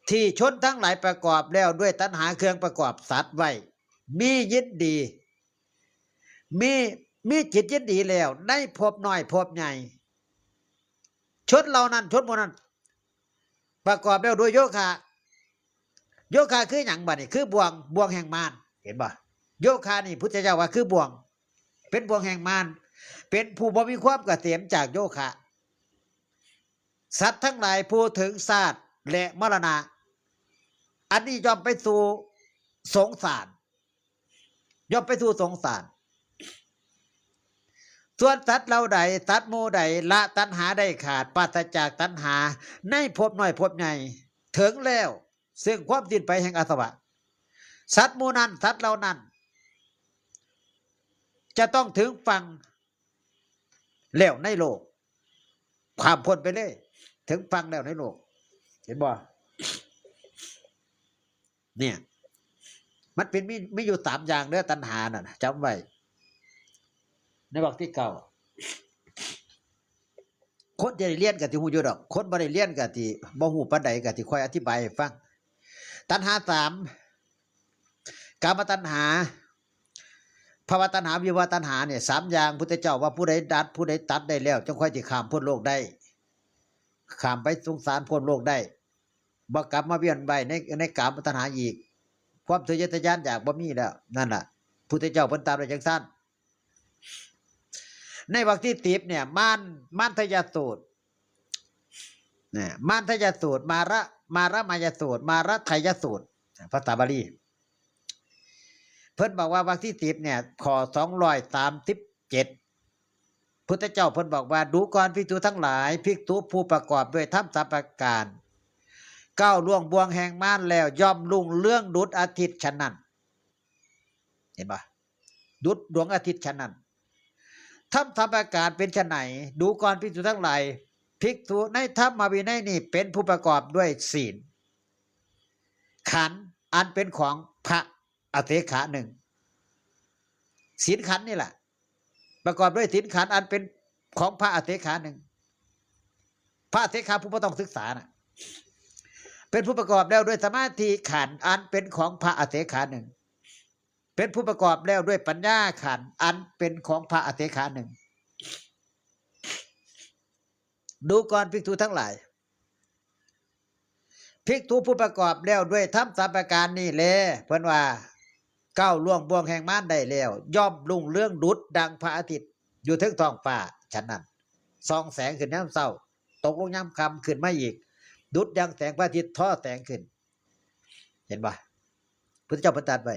ที่ชนทั้งหลายประกอบแล้วด้วยตัณหาเครื่องประกอบสัตว์ไว้มียินดีมีจิตยินดีแล้วในภพน้อยภพใหญ่ชนเหล่านั้นชนหมู่นั้นประกอบแล้วด้วยโยคะคือหยังบัดนี้คือบ่วงแห่งมารเห็นบ่โยคะนี่พุทธเจ้าว่าคือบ่วงเป็นบ่วงแห่งมารเป็นผู้บ่มีความเกษมจากโยคะสัตว์ทั้งหลายผู้ถึงชาติและมรณะอันนี้ย่อมไปสู่สงสารย่อมไปสู่สงสารส่วนสัตว์เราใดสัตว์หมู่ใดละตัณหาได้ขาดปราศจากตัณหาในภพน้อยภพใหญ่ถึงแล้วซึ่งความสิ้นไปแห่งอาสวะสัตว์หมู่นั้นสัตว์เหล่านั้นจะต้องถึงฝั่งแล้วในโลกความพ้นไปเลยถึงฝั่งแล้วในโลกเห็นบ่เนี่ยมันเป็นมีอยู่3อย่างเด้อตัณหาน่ะจำไว้ในวรรคที่9คนจะได้เรียนก็สิฮู้อยู่ดอกคนบ่ได้เรียนก็สิบ่ฮู้ปานใดก็สิค่อยอธิบายให้ฟังตัณหา3กามตัณหาภวตัณหาวิภวตัณหาเนี่ย3อย่างพุทธเจ้าว่าผู้ใดตัดได้แล้วจึงค่อยสิข้ามพ้นโลกได้ข้ามไปสงสารพ้นโลกได้บ่กลับมาเวียนว่ายในกามตัณหาอีกความทะเยอทะยานอยากบ่มีแล้วนั่นล่ะพุทธเจ้าเพิ่นตามไว้จังซั่นในวรรคที่10เนี่ยมานทยสูตรเนี่ยมานทยสูตรมาระมายสูตรมาระไทยสูตรภาษาบาลีเพิ่นบอกว่าวรรคที่10เนี่ยข้อ237พุทธเจ้าเพิ่นบอกว่าดูก่อนภิกษุทั้งหลายภิกษุผู้ประกอบด้วยธรรม3ประการ ก้าวล่วงบ่วงแห่งมารแล้วย่อมรุ่งเรื่องดุจอาทิตย์ฉะนั้นเห็นปะดุจดวงอาทิตย์ฉะนั้นทำประกาศเป็นฉะไหนดูก่อนภิกษุทั้งหลายภิกษุในธรรมวินัยนี่เป็นผู้ประกอบด้วยศีลขันธ์อันเป็นของพระอเถขะหนึ่งศีลขันธ์นี่แหละประกอบด้วยศีลขันธ์อันเป็นของพระอเถขะหนึ่งพระอเถขะผู้บ่ต้องศึกษานะเป็นผู้ประกอบแล้วด้วยสมาธิขันธ์อันเป็นของพระอเถขะหนึ่งเป็นผู้ประกอบแล้วด้วยปัญญาขันธ์อันเป็นของพระอเถขะหนึ่งดูก่อนภิกษุทั้งหลายภิกษุผู้ประกอบแล้วด้วยธรรมสามประการนี่แลเพิ่นว่าก้าวล่วงบ่วงแห่งมารได้แล้วย่อมรุ่งเรืองดุจดังพระอาทิตย์อยู่ถึงท้องฟ้าฉะนั้นส่องแสงขึ้นยามเช้าตกลงยามค่ำขึ้นมาอีกดุจดังแสงพระอาทิตย์ทอแสงขึ้นเห็นบ่พุทธเจ้าประทานไว้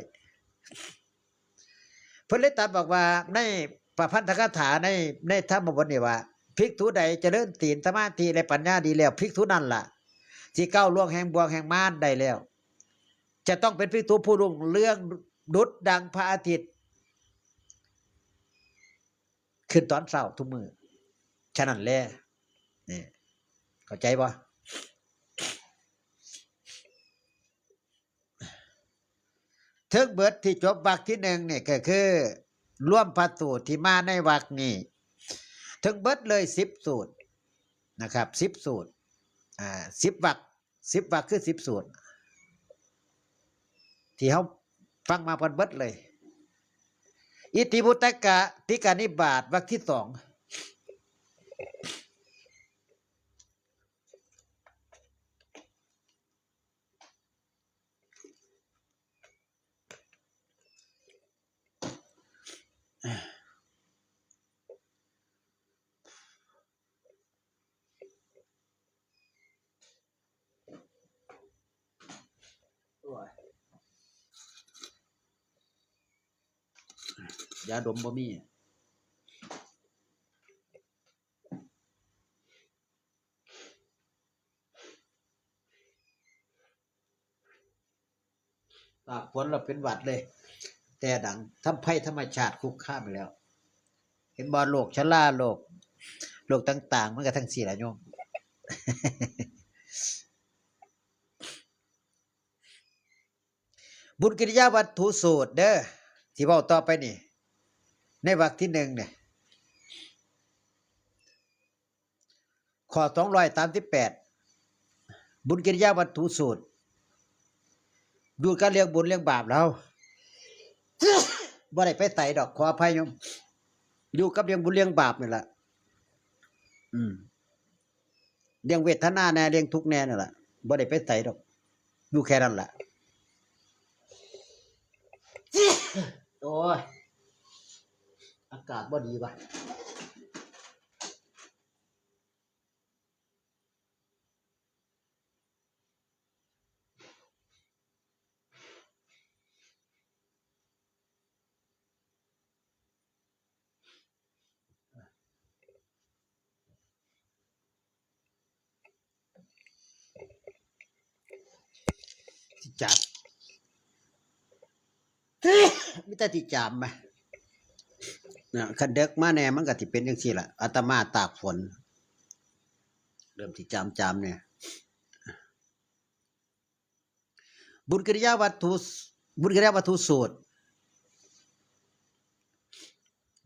เพิ่นเลยตรัสบอกว่าในพระพันธกถาในธรรมบทนี่ว่าภิกษุใดเจริญศีลสมาธิและปัญญาดีแล้วภิกษุนั่นล่ะที่ก้าวล่วงแห่งบ่วงแห่งมารได้แล้วจะต้องเป็นภิกษุผู้รุ่งเรืองดุจดังพระอาทิตย์ขึ้นตอนเช้าทุกมื้อฉะนั้นแลนี่เข้าใจบ่ถึงเบิดที่จบวรรคที่1นี่ก็คือร่วมพระสูตรที่มาในวรรคนี้ถึงเบิดเลย10สูตรนะครับ10สูตร10วรรค10วรรคคือ10สูตรที่เฮาฟังมาเบิดเลยอิติพุตตกะติกานิบาตวรรคที่2ยาดมบ่มีตากฝนเราเป็นหวัดเลยแต่ดังทำภัยธรรมชาติคุกคามไปแล้วเห็นบ่โรคชราโรคต่างๆมันก็ทั้ง4ล่ะโยม บุญกิริยาวัตถุสูตรเด้อที่เว้าต่อไปนี่ในวรรคที่1เนี่ยข้อ238บุญกิริยาวัตถุสูตรดูการเลี้ยงบุญเลี้ยงบาปแล้ว บ่ได้ไปไต่ดอกขออภัยโยมอยู่กับเลี้ยงบุญเลี้ยงบาปนี่ล่ะเลี้ยงเวทนาแน่เลี้ยงทุกข์แน่นั่นล่ะบ่ได้ไปไต่ดอกอยู่แค่นั้นล่ะโอ้ยอากาศบ่ดีว่ะที่จับมีแต่ที่จามไหมเนี่ยคันเด็กมาแน่มันก็สิเป็นจังซี่ล่ะอาตมาตากฝนเริ่มที่จามเนี่ยบุญกิริยาวัตถุสูตร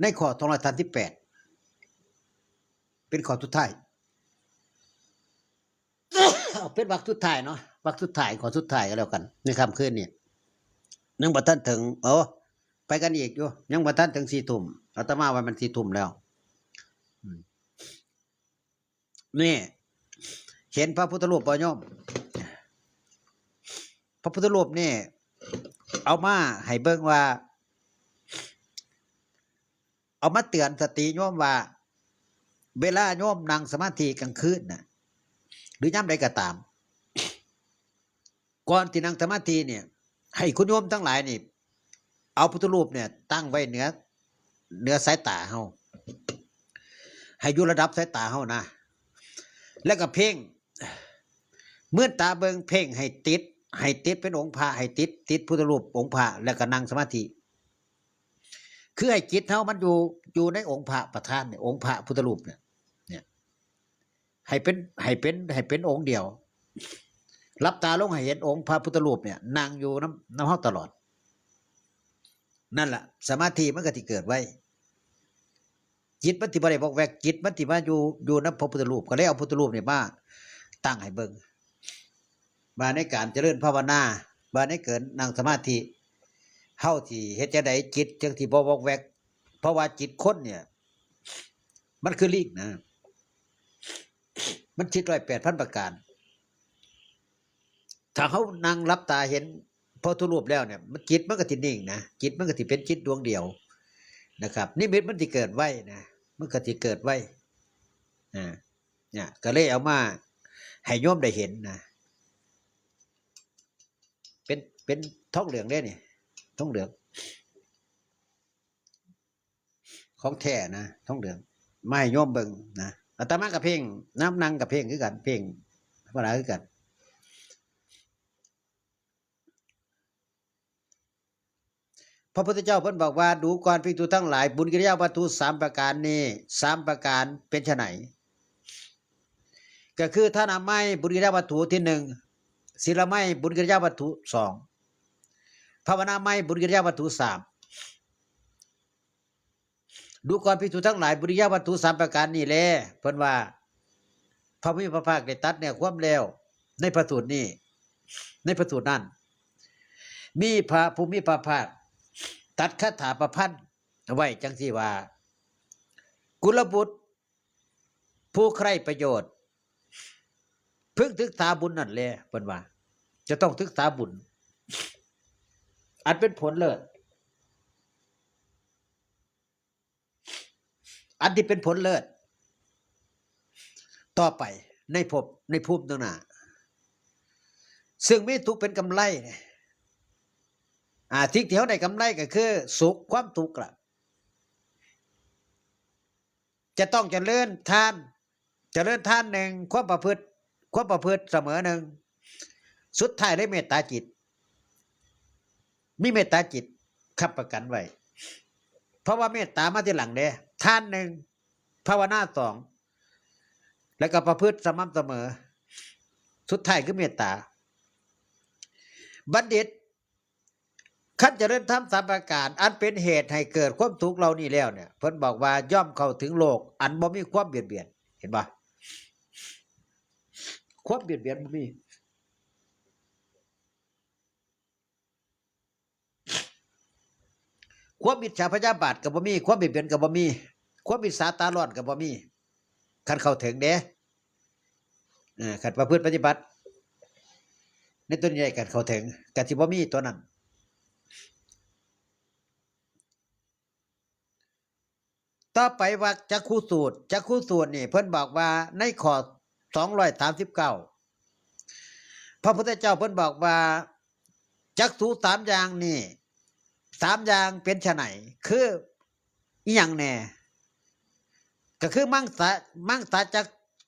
ในข้อ238เป็นข้อสุดท้ายเป็นวรรคสุดท้ายเนาะวรรคสุดท้ายข้อสุดท้ายก็แล้วกันในค่ำคืนนี้ยังบ่ทันถึงไปกันอีกอยู่ยังบ่ทันถึง4 ทุ่มอาตมาว่ามัน4 ทุ่มแล้วนี่เห็นพระพุทธรูปบ่โยมพระพุทธรูปนี่เอามาให้เบิ่งว่าเอามาเตือนสติโยมว่าเวลาโยมนั่งสมาธิกลางคืนน่ะหรือยามใดก็ตามก่อนที่นั่งสมาธิเนี่ยให้คุณโยมทั้งหลายนี่เอาพุทธรูปเนี่ยตั้งไว้เหนือสายตาเฮาให้อยู่ระดับสายตาเฮานะแล้วก็เพ่ง เมื่อตาเบิงเพ่งให้ติดเป็นองค์พระให้ติดพุทธรูปองค์พระแล้วก็นั่งสมาธิคือให้จิตเฮามันอยู่ในองค์พระประธานเนี่ยองค์พระพุทธรูปเนี่ยให้เป็นองค์เดียวรับตาลงให้เห็นองค์พระพุทธรูปเนี่ยนั่งอยู่น้ำเฮาตลอดนั่นแหละสมาธิมันก็ที่เกิดไว้จิตมันที่บ่ได้บอกแวกจิตมันที่มาอยู่น้ำพระพุทธรูปก็เลยเอาพุทธรูปเนี่ยมาตั้งให้เบิ่งมาในการเจริญภาวนามาในเกิดนั่งสมาธิเฮาที่เฮ็ดจังได๋จิตจังที่บ่วอกแวกเพราะว่าจิตคนเนี่ยมันคือลิงนะมันคิด108,000ประการถ้าเขานั่งรับตาเห็นพระพุทธรูปแล้วเนี่ยมันจิตมันก็สินิ่งนะจิตมันก็สิเป็นจิตดวงเดียวนะครับนิมิตมันสิเกิดไว้นะมันก็สิเกิดไว้เนี่ยก็เลยเอามาให้โยมได้เห็นนะเป็นทองเหลืองได้นี่ทองเหลืองของแท้นะทองเหลืองไม่โยมเบิ่งนะอาตมากับเพ่งน้ำนั่งกับเพ่งคือกันเพ่งธรรมดาคือกันพระพุทธเจ้าเพิ่นบอกว่าดูก่อนภิกษุทั้งหลายบุญกิริยาวัตถุ3ประการนี้3ประการเป็นไฉนก็คือท่านาไม้บุญกิริยาวัตถุที่1ศีลไม้บุญกิริยาวัตถุ2ภาวนาไม้บุญกิริยาวัตถุ3ดูก่อนภิกษุทั้งหลายบุญกิริยาวัตถุ3ประการนี้แลเพิ่นว่าพระผู้มีพระภาคได้ตัดเนี่ยความแล้วในพระสูตรนี้ในพระสูตรนั้นมีพระผู้มีพระภาคตัดคาถาประพันธ์ไว้จังซี่ว่ากุลบุตรผู้ใคร่ประโยชน์พึงศึกษาบุญนั่นแหละเพิ่นว่าจะต้องศึกษาบุญอันเป็นผลเลิศอันที่เป็นผลเลิศต่อไปในภพในภูมิต่างหน้าซึ่งมีทุกข์เป็นกำไรทิ้งที่เขาได้กำไรก็คือสุขความทุกข์ล่ะจะต้องเจริญทานหนึ่งความประพฤติเสมอหนึ่งสุดท้ายได้เมตตาจิตมีเมตตาจิตค้ำประกันไว้เพราะว่าเมตตามาที่หลังเด้ทานหนึ่งภาวนา2แล้วก็ประพฤติสม่ำเสมอสุดท้ายคือเมตตาบัณฑิตขั้นเจริญธรรม3ประการอันเป็นเหตุให้เกิดความทุกข์เหล่านี้แล้วเนี่ยเพิ่นบอกว่าย่อมเข้าถึงโลกอันบ่มีความเบียดเบียนเห็นป่ะความเบียดเบียนบ่มีความมิจฉาพยาบาทก็บ่มีความเบียดเบียนก็บ่มีความมิจฉาตาร้อนก็บ่มีคันเข้าถึงเด้คันประพฤติปฏิบัติในตัวใหญ่กันเข้าถึงก็สิบ่มีตัวนั้นต่อไปว่าจักขุสูตรนี่เพิ่นบอกว่าในข้อ239พระพุทธเจ้าเพิ่นบอกว่าจักขุ3อย่างนี่3อย่างเป็นไฉนคืออีหยังแน่ก็คือมังสา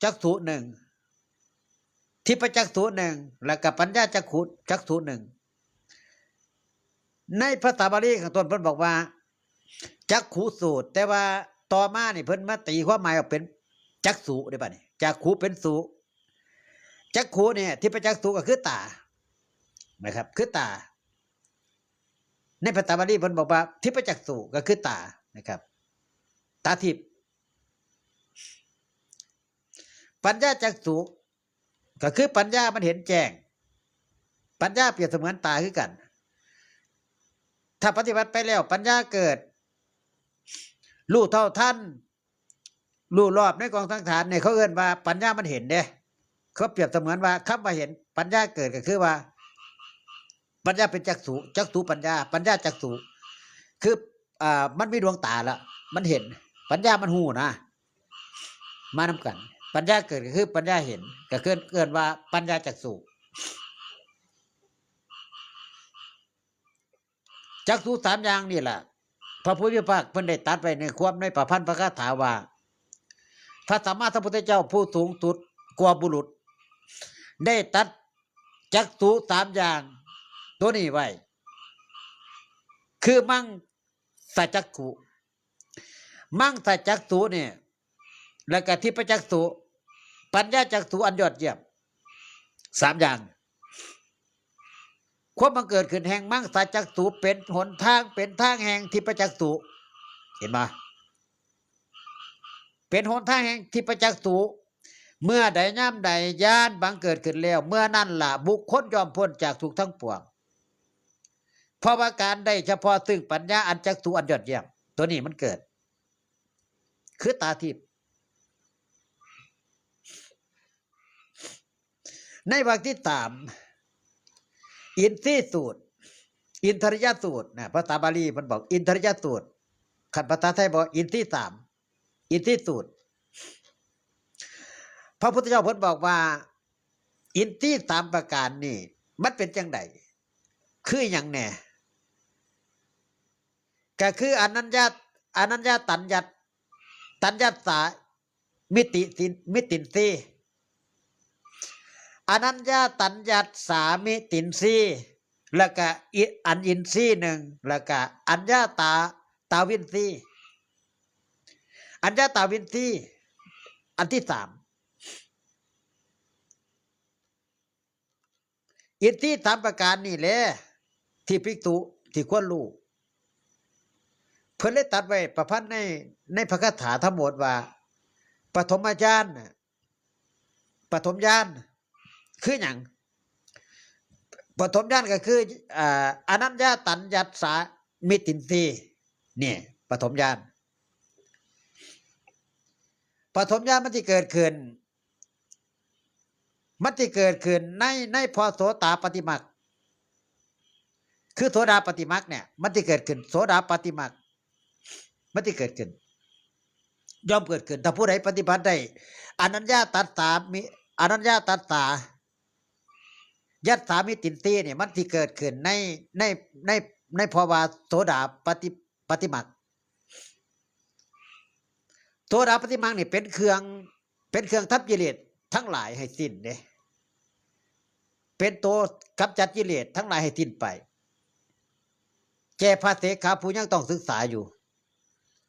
จักขุ1ทิพจักขุ1แล้วก็ปัญญาจักขุ1ในภาษาบาลีข้างต้นเพิ่นบอกว่าจักขุสูตรแต่ว่าต่อมานี่เพิ่นมาตีความหมายออกเป็นจักษุได้ป่ะนี่จักขุเป็นสุจักขุเนี่ยที่ประจักษุก็คือตานะครับคือตาในภาษาบาลีเพิ่นบอกว่าที่ประจักษุก็คือตานะครับตาทิพย์ปัญญาจักษุก็คือปัญญามันเห็นแจ้งปัญญาเปรียบเสมือนตาคือกันถ้าปฏิบัติไปแล้วปัญญาเกิดรู้เท่าทันรู้รอบในกองสังขารเนี่ยเขาเอิ้นว่าปัญญามันเห็นเด้เขาเปรียบเสมือนว่าคำว่าเห็นปัญญาเกิดก็คือว่าปัญญาเป็นจักษุปัญญาจักษุคือมันมีดวงตาแล้วมันเห็นปัญญามันหูนะมานำกันปัญญาเกิดก็คือปัญญาเห็นก็เกินว่าปัญญาจักษุจักษุ3อย่างนี่แหละพระพุทธภาคเพิ่นได้ตัดไว้ในความในประพันธ์พระคาถาว่าพระสัมมาสัมพุทธเจ้าผู้สูงสุดกว่าบุรุษ ได้ตัดจักษุสามอย่างตัวนี้ไว้คือมั่งสัจจักขุมั่งสัจจักษุเนี่ยแล้วก็ทิพจักษุปัญญาจักษุอันยอดเยี่ยมสามอย่างความบังเกิดขึ้นแห่งมั่งสัจจักษุเป็นหนทางเป็นทางแห่งทิพจักษุเห็นไหมเป็นหนทางแห่งทิพจักษุเมื่อใดย่ำใดญาณบังเกิดขึ้นแล้วเมื่อนั้นล่ะบุคคลยอมพ้นจากทุกทั้งปวงเพราะว่าการได้เฉพาะซึ่งปัญญาอันจักษุอันยอดเยี่ยมตัวนี้มันเกิดคือตาทิพย์ในวรรคที่สามอินทรีสูตรอินทริยสูตรนะภาษาบาลีมันบอกอินทริยสูตรขันภาษาไทยบอกอินทรีสามอินทรีสูตรพระพุทธเจ้าเพิ่นบอกว่าอินทรีสามประการนี่มันเป็นจังไดคืออย่างแน่ก็คืออนัญญาตัญญัตสามิติสีอนัญญาตัญญัตสามิตินสีแล้วก็อันอินทรีย์หนึ่งแล้วก็อัญญาตาวินสีอัญญาตาวินสีอันที่สามอินทรีย์สามประการนี่แหละที่ภิกษุที่ควรรู้เพิ่นเลยตัดไว้ประพันธ์ในพระคาถาทั้งหมดว่าปฐมญาณปฐมญาณคือหยังปฐมญาณก็คืออนัญญาตัญญัตสามิตินสีนี่ปฐมญาณปฐมญาณมันที่เกิดขึ้นในพอโสตาปฏิมักคือโสดาปฏิมักเนี่ยมันที่เกิดขึ้นโสดาปฏิมักมันที่เกิดขึ้นย่อมเกิดขึ้นถ้าผู้ใดปฏิบัติได้อนัญญาตัสสามิอนัญญาตัสสายัตสามิตินสีเนี่ยมันที่เกิดขึ้นในภาวะโสดาปฏิมักโสดาปฏิมักนี่เป็นเครื่องทับกิเลสทั้งหลายให้สิ้นเด้เป็นตัวกำจัดกิเลสทั้งหลายให้สิ้นไปแก่พระเสขะผู้ยังต้องศึกษาอยู่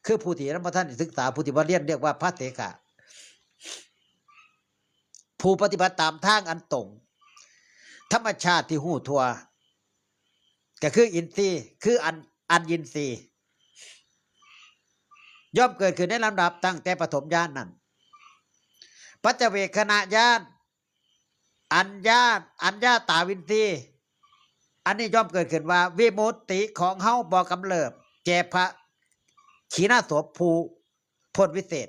คือผู้ที่รับประทานศึกษาผู้ที่ว่าเรียนเรียกว่าพระเสขะผู้ปฏิบัติตามทางอันตรงธรรมชาติที่หู้ทั่วก็คืออินทรีย์คืออันยินทรีย์ย่อมเกิดขึ้นในลำดับตั้งแต่ปฐมญาณนั้นปัจเจเวคขณะญาณอัญญาตาวินทรีย์อันนี้ย่อมเกิดขึ้นว่าวิมุตติของเฮาบ่กำเริบแก่พระขีณาสพผู้พ้นวิเศษ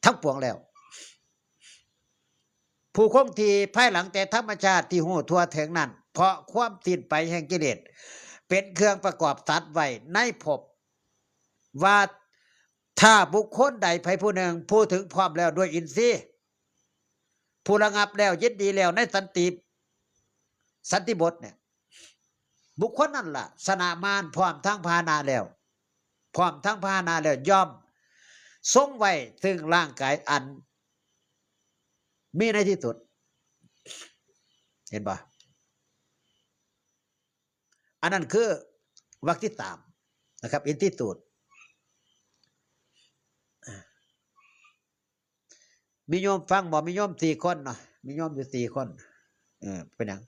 ทั้งปวงแล้วผู้คงที่ภายหลังแต่ธรรมชาติที่หูทั่วถึงนั้นเพราะความสิ้นไปแห่งกิเลสเป็นเครื่องประกอบสัตว์ไว้ในภพว่าถ้าบุคคลใดไผผู้หนึ่งผู้ถึงพร้อมแล้วด้วยอินทรีย์ผู้ระงับแล้วยินดีแล้วในสันติบทเนี่ยบุคคลนั่นล่ะสนามานพร้อมทั้งพานาแล้วย่อมทรงไว้ซึ่งร่างกายอันมีในที่สุดเห็นปะอันนั้นคือวรรคที่สามนะครับอินที่สุดมีโยมฟังบอกมีโยม4 คนเนาะมีโยมอยู่4 คนเป็นหยัง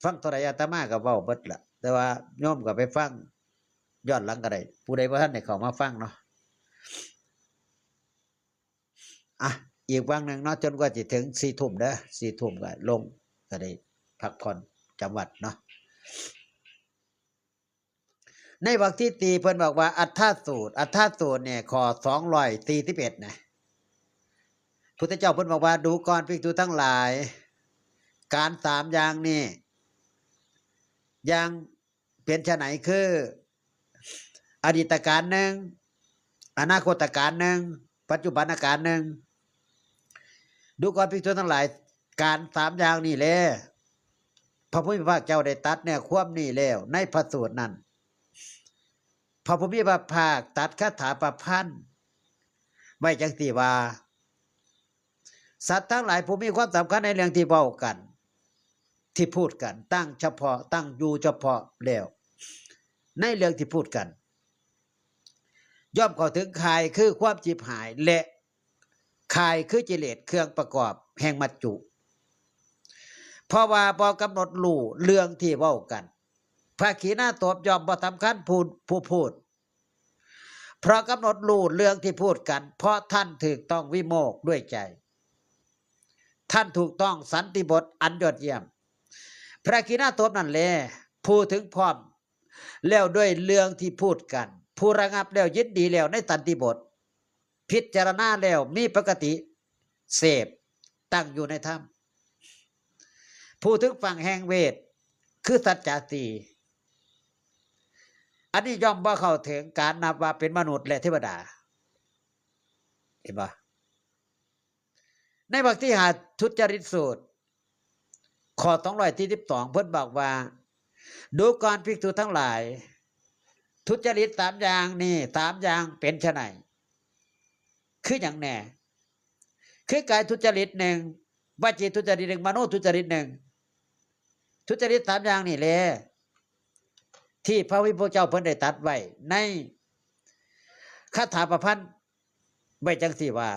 ฟังตัวใดอาตมาก็เว้าเบิดละแต่ว่าโยมก็ไปฟังย้อนหลังก็ได้ผู้ใดบ่ทันได้เข้ามาฟังเนาะอีกวังหนึ่งเนาะจนกว่าจะถึง4 ทุ่มเด้อ4 ทุ่มก็ลงก็ได้พักผ่อนจำวัดเนาะในวรรคที่4เพิ่นบอกว่าอัฏฐสูตรเนี่ยข้อ241นะพุทธเจ้าเพิ่นบอกว่าดูก่อนภิกษุทั้งหลายการ3อย่างนี้อย่างเป็นไฉนคืออดีตการหนึ่งอนาคตการหนึ่งปัจจุบันการหนึ่งดูก่อนภิกษุทั้งหลายการ3อย่างนี้แลพระพุทธเจ้าได้ตัดเนี่ยความนี้แล้วในพระสูตรนั้นพระพุทธภาคตัดคาถาประพันธ์ไว้จังซี่ว่า สัตว์ทั้งหลายผู้มีความสำคัญในเรื่องที่เว้ากัน ที่พูดกันตั้งเฉพาะตั้งอยู่เฉพาะแล้วในเรื่องที่พูดกันย่อมเข้าถึงคายคือความจิบหายและคายคือกิเลสเครื่องประกอบแห่งมัจจุเพราะว่าบ่กำหนดรู้เรื่องที่เว้ากันพระขีณาสพย่อมบ่สำคัญผู้พูดเพราะกำหนดรู้เรื่องที่พูดกันเพราะท่านถูกต้องวิโมกข์ด้วยใจท่านถูกต้องสันติบทอันยอดเยี่ยมพระขีณาสพนั่นแลผู้ถึงพร้อมแล้วด้วยเรื่องที่พูดกันผู้ระงับแล้วยินดีแล้วในสันติบทพิจารณาแล้วมีปกติเสพตั้งอยู่ในธรรมผู้ถึงฝั่งแห่งเวทคือสัจจะสี่อันนี้ย่อมบ่เข้าถึงการนับว่าเป็นมนุษย์และเทวดาเห็นปะในบทที่หาทุจริตสูตรข้อ242เพิ่นบอกว่าดูก่อนภิกษุทั้งหลายทุจริต3อย่างนี่3อย่างเป็นไฉนคืออย่างแน่คือกายทุจริต1วจีทุจริต1มโนทุจริต1ทุจริต3อย่างนี่แหละที่พระวิพุทธเจ้าเพิ่นได้ตรัสไว้ในคาถาประพันธ์ไว้จังซี่ว่า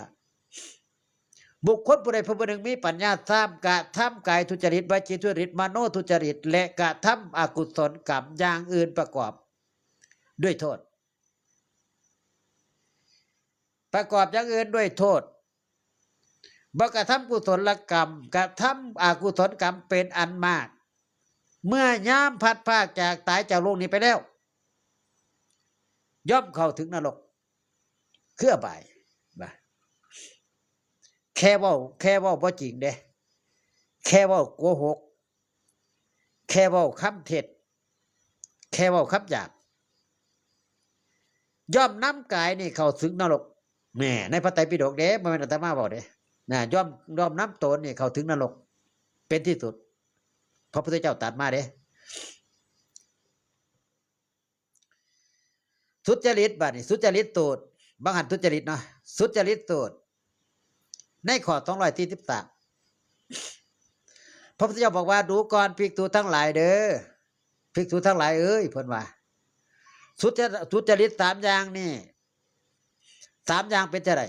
บุคคลผู้ใดผู้หนึ่งมีปัญญาทำกะทำกายทุจริตวจีทุจริตมโนทุจริตและกะทำอกุศลกรรมอย่างอื่นประกอบด้วยโทษประกอบอย่างอื่นด้วยโทษบ่กระทำกุศลกรรมกระทำอกุศลกรรมเป็นอันมากเมื่อย่ามพัดภาคจากตายจากโลกนี้ไปแล้วย่อมเข้าถึงนรกคืออบายแค่เว้าบ่จริงเด้แค่เว้าโกหกแค่เว้าคำเท็จแค่เว้าคำหยาบย่อมนำกายนี่เข้าถึงนรกแหม่ในพระไตรปิฎกเด้บ่แม่นอาตมาเว้าเด้น่ะย่อมนำตนนี่เข้าถึงนรกเป็นที่สุดพระพุทธเจ้าตรัสมาเด้สุจริตบัดนี้สุจริตสูตรบางหันทุจริตเนาะสุจริตสูตรในข้อ243พระพุทธเจ้าบอกว่าดูก่อนภิกษุทั้งหลายเด้อภิกษุทั้งหลายเอ้ยเพิ่นว่าสุจริต3อย่างนี่3อย่างเป็นจังได๋